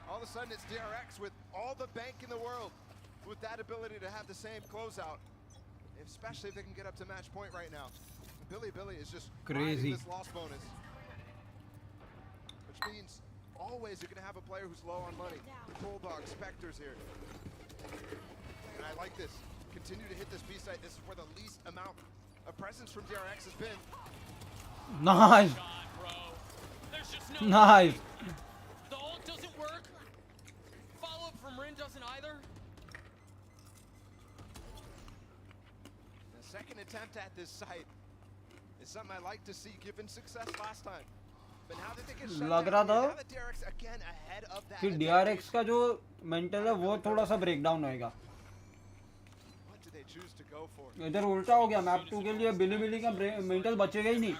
All of a sudden it's DRX with all the bank in the world, with that ability to have the same closeout, especially if they can get up to match point right now. Billy is just crazy. This loss bonus, which means always you're gonna have a player who's low on money. Bulldog, Spectre's here. And I like this. continue to hit this B site. This is where the least amount of presence from DRX has been. Nice. There's just no Nice. The ult doesn't work. Follow up from Rin doesn't either. The second attempt at this site is something I like to see given success last time. But now that they get shut लग down, रहा था now that DRX again ahead of that कि DRX का जो mental है वो थोड़ा सा ब्रेकडाउन होएगा. What do they choose to go for? इधर उल्टा हो गया. मैप 2 के लिए बिली का मेंटल बचेगा ही नहीं.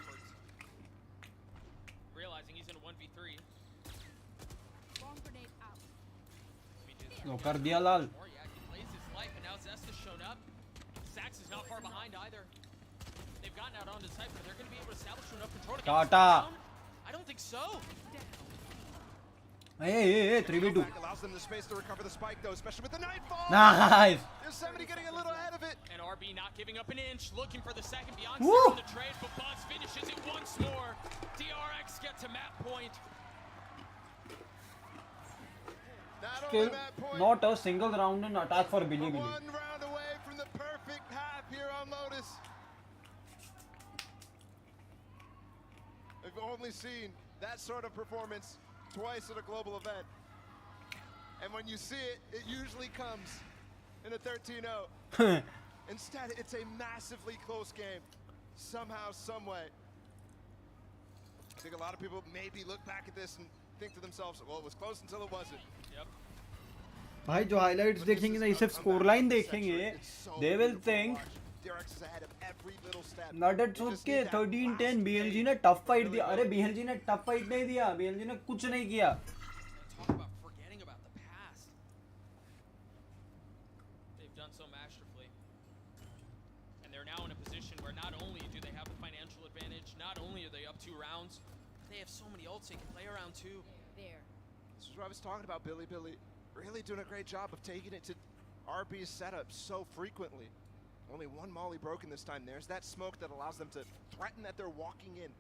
Realizing he's in a 1v3. Swarm grenade out. लो कर दिया लाल. Or yeah, he plays his life, and now Zest has shown up. Sax is not far behind either. They've gotten out onto Cypher. They're going to be able to establish enough control to get Tata. I don't think so. Hey, 3v2. Allows them the space to recover the spike though, especially with the nightfall. Nice. There's somebody getting a little ahead of it. And RB not giving up an inch, looking for the second beyond Woo. the trade, but Buzz finishes it once more. DRX gets a map point. Still not a single round in attack for Billy. One round away from the perfect half here on Lotus. We've only seen that sort of performance twice at a global event. And when you see it, it usually comes in a 13-0. Instead, it's a massively close game. Somehow, some way. I think a lot of people maybe look back at this and think to themselves, well, it was close until it wasn't. Yep. भाई जो highlights देखेंगे ना सिर्फ score line देखेंगे they will think that it's okay. 13-10 BLG ने tough fight दिया. अरे BLG ने टफ फाइट नहीं दिया. BLG ने कुछ नहीं किया. Talk about forgetting about the past. They've done so masterfully. And they're now in a position where not only do they have the financial advantage, not only are they up 2 rounds, they have so many ults they can play around too. There. This is what I was talking about, Billy. Really doing a great job of taking it to RB's setup so frequently. Only one molly broken this time. There's that smoke that allows them to threaten that they're walking in.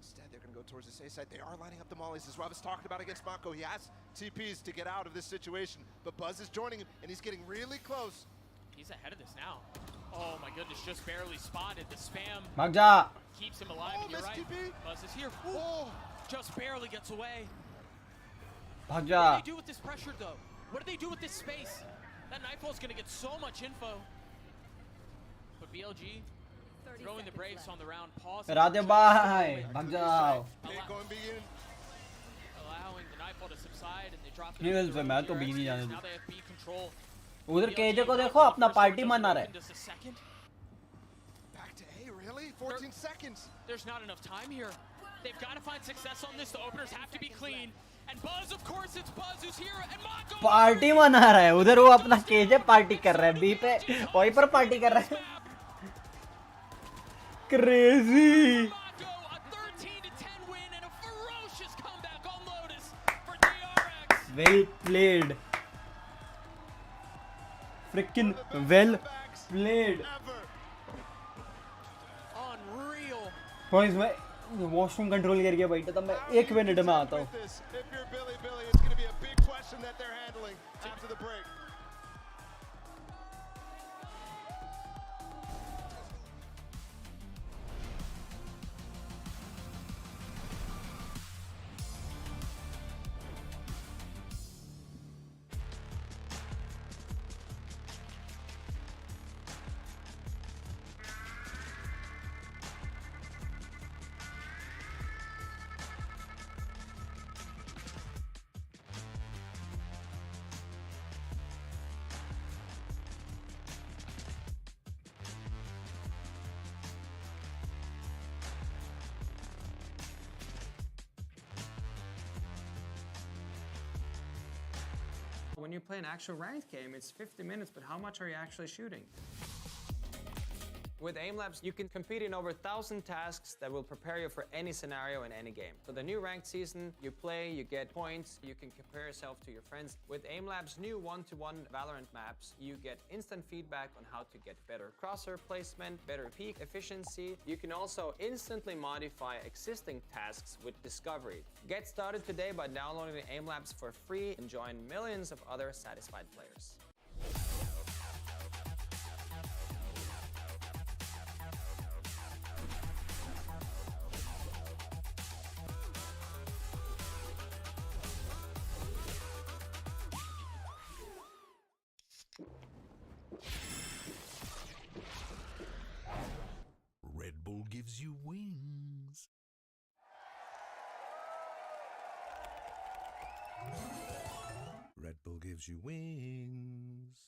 Instead, they're going to go towards the safe side. They are lining up the mollies, as Rob was talking about against Mako. He has TPs to get out of this situation, but Buzz is joining him, and he's getting really close. He's ahead of this now. Oh my goodness, just barely spotted. The spam भाग जा. keeps him alive. Oh, And you're right. TP. Buzz is here. Oh. Just barely gets away. भाग What जा. do they do with this pressure, though? What do they do with this space? That Nightfall's going to get so much info. But BLG throwing the brakes on the round. Pause. Radhe भाई भाग जाओ. Allowing the Nightfall to subside, and they drop the नहीं मिलता. मैं तो भी नहीं जाने Now दूँ. they have B control. उधर केजे को देखो अपना पार्टी मना रहा है. Just a second. Back to A, really? 14 seconds. There's not enough time here. They've got to find success on this. The openers have to be clean. And Buzz, of course, it's Buzz who's here. And Mako. Party मना रहा है. उधर वो अपना KJ party कर रहा है. B पे वहीं पर पार्टी कर रहा है. Crazy. Mako, a 13-10 win and a ferocious comeback on Lotus for DRX. Well played. Freaking well played. Unreal. Boys, मैं वॉशरूम कंट्रोल कर गया भाई. तब मैं 1 मिनट में आता हूँ. If you're Billy, it's going to be a big question that they're handling after the break. When you play an actual ranked game, it's 50 minutes, but how much are you actually shooting? With AimLabs, you can compete in over 1,000 tasks that will prepare you for any scenario in any game. So the new ranked season, you play, you get points, you can compare yourself to your friends. With AimLabs' new one-to-one Valorant maps, you get instant feedback on how to get better crosshair placement, better peak efficiency. You can also instantly modify existing tasks with Discovery. Get started today by downloading the AimLabs for free and join millions of other satisfied players. gives you wings.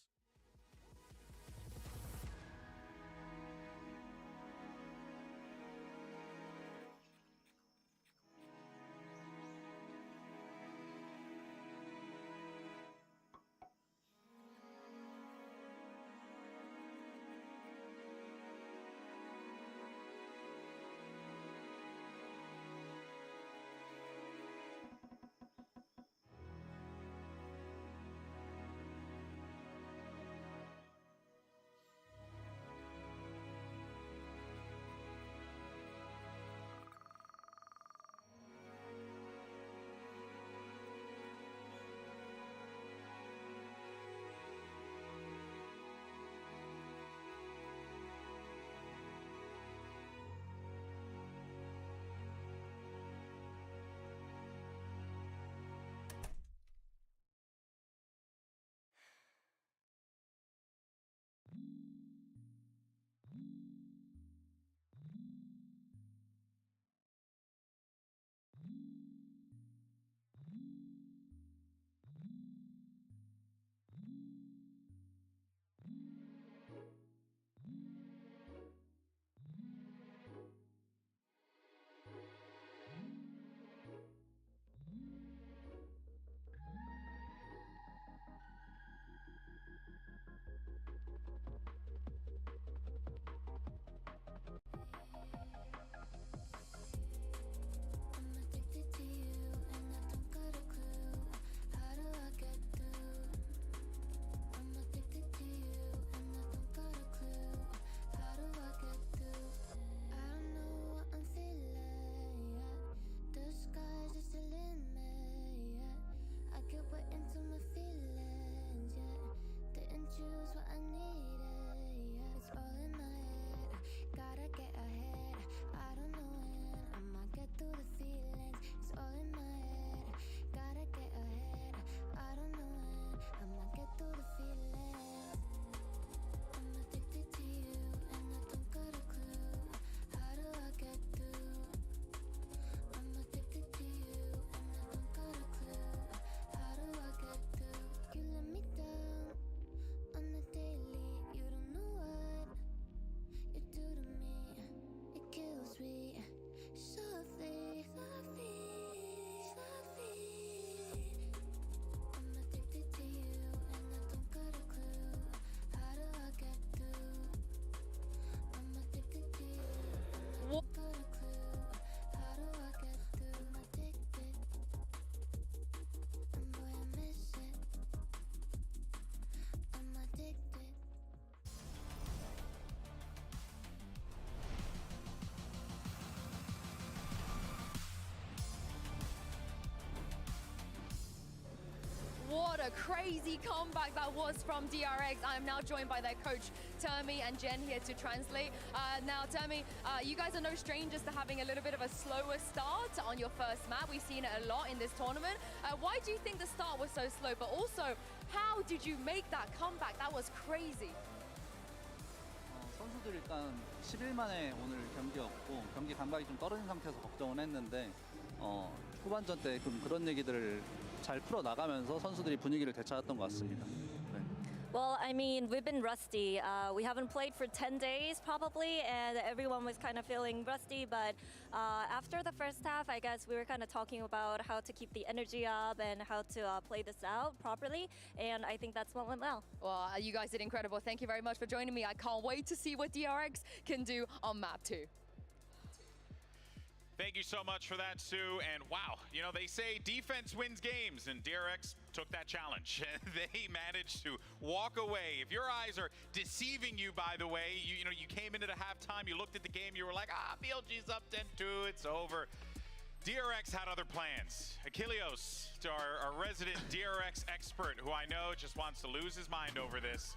What a crazy comeback that was from DRX. I'm now joined by their coach, Termi and Jen here to translate. Now, Termi, you guys are no strangers to having a little bit of a slower start on your first map. We've seen it a lot in this tournament. Why do you think the start was so slow? But also, how did you make that comeback? That was crazy. 선수들 일단 10일 만에 오늘 경기였고 경기 감각이 좀 떨어진 상태에서 걱정을 했는데 후반전 때 그런 얘기들을 잘 풀어나가면서 선수들이 분위기를 되찾았던 것 같습니다. 네. Well, I mean, we've been rusty. We haven't played for 10 days probably, and everyone was kind of feeling rusty. But after the first half, I guess we were kind of talking about how to keep the energy up and how to play this out properly. And I think that's what went well. Well, you guys did incredible. Thank you very much for joining me. I can't wait to see what DRX can do on map 2. Thank you so much for that, Sue. And wow, you know, they say defense wins games, and DRX took that challenge. They managed to walk away. If your eyes are deceiving you, by the way, you know, you came into the halftime, you looked at the game, you were like, BLG's up 10-2, it's over. DRX had other plans. Achilles, our resident DRX expert, who I know just wants to lose his mind over this.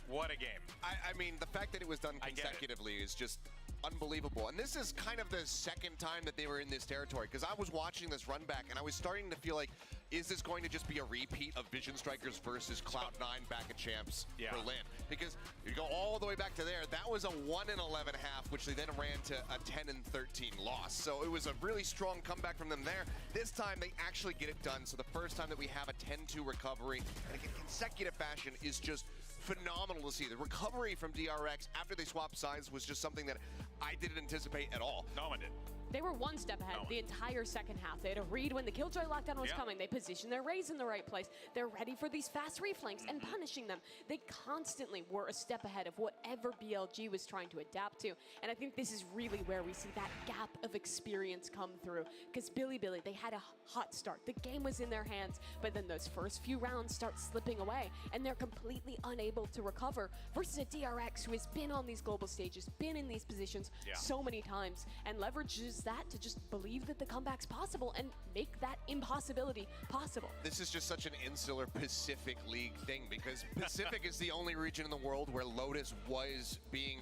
What a game. I mean, the fact that it was done consecutively is just unbelievable. And this is kind of the second time that they were in this territory, because I was watching this run back and I was starting to feel like is this going to just be a repeat of Vision Strikers versus Cloud9 back at Champs Berlin? Because you go all the way back to there, that was a 1-11 half, which they then ran to a 10-13 loss. So it was a really strong comeback from them there. This time they actually get it done. So the first time that we have a 10-2 recovery in a consecutive fashion is just phenomenal to see. The recovery from DRX after they swapped sides was just something that I didn't anticipate at all. No one did. They were one step ahead the entire second half. They had a read when the Killjoy lockdown was coming. They positioned their Raze in the right place. They're ready for these fast reflanks and punishing them. They constantly were a step ahead of whatever BLG was trying to adapt to. And I think this is really where we see that gap of experience come through. Because Billy, they had a hot start. The game was in their hands, but then those first few rounds start slipping away, and they're completely unable to recover versus a DRX who has been on these global stages, been in these positions so many times, and leverages that to just believe that the comeback's possible and make that impossibility possible. This is just such an insular Pacific League thing, because Pacific is the only region in the world where Lotus was being,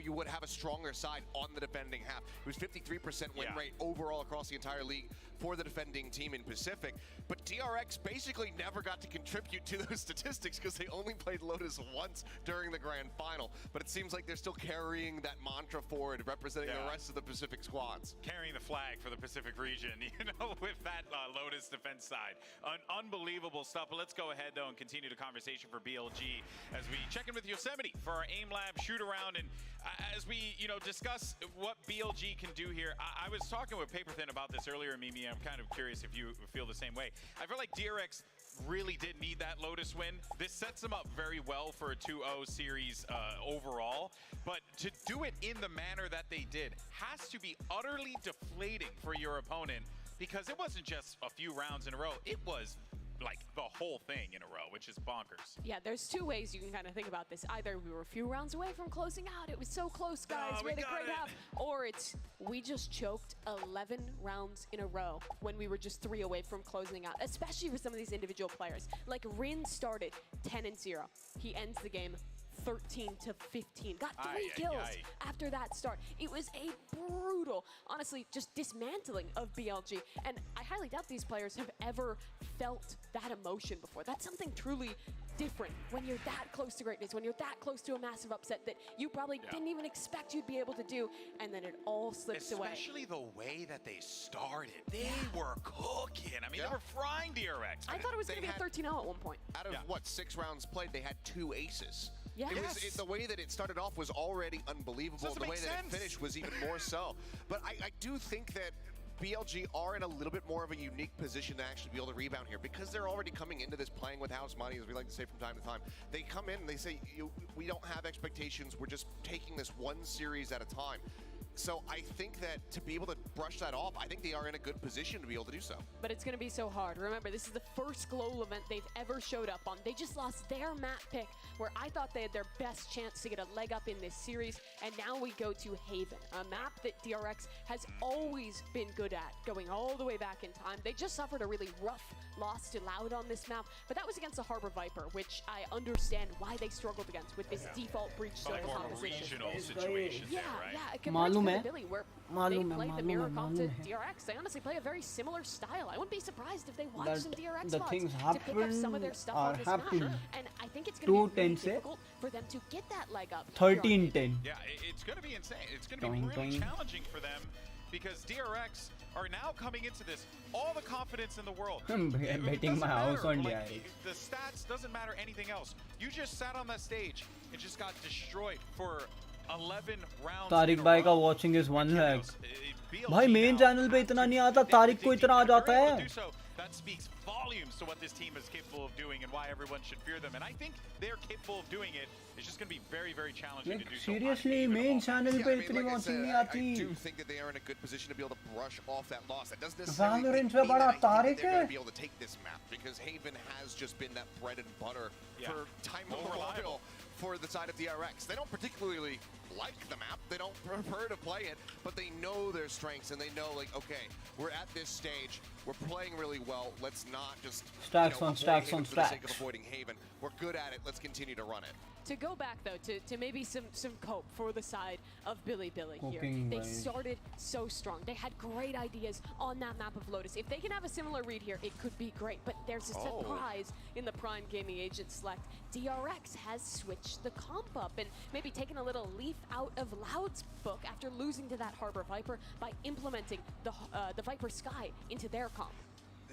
you would have a stronger side on the defending half. It was 53% win rate overall across the entire league for the defending team in Pacific, but DRX basically never got to contribute to those statistics because they only played Lotus once during the grand final. But it seems like they're still carrying that mantra forward, representing the rest of the Pacific squads. Carrying the flag for the Pacific region, with that Lotus defense side. Unbelievable stuff. But let's go ahead, though, and continue the conversation for BLG as we check in with Yosemite for our aim lab shoot around. And as we, discuss what BLG can do here, I was talking with Paperthin about this earlier, Mimi. I'm kind of curious if you feel the same way. I feel like DRX really did need that Lotus win. This sets them up very well for a 2-0 series overall, but to do it in the manner that they did has to be utterly deflating for your opponent, because it wasn't just a few rounds in a row, it was like the whole thing in a row, which is bonkers. Yeah, there's two ways you can kind of think about this. Either we were a few rounds away from closing out, it was so close, guys, we had a great half, or it's we just choked 11 rounds in a row when we were just 3 away from closing out, especially for some of these individual players. Like Rin started 10-0. He ends the game 13-15. Got 3 kills after that start. It was a brutal, honestly, just dismantling of BLG. And I highly doubt these players have ever felt that emotion before. That's something truly different when you're that close to greatness, when you're that close to a massive upset that you probably didn't even expect you'd be able to do, and then it all slips away. Especially the way that they started. They were cooking. I mean, they were frying DRX. I thought it was going to be a 13-0 at one point. Out of, 6 rounds played, they had 2 aces. Yes. The way that it started off was already unbelievable. The way that it finished was even more so. But I do think that BLG are in a little bit more of a unique position to actually be able to rebound here, because they're already coming into this playing with house money, as we like to say from time to time. They come in and they say, we don't have expectations, we're just taking this one series at a time. So I think that to be able to brush that off, I think they are in a good position to be able to do so. But it's going to be so hard. Remember, this is the first global event they've ever showed up on. They just lost their map pick, where I thought they had their best chance to get a leg up in this series. And now we go to Haven, a map that DRX has always been good at, going all the way back in time. They just suffered a really rough loss to Loud on this map, but that was against the Harbor Viper, which I understand why they struggled against with this default breach solo composition. Regional situation there, right? Billy, where they play the mirror comp to DRX. They honestly play a very similar style. I wouldn't be surprised if they watch some DRX spots to pick up some of their stuff on this map. And I think it's going to be really difficult for them to get that leg up. 13-10. Yeah, it's going to be insane. It's going to be really challenging for them, because DRX are now coming into this all the confidence in the world. I'm betting my house on DRX. The stats doesn't matter, anything else. You just sat on that stage and just got destroyed for 11 rounds. Tariq भाई का watching is 1 lakh. भाई main channel पे इतना नहीं आता, तारिक को इतना आ जाता है. That speaks volumes to what this team is capable of doing and why everyone should fear them. And I think they're capable of doing it. It's just going to be very, very challenging to do so. Seriously, main channel पे इतनी watching नहीं आती. I do think that they are in a good position to be able to brush off that loss. That doesn't necessarily mean पे बड़ा that Tariq they're है. going to be able to take this map, because Haven has just been that bread and butter for time immemorial for the side of DRX. They don't particularly like the map, they don't prefer to play it, but they know their strengths and they know, like, okay, we're at this stage, we're playing really well, let's not just stacks on avoid stacks Haven on for the sake of stacks. avoiding Haven. We're good at it, let's continue to run it. To go back though to maybe some cope for the side of Billy here. Coping, They right. started so strong. They had great ideas on that map of Lotus. If they can have a similar read here, it could be great. But there's a surprise in the Prime Gaming Agent select. DRX has switched the comp up and maybe taken a little leaf out of Loud's book after losing to that Harbor Viper by implementing the Viper Sky into their comp.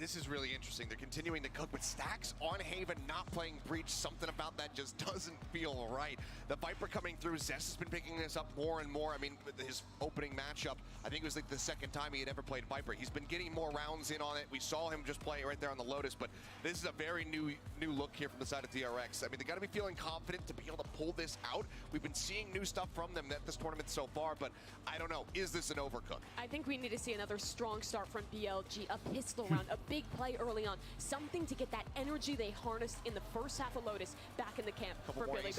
This is really interesting. They're continuing to cook with stacks on Haven, not playing Breach. Something about that just doesn't feel right. The Viper coming through, Zest has been picking this up more and more. I mean, with his opening matchup, I think it was like the second time he had ever played Viper. He's been getting more rounds in on it. We saw him just play right there on the Lotus, but this is a very new look here from the side of DRX. I mean, they got to be feeling confident to be able to pull this out. We've been seeing new stuff from them at this tournament so far, but I don't know. Is this an overcook? I think we need to see another strong start from BLG, a pistol round, a big play early on, something to get that energy they harnessed in the first half of Lotus back in the camp for Billy.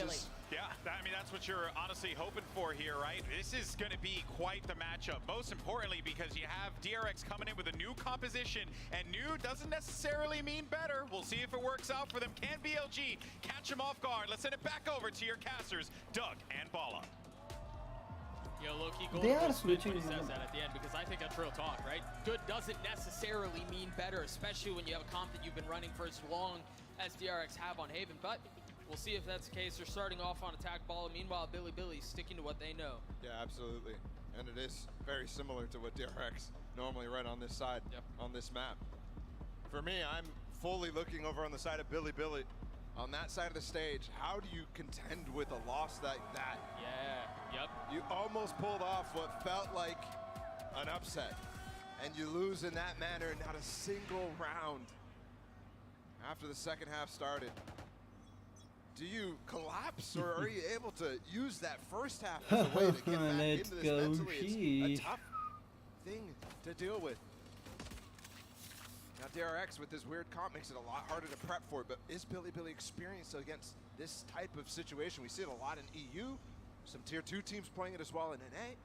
Yeah, I mean, that's what you're honestly hoping for here, right? This is going to be quite the matchup, most importantly because you have DRX coming in with a new composition, and new doesn't necessarily mean better. We'll see if it works out for them. Can BLG catch them off guard? Let's send it back over to your casters, Doug and Bala. Yo, low-key, They are Golden switching when he says that at the end, because I think that's real talk, right? Good doesn't necessarily mean better, especially when you have a comp that you've been running for as long as DRX have on Haven, but we'll see if that's the case. They're starting off on attack ball. Meanwhile, Billy's sticking to what they know. Yeah, absolutely. And it is very similar to what DRX normally run on this side, on this map. For me, I'm fully looking over on the side of Billy. On that side of the stage, how do you contend with a loss like that? Yeah, yep. You almost pulled off what felt like an upset, and you lose in that manner, not a single round after the second half started. Do you collapse, or are you able to use that first half as a way to get back into this mentally? It's a tough thing to deal with. Now DRX with this weird comp makes it a lot harder to prep for it, but is Billy experienced against this type of situation? We see it a lot in EU, some tier 2 teams playing it as well in NA.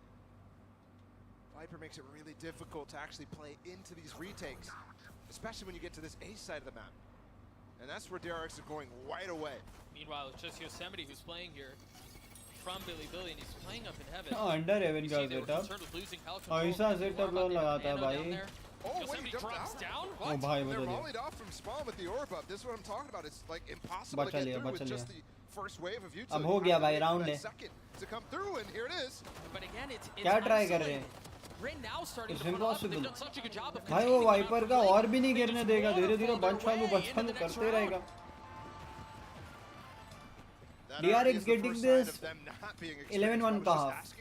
Viper makes it really difficult to actually play into these retakes, especially when you get to this A side of the map. And that's where DRX are going right away. Meanwhile, it's just Yosemite who's playing here from Billy, and he's playing up in heaven. Under heaven का setup ऐसा setup लोग लगाता है भाई. Oh, wait, he jumped out? Down? Oh, bhai, They're bhai. volleyed off from spawn with the orb up. This is what I'm talking about. It's like impossible to get through with just the first wave of utility. अब हो गया भाई round है. Second to come through, and here it is. But again, it's क्या try कर रहे हैं? Rin now starting It's to put up, and they've impossible. done such a good job of भाई वो वाइपर का और भी नहीं गिरने देगा. धीरे-धीरे बच चालू करते रहेगा. DRX getting this 11-1 का half.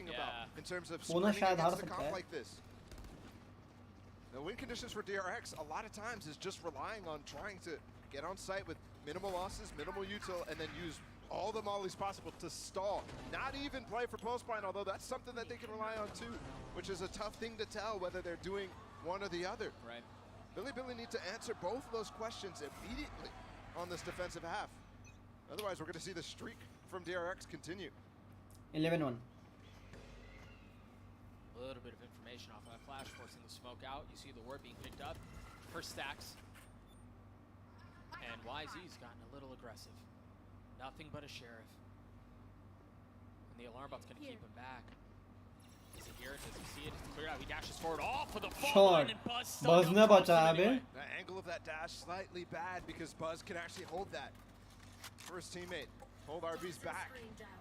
In terms of bonus शायद हार against a सकता comp है. like this. The win conditions for DRX a lot of times is just relying on trying to get on site with minimal losses, minimal util, and then use all the mollies possible to stall. Not even play for post-blind, although that's something that they can rely on too, which is a tough thing to tell whether they're doing one or the other. Right. Billy need to answer both of those questions immediately on this defensive half. Otherwise, we're going to see the streak from DRX continue. 11-1. A little bit of information off of that flash, forcing the smoke out. You see the ward being picked up for stacks. And YZ's gotten a little aggressive. Nothing but a sheriff. And the alarm bot's going to keep him back. Does he hear it? Does he see it? It's cleared out. He dashes forward off of the fall line, and Buzz still Buzz ने बचाया बे. The angle of that dash slightly bad because Buzz can actually hold that. First teammate, hold RB's back.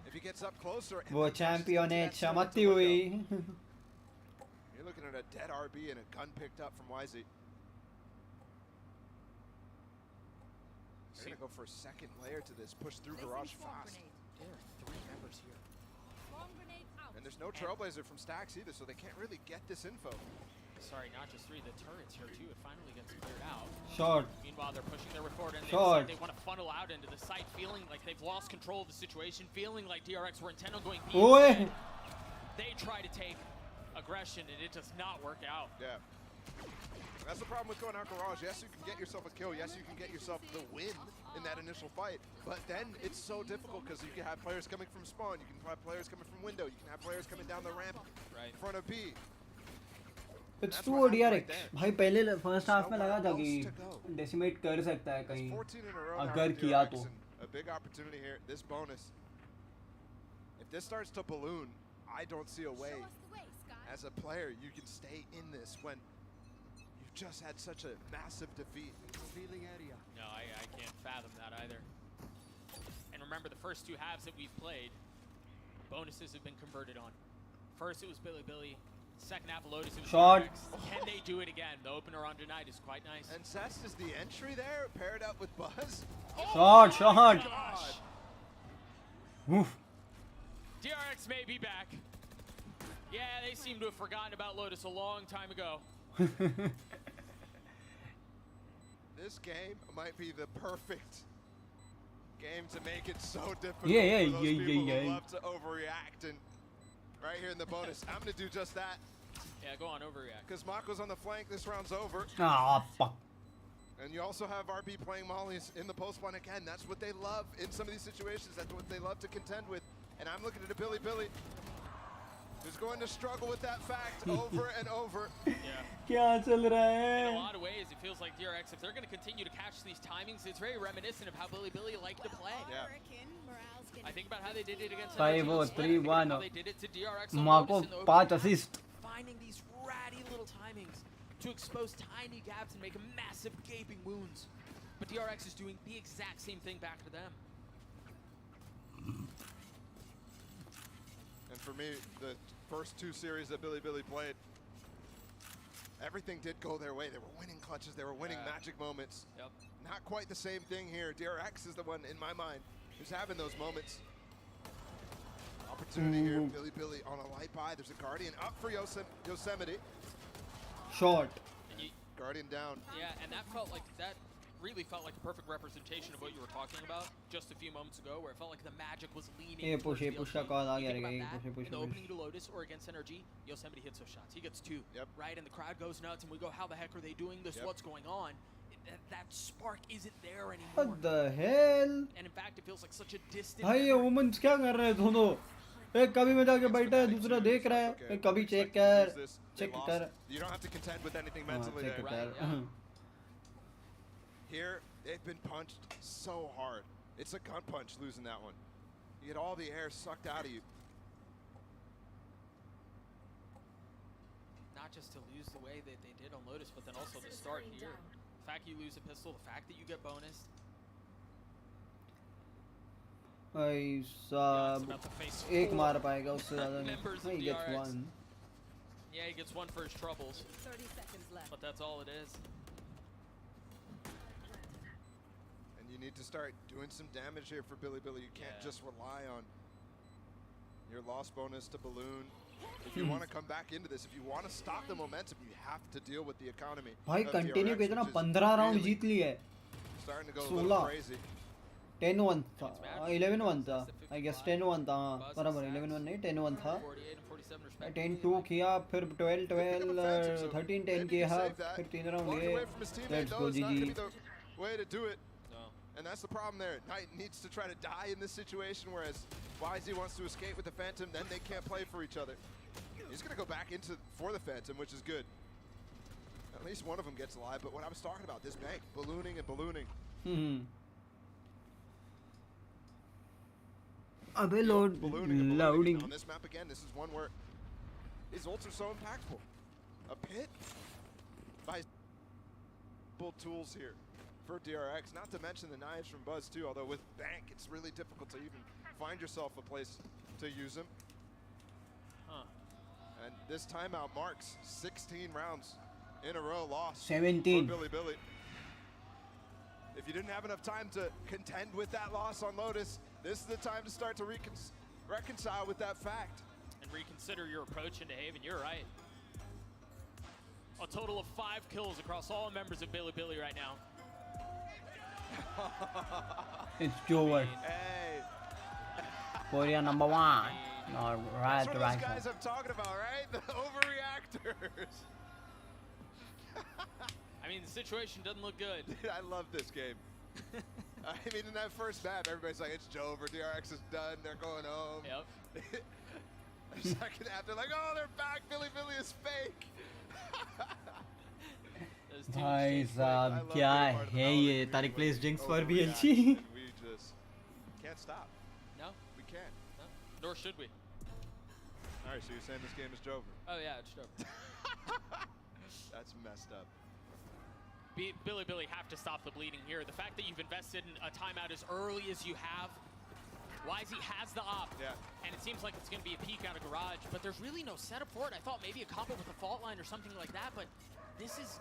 If he gets up closer, वो champion है चमकती हुई. You're looking at a dead RB and a gun picked up from YZ. They're gonna go for a second layer to this, push through garage fast. There are 3 members here. And there's no Trailblazer from Stacks either, so they can't really get this info. Sorry, not just 3, the turrets here too. It finally gets cleared out. Short. Meanwhile, they're pushing their way forward, and Short. they want to funnel out into the site, feeling like they've lost control of the situation, feeling like DRX were intent on going B. Oi. They try to take aggression, and it does not work out. Yeah. That's the problem with going out garage. Yes, you can get yourself a kill. Yes, you can get yourself the win in that initial fight. But then it's so difficult because you can have players coming from spawn, you can have players coming from window, you can have players coming down the ramp in front of B. It's too DRX. भाई पहले first half में लगा था कि decimate कर सकता है कहीं अगर किया तो. A big opportunity here. This bonus. If this starts to balloon, I don't see a way. As a player, you can stay in this when you've just had such a massive defeat. No, I can't fathom that either. And remember, the first two halves that we've played, bonuses have been converted on. First, it was Billy. Second half of Lotus, it was Shot. DRX. Can they do it again? The opener on tonight is quite nice. And Cest is the entry there, paired up with Buzz. Shot. Gosh. Oof. DRX may be back. Yeah, they seem to have forgotten about Lotus a long time ago. This game might be the perfect game to make it so difficult for those people who love to overreact. And right here in the bonus, I'm going to do just that. Yeah, go on, overreact. Because Mako's on the flank, this round's over. Ah, fuck. And you also have RB playing mollies in the post line again. That's what they love in some of these situations. That's what they love to contend with. And I'm looking at a Billy who's going to struggle with that fact over and over. क्या चल रहा In a है? lot of ways, it feels like DRX, if they're going to continue to catch these timings, it's very reminiscent of how Billy liked to play. Yeah. I think about how they did it against 5-0, 3-1. how they did it to DRX on Mako Lotus in the 5 opening. assist. Finding these ratty little timings to expose tiny gaps and make massive gaping wounds. But DRX is doing the exact same thing back to them. And for me, the first two series that Billy played, everything did go their way. They were winning clutches, they were winning magic moments. Yep. Not quite the same thing here. DRX is the one, in my mind, who's having those moments. Opportunity here, Billy on a light buy. There's a Guardian up for Yosemite. Short. Guardian down. Yeah, and that really felt like a perfect representation of what you were talking about just a few moments ago, where it felt like the magic was leaning towards push BLG. call uh You गया think रहेगा, about that, push. in the opening to Lotus or against NRG, Yosemite hits those shots. He gets 2, right? And the crowd goes nuts, and we go, how the heck are they doing this? What's going on? That spark isn't there anymore. What the hell? And in fact, it feels like such a distant भाई ये women's क्या कर रहे हैं दोनों? एक कभी में जाके बैठा है, दूसरा देख रहा है, एक कभी चेक कर. You don't have to contend with anything mentally check there. कर. Here, they've been punched so hard. It's a gun punch losing that one. You get all the air sucked out of you. Not just to lose the way that they did on Lotus, but then also to start here. The fact you lose a pistol, the fact that you get bonus. भाई साहब एक मार पाएगा उससे ज़्यादा नहीं. He gets 1. Yeah, he gets 1 for his troubles. 30 seconds left. But that's all it is. And you need to start doing some damage here for Billy. You can't just rely on your loss bonus to balloon. If you want to come back into this, if you want to stop the momentum, you have to deal with the economy. भाई continue कितना 15 round जीत लिए. Starting to go a little crazy. 10-1 था, 11-1 था. I guess 10-1 था. हाँ, बराबर 11-1 नहीं, 10-1 था. 10-2 किया, फिर 12-12, 13-10 किया, फिर 3 राउंड लिए. Let's go GG. Way to do it. And that's the problem there. Knight needs to try to die in this situation, whereas YZ wants to escape with the Phantom, then they can't play for each other. He's going to go back for the Phantom, which is good. At least one of them gets alive, but what I was talking about, this bank, ballooning and ballooning. Loading. On this map again, this is one where his ults are so impactful. A pit by tools here for DRX, not to mention the knives from Buzz too, although with Bank, it's really difficult to even find yourself a place to use them. And this timeout marks 16 rounds in a row lost 17 for Billy. If you didn't have enough time to contend with that loss on Lotus, this is the time to start to reconcile with that fact. And reconsider your approach into Haven, you're right. A total of 5 kills across all members of Billy right now. It's Joe. Hey. Korea number 1. No, That's what those guys I'm talking about, right? The overreactors. I mean, the situation doesn't look good. Dude, I love this game. I mean, in that first map, everybody's like, it's Jover, DRX is done, they're going home. Yep. Second half, they're like, oh, they're back, Billy is fake. भाई साहब क्या है ये Tariq plays Jinx for BLG. We just can't stop. No, we can't. No, nor should we. All right, so you're saying this game is Jover? Oh yeah, it's Jover. That's messed up. Billy have to stop the bleeding here. The fact that you've invested in a timeout as early as you have, YZ has the op, and it seems like it's going to be a peek out of garage, but there's really no setup for it. I thought maybe a combo with a fault line or something like that, but this is...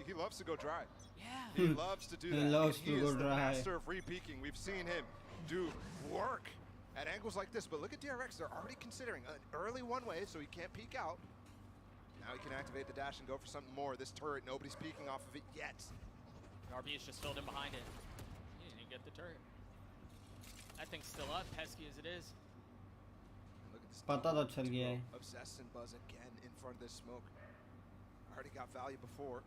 He loves to go dry. Yeah. He loves to do that. He loves to go is the dry. master of re-peeking. We've seen him do work at angles like this, but look at DRX. They're already considering an early one-way, so he can't peek out. Now he can activate the dash and go for something more. This turret, nobody's peeking off of it yet. RB is just filled in behind it. He didn't even get the turret. That thing's still up, pesky as it is. Look at this. पता तो चल गया है. Obsessed and Buzz again in front of this smoke. Already got value before.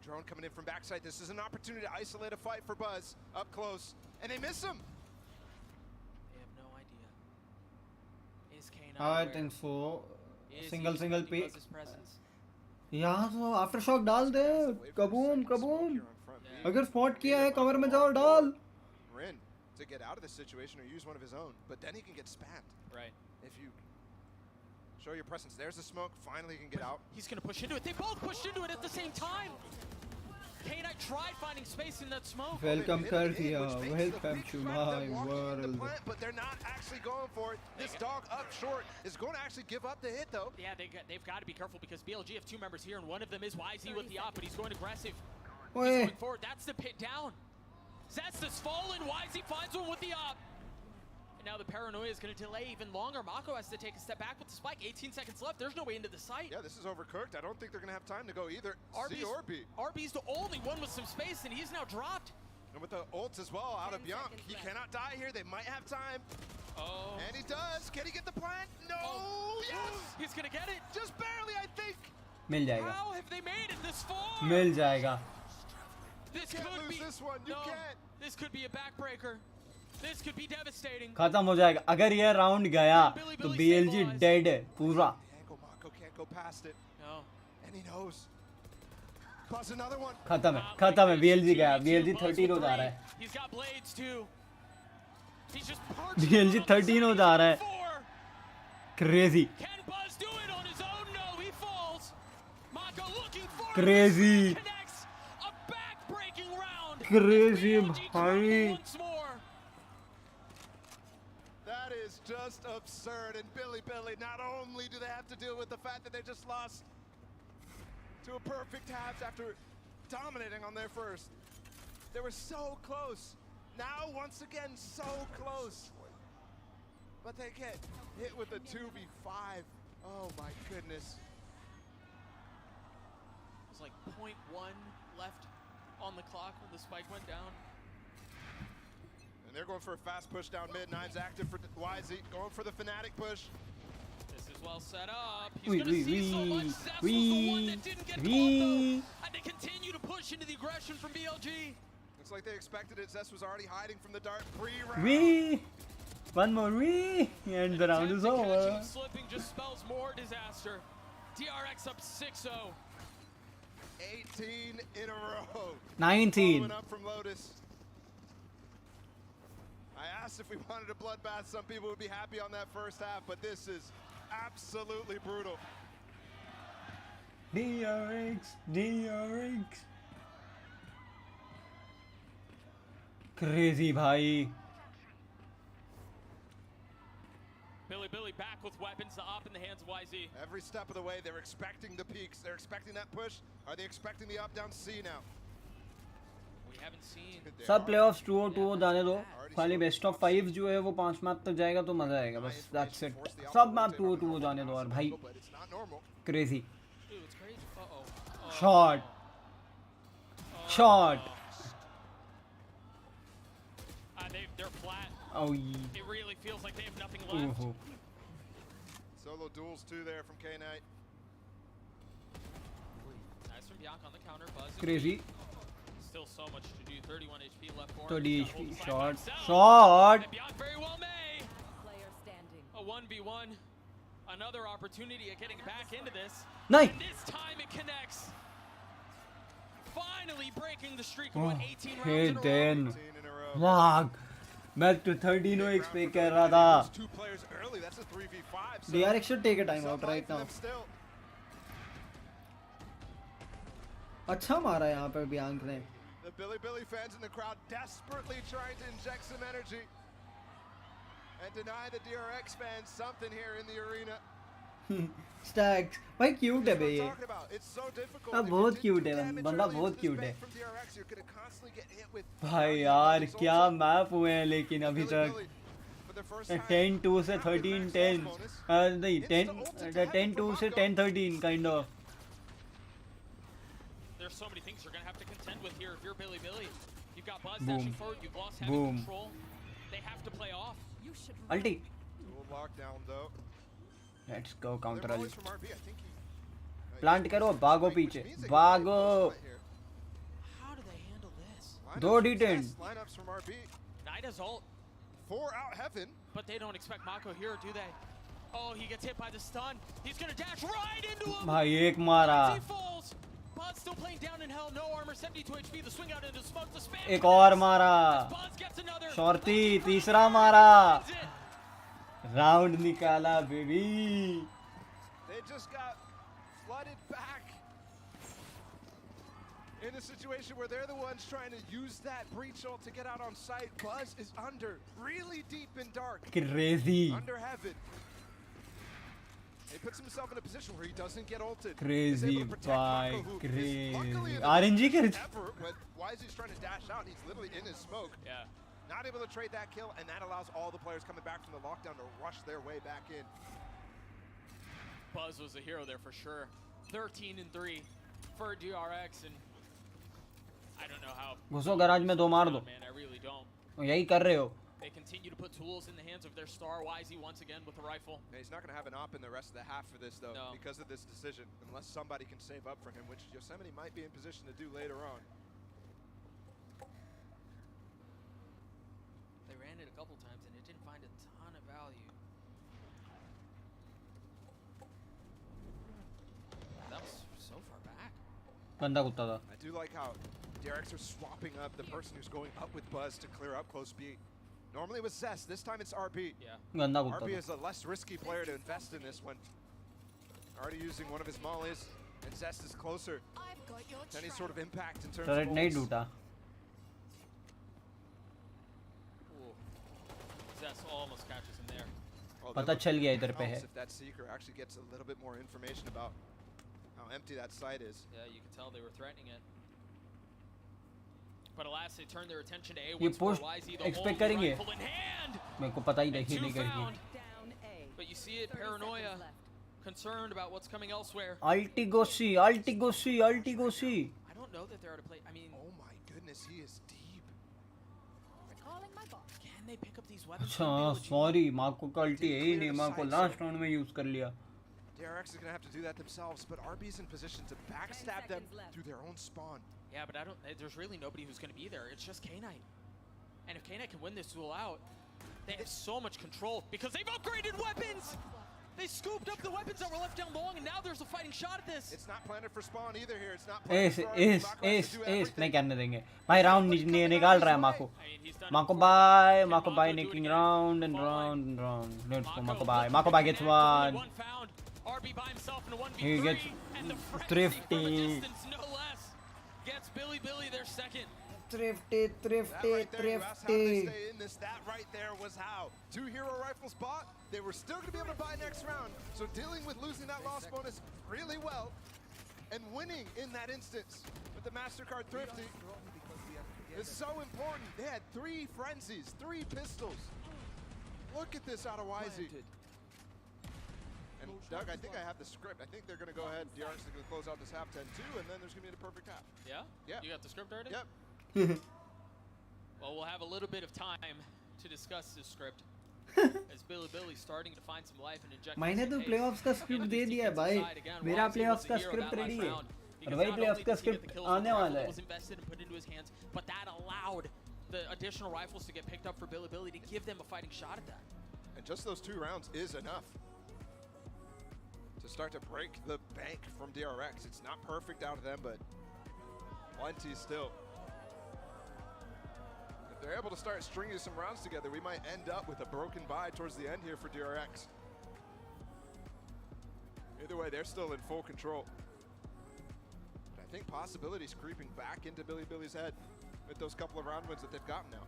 Drone coming in from backside. This is an opportunity to isolate a fight for Buzz up close, and they miss him. They have no idea. Is K9 I think so. Single peek. presence? यहाँ तो aftershock डाल दे. Kaboom. अगर spot किया है cover में जाओ डाल. Rin to get out of this situation or use one of his own, but then he can get spammed. Right. If you show your presence, there's the smoke. Finally, he can get out. He's gonna push into it. They both pushed into it at the same time. K9 tried finding space in that smoke. Welcome कर दिया. Welcome to my world. But they're not actually going for it. This dog up short is going to actually give up the hit, though. Yeah, they've got to be careful because BLG have two members here, and one of them is YZ with the op, but he's going aggressive. He's going forward. That's the pit down. Zesta's fallen. YZ finds one with the op. And now the paranoia is going to delay even longer. Mako has to take a step back with the spike. 18 seconds left. There's no way into the site. Yeah, this is overcooked. I don't think they're going to have time to go either. RB's the only one with some space, and he's now dropped. And with the ults as well, out of Bianc, he cannot die here. They might have time. Oh. And he does. Can he get the plant? No. Oh. Yes. He's going to get it. Just barely, I think. मिल जाएगा. How have they made it this far? मिल जाएगा. This could be this one. You can't. This could be a backbreaker. This could be devastating. खत्म हो जाएगा. अगर ये round गया तो BLG dead है पूरा. Mako can't go past it. No. And he knows. Plus another one. खत्म है. BLG गया. BLG 13 हो जा रहा है. He's got blades too. He's just BLG 13 हो जा रहा है. Crazy. Can Buzz do it on his own? No, he falls. Mako looking for Crazy. connects. A back-breaking round. Crazy भाई. That is just absurd. And Billy, not only do they have to deal with the fact that they just lost to a perfect half after dominating on their first. They were so close. Now, once again, so close. But they get hit with a 2v5. Oh my goodness. It was like 0.1 left on the clock when the spike went down. And they're going for a fast push down mid. Knives active for YZ, going for the Fnatic push. This is well set up. He's going to see so much. Zest was the one that didn't get caught, though. And they continue to push into the aggression from BLG. Looks like they expected it. Zest was already hiding from the dart. Pre-round. One more and the round is over. Slipping just spells more disaster. DRX up 6-0. 18 in a row. 19. Following up from Lotus. I asked if we wanted a bloodbath. Some people would be happy on that first half, but this is absolutely brutal. DRX. Crazy bhai. Billy back with weapons, the op in the hands of YZ. Every step of the way, they're expecting the peaks. They're expecting that push. Are they expecting the up down C now? We haven't seen. सब playoffs 2-2 जाने दो. खाली best of 5 जो है वो 5 map तक जाएगा तो मजा आएगा बस. That's it. सब मैप 2-2 जाने दो और भाई. Crazy. Shot. They're flat. Oh. It really feels like they have nothing left. Solo duels too there from K9. Nice from Bianca on the counter. Buzz. Crazy. Still so much to do. 31 HP left for him. 30 HP. Short. And Beyond very well may. A 1v1. Another opportunity at getting back into this. Nice. And this time it connects. Finally breaking the streak of 18 rounds Hey in a then. row. Wow. मैं तो 13 no expect कर रहा था. Two players early. That's a 3v5. DRX should take a timeout right now. अच्छा मारा यहाँ पर बियांक ने. The Billy fans in the crowd desperately trying to inject some energy and deny the DRX fans something here in the arena. Stacks. भाई cute है बे ये. अब बहुत क्यूट है बंदा बहुत क्यूट है. भाई यार क्या मैप हुए हैं लेकिन अभी तक 10-2 से 13-10 नहीं 10-2 से 10-13 kind of. There's so many things you're gonna have to contend with here if you're Billy. You've got Buzz Boom. dashing forward, you've lost having Boom. control. They have to play off. Ulti. Dual lockdown though. Let's go counter ult. Plant करो भागो पीछे भागो. How do they handle this? 2 D10. Lineups from RB. Nida's ult. 4 out heaven. But they don't expect Mako here, do they? Oh, he gets hit by the stun. He's gonna dash right into him. भाई एक मारा. He falls. Buzz still playing down in hell. No armor. 72 HP. The swing out into smoke. The spam. एक और मारा. Shorty तीसरा मारा. Round निकाला baby. They just got flooded back in a situation where they're the ones trying to use that breach ult to get out on site. Buzz is under, really deep and dark. Crazy. Under heaven. He puts himself in a position where he doesn't get ulted. Crazy, bye. Crazy. RNG कर. Why is he trying to dash out? He's literally in his smoke. Yeah. Not able to trade that kill, and that allows all the players coming back from the lockdown to rush their way back in. Buzz was a hero there for sure. 13-3 for DRX, and I don't know how. घुसो garage में 2 मार दो. Man, I really don't. यही कर रहे हो. They continue to put tools in the hands of their star. YZ once again with the rifle. Yeah, he's not going to have an op in the rest of the half for this, though, because of this decision, unless somebody can save up for him, which Yosemite might be in position to do later on. They ran it a couple times, and it didn't find a ton of value. That was so far back. बंदा कुत्ता था. I do like how DRX are swapping up the person who's going up with Buzz to clear up close B. Normally it was Zest, this time it's RB. Yeah. RB is a less risky player to invest in this one. Already using one of his mollies, and Zest is closer to any sort of impact in terms of नहीं टूटा. Zest almost catches him there. पता चल गया इधर पे है. If that seeker actually gets a little bit more information about how empty that site is. Yeah, you can tell they were threatening it. But alas, they turned their attention to A ये once more. Post YZ the expect whole करेंगे. rifle in hand. मेरे को पता ही नहीं Two करेंगे. found. But you see it, paranoia, concerned about what's coming elsewhere. Ulti go see. I don't know that they're to play. I mean, oh my goodness, he is deep. Can they pick up these weapons? अच्छा sorry माको का ulti है ही नहीं. माको last round में use कर लिया. DRX is going to have to do that themselves, but RB's in position to backstab them through their own spawn. Yeah, but there's really nobody who's going to be there. It's just K-Knight. And if K-Knight can win this duel out, they have so much control because they've upgraded weapons! They scooped up the weapons that were left down long, and now there's a fighting shot at this. It's not planted for spawn either here. It's not planted for Ace नहीं करने देंगे. भाई round निकाल रहा है माको. Mako bye nicking round and round and round. Let's go Mako bye. Mako bye gets one. RB by himself in a 1v3, He gets and the thrifty. no less. Gets Billy their second. Thrifty. That right there was how. 2 hero rifles bought. They were still going to be able to buy next round. So dealing with losing that loss bonus really well and winning in that instance with the MasterCard Thrifty is so important. They had 3 frenzies, 3 pistols. Look at this out of YZ. And Doug, I think I have the script. I think they're going to go ahead. DRX is going to close out this half 10-2, and then there's going to be the perfect half. Yeah? Yeah. You got the script already? Yep. Well, we'll have a little bit of time to discuss this script. As Billy's starting to find some life and inject. मैंने तो playoffs का script दे दिया है भाई. मेरा playoffs का script ready है. Because वही not प्लेयर्स only का does he get script the kills with आने the rifle वाला that है. was invested and put into his hands, but that allowed the additional rifles to get picked up for Billy to give them a fighting shot at that. And just those 2 rounds is enough to start to break the bank from DRX. It's not perfect out of them, but plenty still. If they're able to start stringing some rounds together, we might end up with a broken bye towards the end here for DRX. Either way, they're still in full control. But I think possibilities creeping back into Billy's head with those couple of round wins that they've gotten now.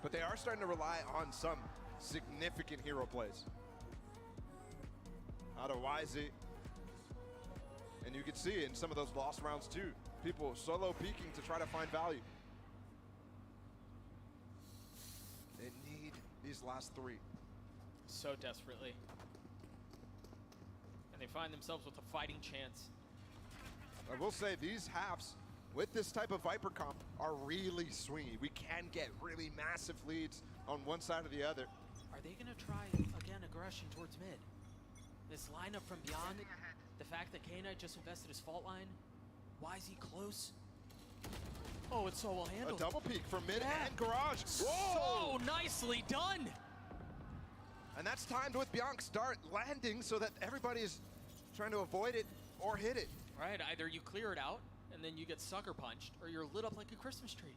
But they are starting to rely on some significant hero plays out of YZ. And you can see in some of those lost rounds too, people solo peeking to try to find value. They need these last 3. So desperately. And they find themselves with a fighting chance. I will say these halves with this type of Viper comp are really swingy. We can get really massive leads on one side or the other. Are they going to try, again, aggression towards mid? This lineup from beyond, the fact that K-Knight just invested his fault line, YZ close. Oh, it's so well handled. A double peek from mid and garage. Whoa! So nicely done! And that's timed with Bianca's dart landing so that everybody is trying to avoid it or hit it. Right, either you clear it out and then you get sucker punched, or you're lit up like a Christmas tree.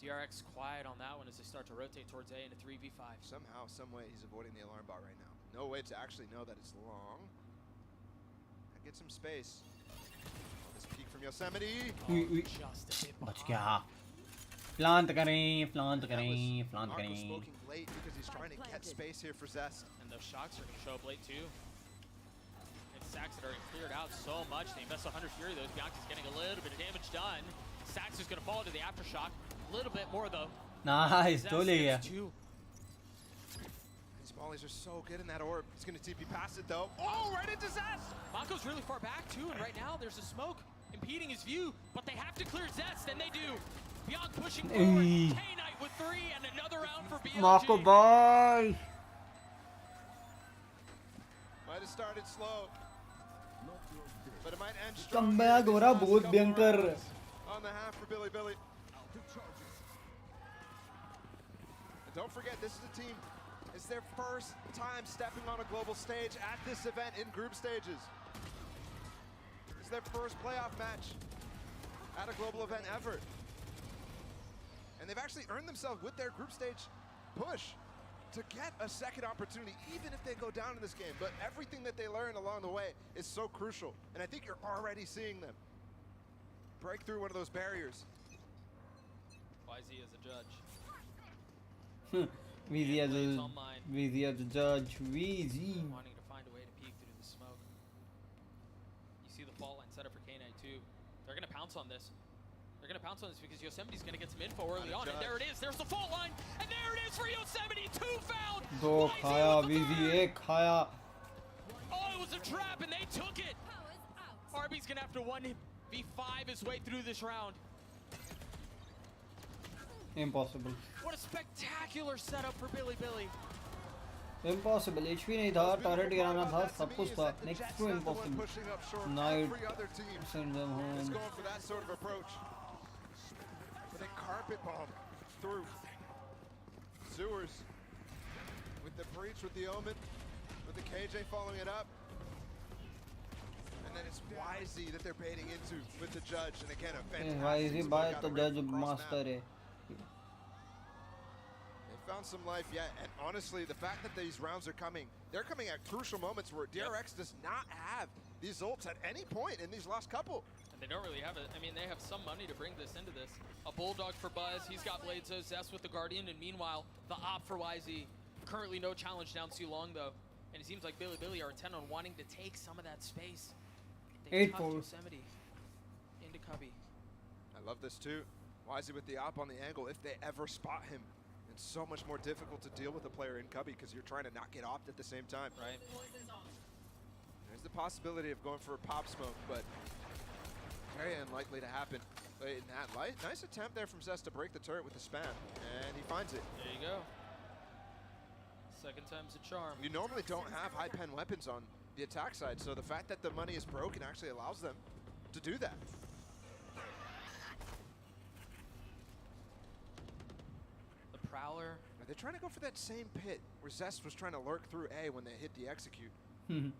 DRX quiet on that one as they start to rotate towards A in a 3v5. Somehow, some way, he's avoiding the alarm bot right now. No way to actually know that it's long. And get some space. Oh, this peek from Yosemite. Just a bit बच गया. Plant करें, plant करें, plant Marco करें. smoking late because he's trying to get space here for Zest. And those shocks are going to show up late too. And Sax had already cleared out so much. They invest 100 Fury. Those Bianca's getting a little bit of damage done. Sax is going to fall into the aftershock. A little bit more though. Nice, तो ले गया. These mollies are so good in that orb. He's going to TP past it though. Oh, right into Zest! Monko's really far back too, and right now there's a smoke impeding his view, but they have to clear Zest, and they do. Bianca pushing forward. K-Knight with 3 and another round for BLG. Marco boy. Might have started slow, but it might end strong. Comeback हो रहा बहुत भयंकर. On the half for Billy. And don't forget, this is a team. It's their first time stepping on a global stage at this event in group stages. It's their first playoff match at a global event ever. And they've actually earned themselves with their group stage push to get a second opportunity, even if they go down in this game. But everything that they learn along the way is so crucial. And I think you're already seeing them break through one of those barriers. YZ as a judge. VZ as a judge. VZ. Wanting to find a way to peek through the smoke. You see the fault line set up for K-Knight too. They're going to pounce on this. They're going to pounce on this because Yosemite's going to get some info early on. And there it is. There's the fault line. And there it is for Yosemite. 2 found. 2 खाया VZ 1 खाया. Oh, it was a trap and they took it. RB's going to have to 1v5 his way through this round. Impossible. What a spectacular setup for Billy. Impossible. HP नहीं था, turret गिराना था, सब कुछ था. Next to impossible. Knight send them home. Is going for that sort of approach. With a carpet bomb through. Sewers with the breach, with the Omen, with the KJ following it up. And then it's YZ that they're baiting into with the judge. And again, a fantastic YZ by the judge master है. Found some life yet, and honestly, the fact that these rounds are coming, they're coming at crucial moments where DRX does not have these ults at any point in these last couple. And they don't really have it. I mean, they have some money to bring this into this. A Bulldog for Buzz, he's got Blades, Zest with the Guardian, and meanwhile, the op for YZ. Currently no challenge down too long though. And it seems like Billy are intent on wanting to take some of that space. They tucked Yosemite into Cubby. I love this too. YZ with the op on the angle, if they ever spot him. It's so much more difficult to deal with a player in Cubby because you're trying to not get opt at the same time. Right. There's the possibility of going for a pop smoke, but very unlikely to happen. But in that light, nice attempt there from Zest to break the turret with the spam, and he finds it. There you go. Second time's a charm. You normally don't have high pen weapons on the attack side, so the fact that the money is broken actually allows them to do that. The Prowler. Are they trying to go for that same pit where Zest was trying to lurk through A when they hit the execute? May.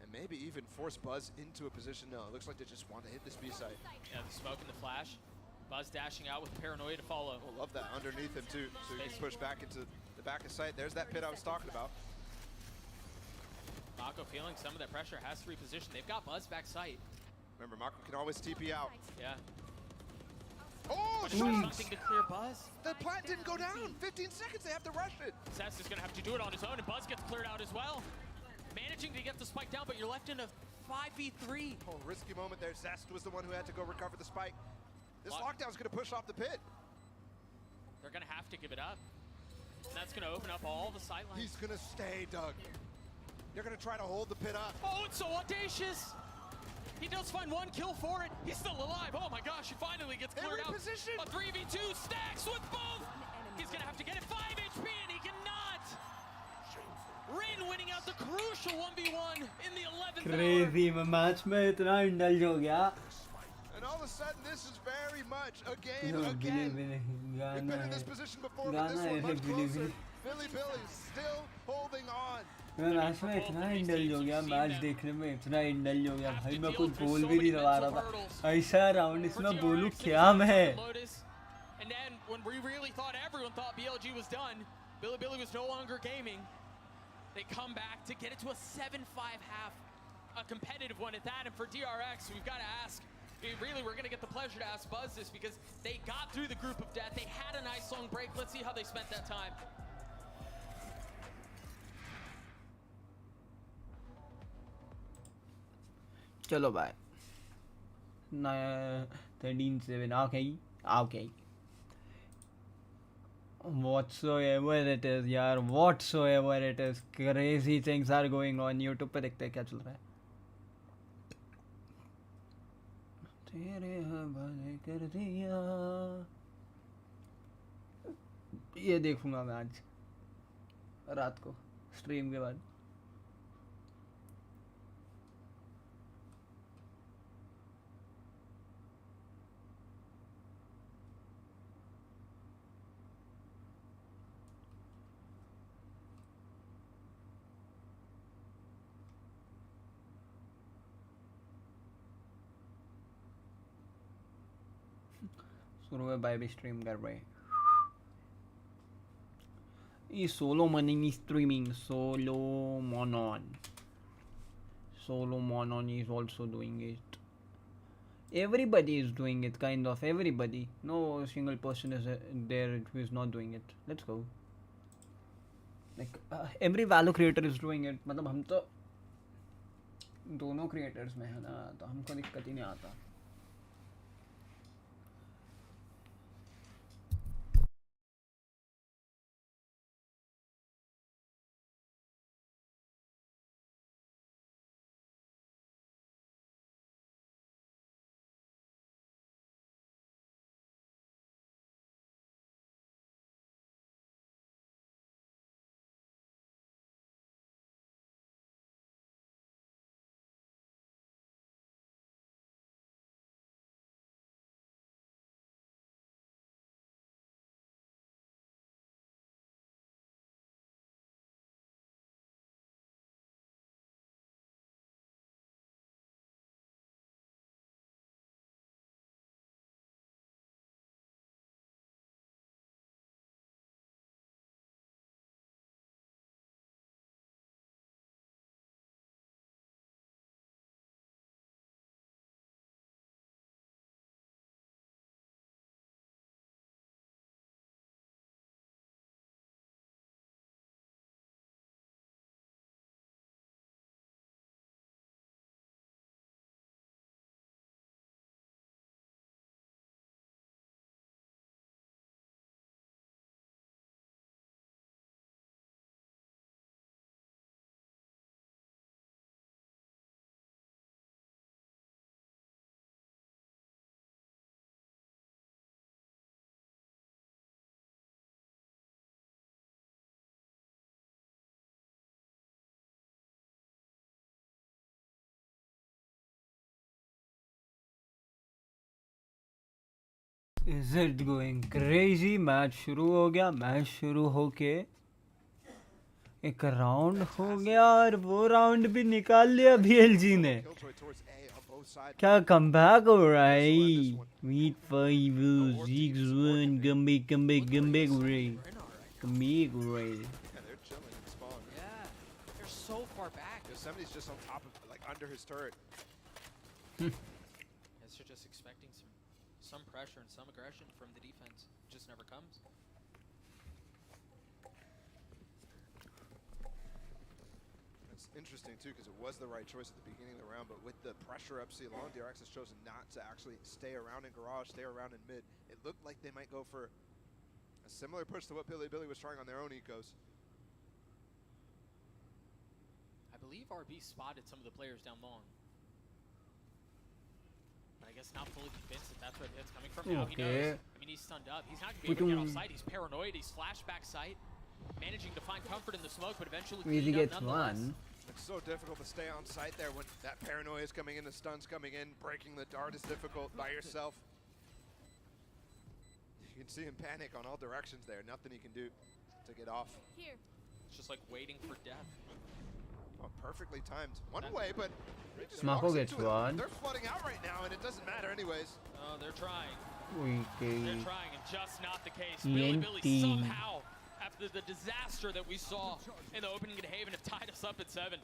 And maybe even force Buzz into a position. No, it looks like they just want to hit this B site. Yeah, the smoke and the flash. Buzz dashing out with Paranoia to follow. Oh, love that. Underneath him, too. So he can push back into the back of sight. There's that pit I was talking about. Mako feeling some of that pressure, has to reposition. They've got Buzz back sight. Remember, Mako can always TP out. Yeah. Oh, something to clear Buzz. The plant didn't go down. 15 seconds, they have to rush it. Zest is going to have to do it on his own, and Buzz gets cleared out as well. Managing to get the spike down, but you're left in a 5v3. Oh, risky moment there. Zest was the one who had to go recover the spike. This lockdown's going to push off the pit. They're going to have to give it up. And that's going to open up all the sidelines. He's going to stay, Doug. They're going to try to hold the pit up. Oh, it's so audacious. He does find one kill for it. He's still alive. Oh my gosh, he finally gets cleared out. Position. A 3v2 stacks with both. He's going to have to get it 5 HP, and he cannot. Rin winning out the crucial 1v1 in the 11th Crazy, मैं match में इतना indulge हो गया. And all of a sudden, this is very much a game again. We've been in this position before, but this one much closer. Billy's still holding on. मैं match में इतना indulge हो गया, match देखने में इतना indulge हो गया भाई मैं कुछ बोल भी नहीं रहा था. ऐसा राउंड इसमें बोलूं क्या मैं? And then when we really thought everyone thought BLG was done, Billy was no longer gaming. They come back to get it to a 7-5 half, a competitive one at that. And for DRX, we've got to ask. Really, we're going to get the pleasure to ask Buzz this because they got through the group of death. They had a nice long break. Let's see how they spent that time. Chalo bye. 13-7. Okay. Whatsoever it is, yaar, whatsoever it is, crazy things are going on. YouTube पे देखते हैं क्या चल रहा है. तेरे हवाले कर दिया. ये देखूंगा मैं आज रात को स्ट्रीम के बाद. शुरू में बाय भी स्ट्रीम कर रहे हैं. ये solo money streaming. Solomon is also doing it. Everybody is doing it, kind of everybody. No single person is there who is not doing it. Let's go. Like every Valo creator is doing it. मतलब हम तो दोनों creators में है ना, तो हमको दिक्कत ही नहीं आता. Is it going crazy? Match शुरू हो गया. मैच शुरू होके एक राउंड हो गया और वो राउंड भी निकाल लिया BLG ने. क्या कमबैक हो रहा है? Meet 5 6-1 comeback Ray. Comeback Ray. They're so far back. Yosemite's just on top of, like, under his turret. Yes, you're just expecting some pressure and some aggression from the defense. It just never comes. It's interesting too because it was the right choice at the beginning of the round, but with the pressure up C long, DRX has chosen not to actually stay around in garage, stay around in mid. It looked like they might go for a similar push to what Billy was trying on their own ecos. I believe RB spotted some of the players down long. But I guess not fully convinced that that's where the hit's coming from. Now he knows. I mean, he's stunned up. He's not going to be able to get off sight. He's paranoid. He's flashback sight. Managing to find comfort in the smoke, but eventually really gets one. It's so difficult to stay on site there when that paranoia is coming in, the stun's coming in, breaking the dart is difficult by yourself. You can see him panic on all directions there. Nothing he can do to get off. Here. It's just like waiting for death. Oh, perfectly timed. One way, but Mako gets one. They're flooding out right now, and it doesn't matter anyways. Oh, they're trying. Okay. They're trying, and just not the case. Billy somehow, after the disaster that we saw in the opening at Haven, have tied us up at 7.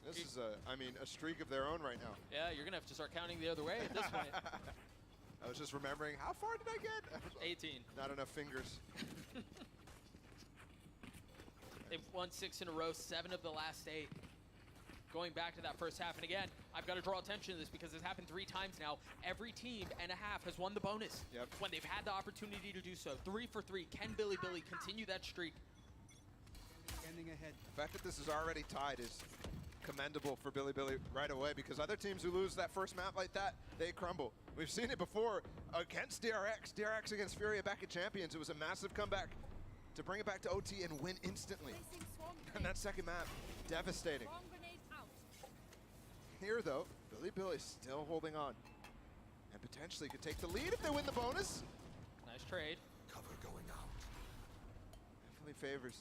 This is a streak of their own right now. Yeah, you're gonna have to start counting the other way at this point. I was just remembering, how far did I get? 18. Not enough fingers. They've won 6 in a row, 7 of the last 8. Going back to that first half, and again, I've got to draw attention to this because it's happened 3 times now. Every team and a half has won the bonus when they've had the opportunity to do so. 3 for 3. Can Billy continue that streak? Ending ahead. The fact that this is already tied is commendable for Billy right away, because other teams who lose that first map like that, they crumble. We've seen it before against DRX. DRX against Furia back at Champions. It was a massive comeback to bring it back to OT and win instantly. And that second map, devastating. Here though, Billy's still holding on and potentially could take the lead if they win the bonus. Nice trade. Cover going out. Definitely favors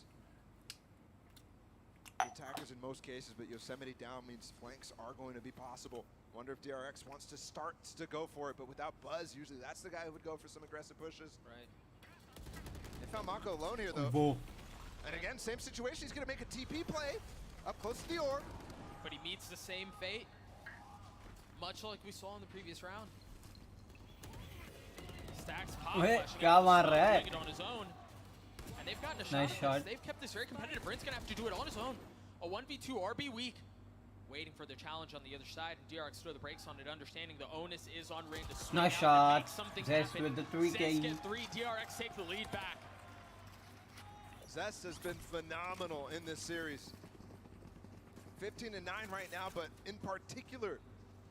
the attackers in most cases, but Yosemite down means flanks are going to be possible. Wonder if DRX wants to start to go for it, but without Buzz, usually that's the guy who would go for some aggressive pushes. Right. They found Mako alone here though. And again, same situation, he's gonna make a TP play up close to the orb. But he meets the same fate, much like we saw in the previous round. Stacks pop, flashing out, doing it on his own. And they've gotten a shot. They've kept this very competitive. Brent's gonna have to do it on his own. A 1v2 RB weak. Waiting for the challenge on the other side, and DRX throw the brakes on it, understanding the onus is on Rain to swing nice shot. Zest with the 3K. Get 3, DRX take the lead back. Zest has been phenomenal in this series. 15-9 right now, but in particular,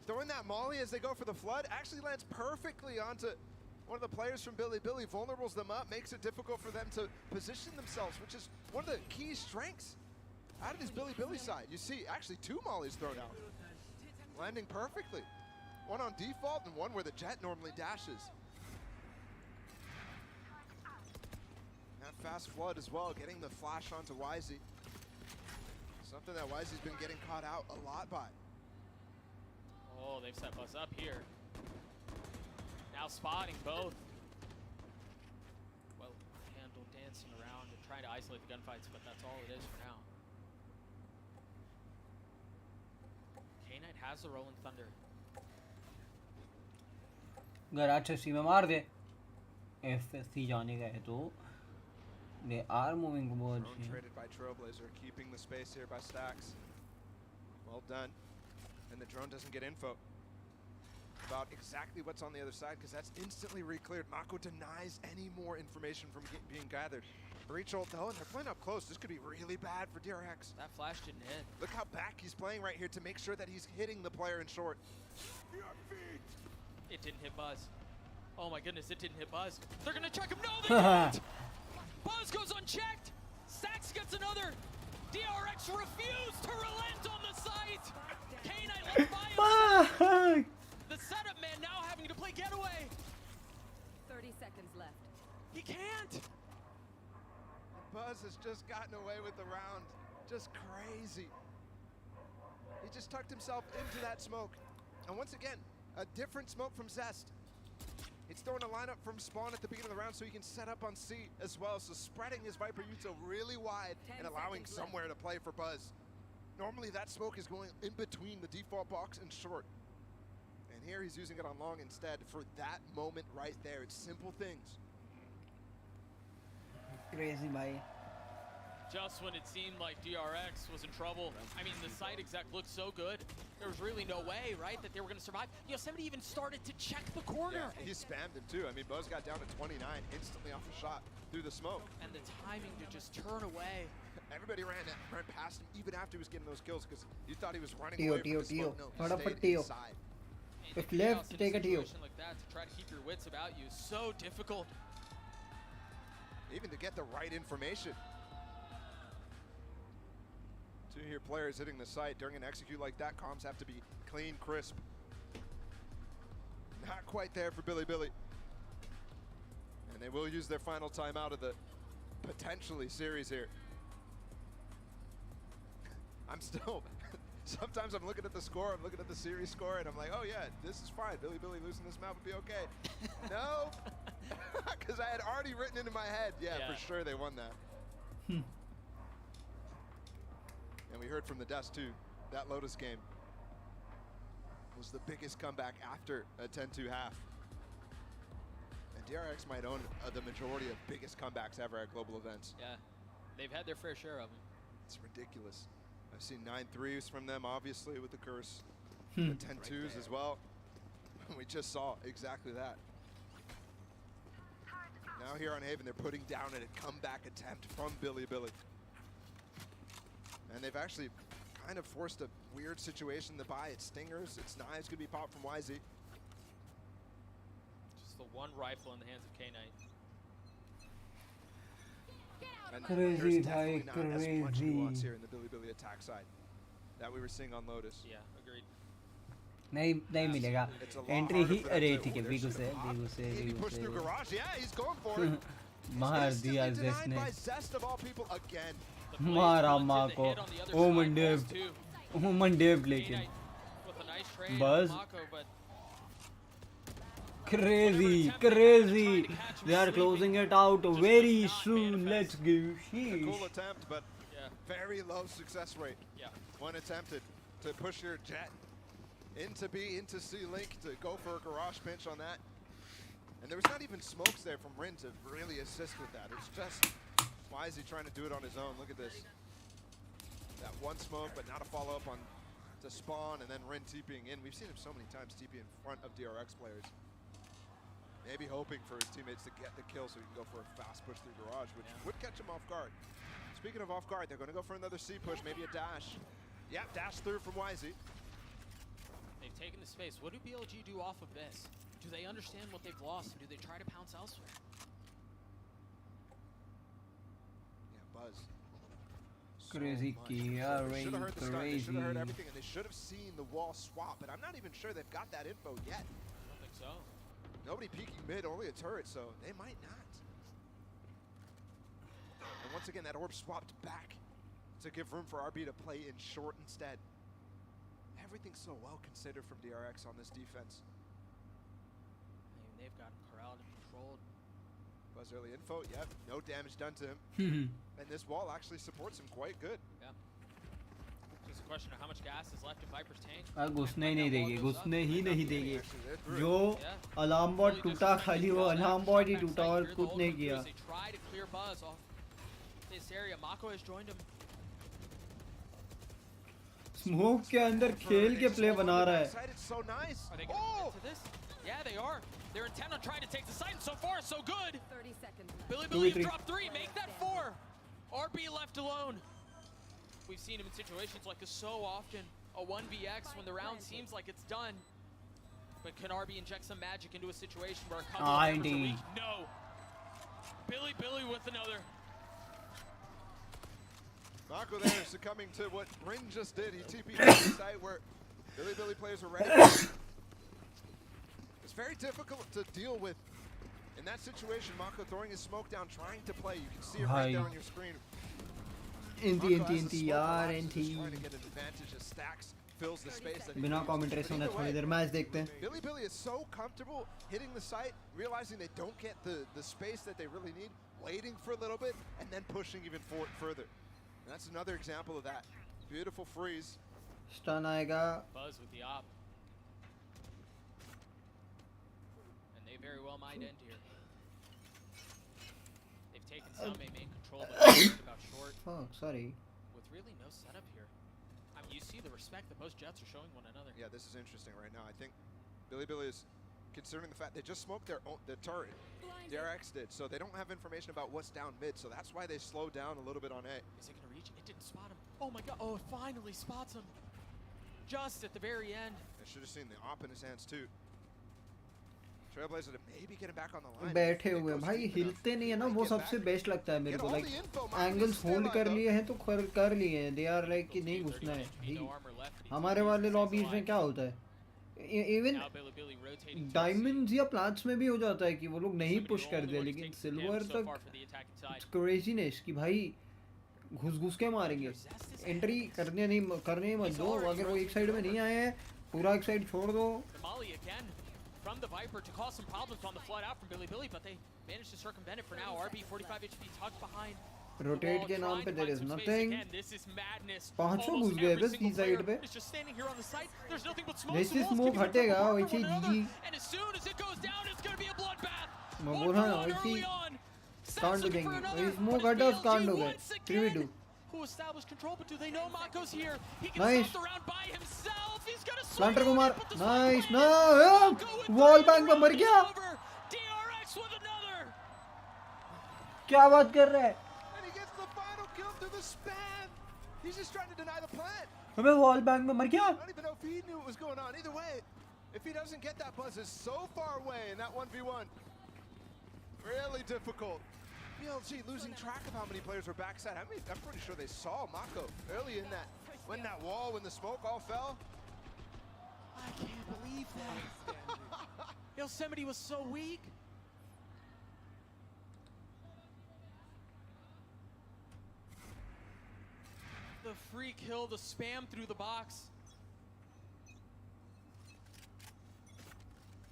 throwing that molly as they go for the flood actually lands perfectly onto one of the players from Billy. Vulnerables them up, makes it difficult for them to position themselves, which is one of the key strengths out of this Billy side. You see actually 2 mollies thrown out, landing perfectly. One on default and one where the Jet normally dashes. That fast flood as well, getting the flash onto YZ. Something that YZ's been getting caught out a lot by. Oh, they've set Buzz up here. Now spotting both. Well handled, dancing around and trying to isolate the gunfights, but that's all it is for now. K-Knight has the Rolling Thunder. अगर HSC में मार दे FSC जाने का है तो they are moving towards him. Traded by Trailblazer, keeping the space here by Stacks. Well done. And the drone doesn't get info about exactly what's on the other side, because that's instantly re-cleared. Mako denies any more information from being gathered. Breach ult though, and they're playing up close. This could be really bad for DRX. That flash didn't hit. Look how back he's playing right here to make sure that he's hitting the player in short. It didn't hit Buzz. Oh my goodness, it didn't hit Buzz. They're gonna check him. No, they don't! Buzz goes unchecked. Stacks gets another. DRX refused to relent on the site. K-Knight left by himself. The setup man now having to play getaway. Buzz has just gotten away with the round. Just crazy. He just tucked himself into that smoke. And once again, a different smoke from Zest. He's throwing a lineup from spawn at the beginning of the round so he can set up on C as well. So spreading his Viper Yuto really wide and allowing somewhere to play for Buzz. Normally that smoke is going in between the default box and short. And here he's using it on long instead for that moment right there. It's simple things. Crazy, bhai. Just when it seemed like DRX was in trouble. I mean, the site exec looked so good. There was really no way, right, that they were going to survive. Yosemite even started to check the corner. Yeah, he spammed him too. I mean, Buzz got down to 29 instantly off a shot through the smoke. And the timing to just turn away. Everybody ran past him even after he was getting those kills because you thought he was running away from the smoke. No, he stayed inside. If left, take a Tio. Like that, to try to keep your wits about you is so difficult. Even to get the right information. Two here players hitting the site during an execute like that. Comms have to be clean, crisp. Not quite there for Billy. And they will use their final timeout of the potentially series here. I'm still, sometimes I'm looking at the score, I'm looking at the series score, and I'm like, oh yeah, this is fine. Billy losing this map would be okay. No, because I had already written it in my head. Yeah, for sure they won that. And we heard from the desk too, that Lotus game was the biggest comeback after a 10-2 half. And DRX might own the majority of biggest comebacks ever at global events. Yeah, they've had their fair share of them. It's ridiculous. I've seen 9 threes from them, obviously, with the curse. The 10-2s as well. We just saw exactly that. Now here on Haven, they're putting down a comeback attempt from Billy. And they've actually kind of forced a weird situation to buy. It's stingers, it's knives, could be popped from YZ. Just the one rifle in the hands of K-Knight. And Crazy, there's definitely not as much crazy. nuance here in the Billy attack side that we were seeing on Lotus. Yeah, agreed. नहीं मिलेगा entry ही अरे ठीक है बिगू से He pushed through garage. Yeah, he's going for it. मार दिया Instantly Zest denied ने by Zest of all people again. मारा माँ को ओमन डेव लेकिन बस crazy they are closing it out very soon. Let's go. A cool attempt, but very low success rate. Yeah. One attempted to push your jet into B, into C link to go for a garage pinch on that. And there was not even smokes there from Rin to really assist with that. It's just, why is he trying to do it on his own? Look at this. That one smoke, but not a follow-up on to spawn, and then Rin TPing in. We've seen him so many times TP in front of DRX players. Maybe hoping for his teammates to get the kill so he can go for a fast push through garage, which would catch him off guard. Speaking of off guard, they're going to go for another C push, maybe a dash. Yeah, dash through from YZ. They've taken the space. What do BLG do off of this? Do they understand what they've lost, and do they try to pounce elsewhere? Yeah, Buzz. Crazy Kia, Should have heard the start. They should have heard crazy. everything, and they should have seen the wall swap. But I'm not even sure they've got that info yet. I don't think so. Nobody peeking mid, only a turret, so they might not. And once again, that orb swapped back to give room for RB to play in short instead. Everything's so well considered from DRX on this defense. I mean, they've got him corralled and controlled. Buzz early info, yep, no damage done to him. And this wall actually supports him quite good. Yeah. Just a question of how much gas is left in Viper's tank. घुसने ही नहीं देंगे, घुसने ही नहीं देंगे. जो alarm bot टूटा खाली वो अलार्म बॉट ही टूटा और कुछ नहीं किया. They try to clear Buzz off this area. Mako has joined him. Smoke के अंदर खेल के प्ले बना रहा है. So nice. Are they going to get to this? Yeah, they are. They're intent on trying to take the site, and so far, so good. 30 seconds left. Billy dropped 3, make that 4. RB left alone. We've seen him in situations like this so often. A 1vx when the round seems like it's done. But can RB inject some magic into a situation where a couple of members are weak? No. Billy with another. Mako there succumbing to what Rin just did. He TP'd on the site where Billy players were ready. It's very difficult to deal with. In that situation, Mako throwing his smoke down, trying to play. You can see it right there on your screen. NT यार NT बिना commentary सुने थोड़ी देर match देखते हैं. Billy is so comfortable hitting the site, realizing they don't get the space that they really need, waiting for a little bit, and then pushing even further. And that's another example of that. Beautiful freeze. Stun आएगा. Buzz with the op. And they very well might end here. They've taken some main control, but they're about short. Oh, sorry. With really no setup here. I mean, you see the respect that both Jets are showing one another. Yeah, this is interesting right now. I think Billy is considering the fact they just smoked the turret. DRX did, so they don't have information about what's down mid, so that's why they slowed down a little bit on A. Is it going to reach? It didn't spot him. Oh my god, oh, it finally spots him. Just at the very end. They should have seen the op in his hands too. Trailblazer maybe getting back on the line. बैठे हुए भाई हिलते नहीं है ना वो सबसे best लगता है मेरे को लाइक एंगल्स होल्ड कर लिए हैं तो कर लिए हैं दे आर लाइक कि नहीं घुसना है हमारे वाले लॉबीज में क्या होता है इवन डायमंड्स या प्लाट्स में भी हो जाता है कि वो लोग नहीं पुश कर दे लेकिन सिल्वर तक क्रेजीनेस कि भाई घुस के मारेंगे एंट्री करने मत दो अगर वो एक साइड में नहीं आए हैं पूरा एक साइड छोड़ दो. From the Viper to cause some problems on the flood out from Billy, but they managed to circumvent it for now. RB 45 HP tucked behind. Rotate के नाम पे there is nothing. This is madness. पांचों घुस गए बस की side पे. It's just standing here on the site. There's nothing but smoke. जैसे smoke हटेगा वैसे GG. And as soon as it goes down, it's going to be a bloodbath. मैं बोल रहा हूँ वैसे कांड हो जाएंगे. वैसे smoke हटा कांड हो गए. 3v2. Who established control, but do they know Mako's here? He can nice. stop the round by himself. He's gonna Planter को मार. Nice. No. Wall bang पे मर गया. DRX with another. क्या बात कर रहा है? And he gets the final kill through the spam. He's just trying to deny the plant. हमें wall bang में मर गया. I don't even know if he knew what was going on. Either way, if he doesn't get that, Buzz is so far away in that 1v1. Really difficult. BLG losing track of how many players were backside. I mean, I'm pretty sure they saw Mako early in when that wall, when the smoke all fell. I can't believe that. Yosemite was so weak. The free kill, the spam through the box.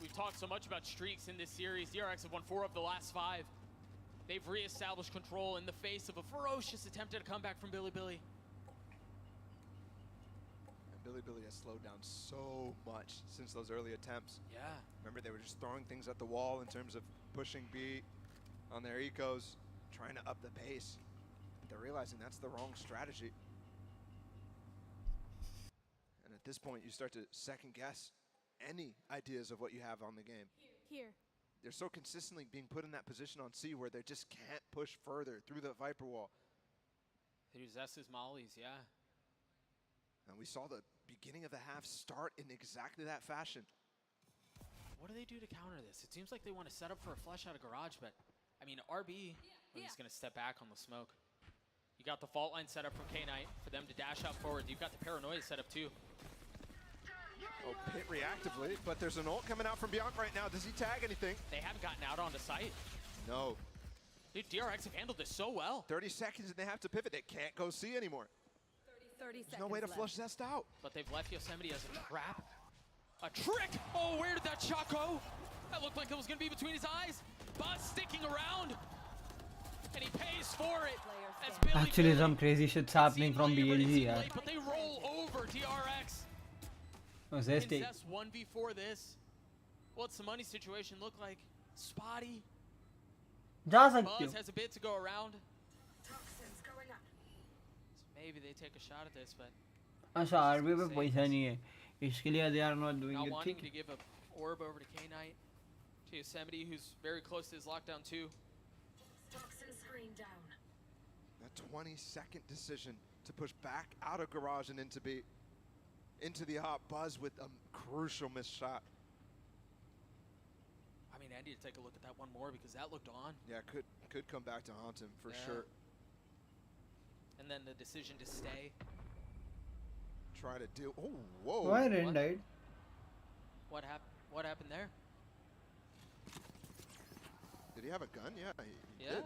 We've talked so much about streaks in this series. DRX have won 4 of the last 5. They've re-established control in the face of a ferocious attempt at a comeback from Billy. And Billy has slowed down so much since those early attempts. Yeah. Remember, they were just throwing things at the wall in terms of pushing B on their ecos, trying to up the pace. But they're realizing that's the wrong strategy. And at this point, you start to second guess any ideas of what you have on the game. Here. They're so consistently being put in that position on C where they just can't push further through the Viper wall. He possesses mollies, yeah. And we saw the beginning of the half start in exactly that fashion. What do they do to counter this? It seems like they want to set up for a flush out of garage, but I mean, RB, he's going to step back on the smoke. You got the fault line set up from K-Knight for them to dash out forward. You've got the paranoia set up too. Oh, pit reactively, but there's an ult coming out from Bianca right now. Does he tag anything? They haven't gotten out onto site. No. Dude, DRX have handled this so well. 30 seconds and they have to pivot. They can't go C anymore. 30 There's no way to flush Zest out. But they've left Yosemite as a trap. A trick! Oh, where did that shot go? That looked like it was going to be between his eyes. Buzz sticking around. And he pays for it. Actually, some crazy shit's happening from BLG, yeah. But they roll over DRX. Oh, Zest. Can Zest 1v4 this? What's the money situation look like? Spotty. जा सकते हो. Buzz has a bit to go around. So maybe they take a shot at this, but अच्छा RB पे पैसा नहीं है. इसके लिए they are not doing it. wanting to give a orb over to K-Knight. To Yosemite, who's very close to his lockdown too. That 20-second decision to push back out of garage and into B. Into the hop. Buzz with a crucial missed shot. I mean, I need to take a look at that one more because that looked on. Yeah, could come back to haunt him for sure. And then the decision to stay. Try to deal. Oh, whoa. Why Ren died? What happened? What happened there? Did he have a gun? Yeah, he did.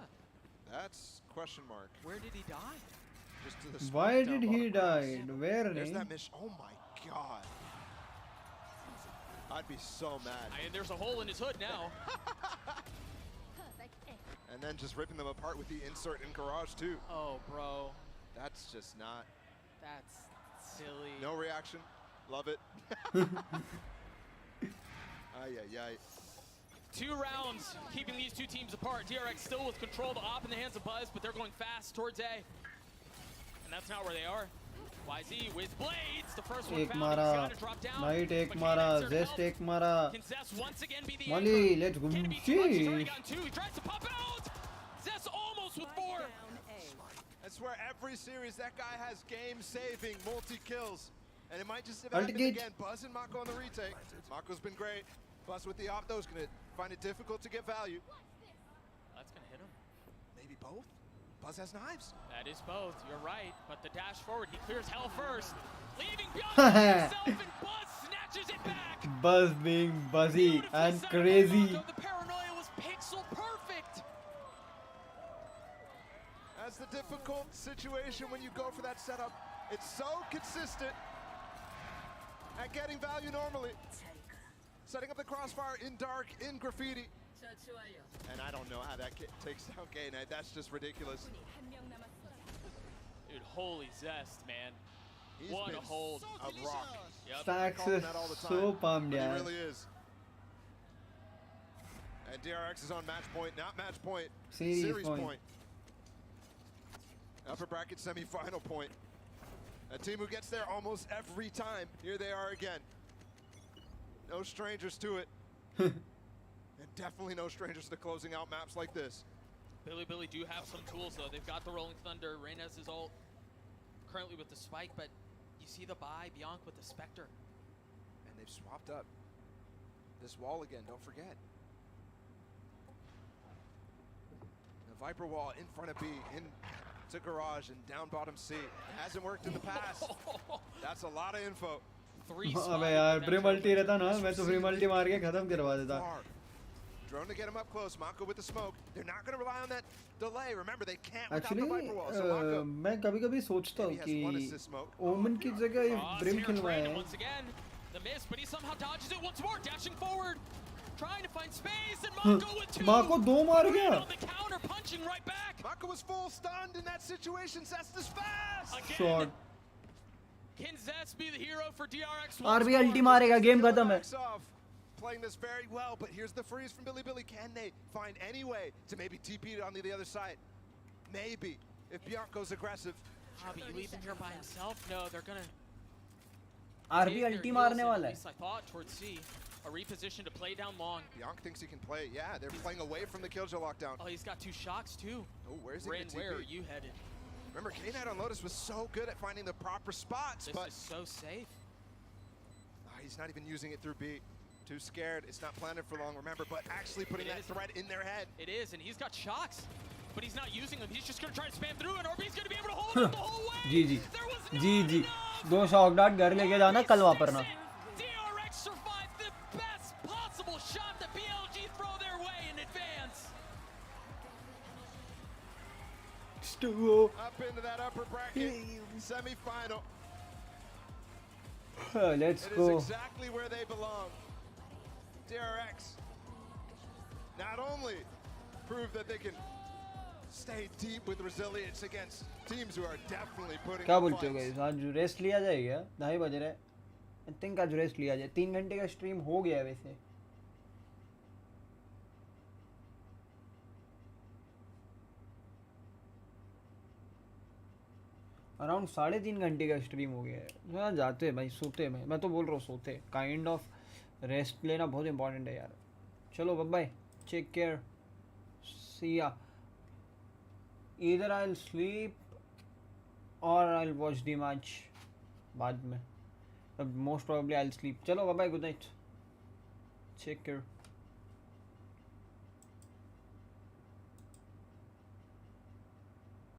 That's question mark. Where did he die? just to the smoke Why down did he bottom. die? Where? There's that mission. Oh my god. I'd be so mad. And there's a hole in his hood now. And then just ripping them apart with the insert in garage too. Oh, bro. That's just not. That's silly. No reaction. Love it. Ay, ay, ay. 2 rounds keeping these two teams apart. DRX still with control, the op in the hands of Buzz, but they're going fast towards A. And that's not where they are. YZ with blades. The first one Ek found. He's mara. got to drop down. Knight ek But mara. can Zest Zest ek mara. Can Zest once again be the Molly, anchor? let's go. Can it be clutch? He's already Jeez. gotten 2. He tries to pop out. Zest almost with 4. I swear every series that guy has game-saving multi-kills. And it might just have happened Ulti. again. Buzz and Mako on the retake. Mako's been great. Buzz with the op though is going to find it difficult to get value. That's going to hit him. Maybe both? Buzz has knives. That is both. You're right. But the dash forward, he clears hell first. Leaving Bianca himself, and Buzz snatches it back. Buzz being buzzy and crazy. The paranoia was pixel perfect. That's the difficult situation when you go for that setup. It's so consistent at getting value normally. Setting up the crossfire in dark, in graffiti. And I don't know how that takes down Gay Knight. That's just ridiculous. Dude, holy Zest, man. He's What been a hold. A rock. Yep. Stacks is so pumped, He yeah. really is. And DRX is on match point, not match point. Series point. Upper bracket semi-final point. A team who gets there almost every time. Here they are again. No strangers to it. And definitely no strangers to closing out maps like this. Billy do have some tools, though. They've got the Rolling Thunder, Reynez' ult, currently with the Spike, but you see the buy, Bianca with the Spectre. And they've swapped up this wall again, don't forget. The Viper wall in front of B, into garage and down bottom C. It hasn't worked in the past. That's a lot of info. अबे यार pre multi रहता ना मैं तो pre multi मार के खत्म करवा देता. Drone to get him up close. Mako with the smoke. They're not going to rely on that delay. Remember, they can't without Actually, the Viper wall. So Mako, मैं कभी-कभी सोचता हूँ कि ओमन की जगह ये brim खिलवाए. Once again, the miss, but he somehow dodges it once more, dashing forward, trying to find space, and Mako with 2. Mako 2 मार गया. On the counter, punching right back. Mako was full stunned in that situation. Zest is fast. Shot. Can Zest be the hero for DRX? RB ulti मारेगा game खत्म है. Playing this very well, but here's the freeze from Billy. Can they find any way to maybe TP it on the other side? Maybe, if Bianco's aggressive. Hobby, you leave him here by himself? No, they're gonna... RB ulti मारने वाला At least I thought towards C. A reposition to play down long. Bianca thinks he can play. Yeah, they're playing away from the Killjoy lockdown. Oh, he's got 2 shocks too. Oh, where's he Rin, gonna TP? where are you headed? Remember, K-Knight on Lotus was so good at finding the proper spots, This but is so safe. he's not even using it through B. Too scared. It's not planted for long, remember, but actually putting that threat in their head. It is, and he's got shocks, but he's not using them. He's just going to try to spam through, and RB's going to be able to hold him the whole way. जी 2 shock डाट घर लेके जाना कल वापरना. DRX survived the best possible shot that BLG throw their way in advance. Up into that upper bracket, semi-final. Let's It go. is exactly where they belong. DRX not only prove that they can stay deep with resilience against teams who are definitely putting क्या up बोलते हो fights. Guys आज rest लिया जाएगा 2:30 बज रहे. I think आज rest लिया जाए. 3 घंटे का स्ट्रीम हो गया है वैसे. अराउंड 3.5 घंटे का स्ट्रीम हो गया है. हाँ जाते हैं भाई, सोते हैं. मैं तो बोल रहा हूँ सोते. काइंड ऑफ रेस्ट लेना बहुत इंपॉर्टेंट है यार. चलो बाय, टेक केयर, सी या. ईदर आई विल स्लीप और I will watch the match बाद में. Most probably I will sleep. चलो bye, good night, take care.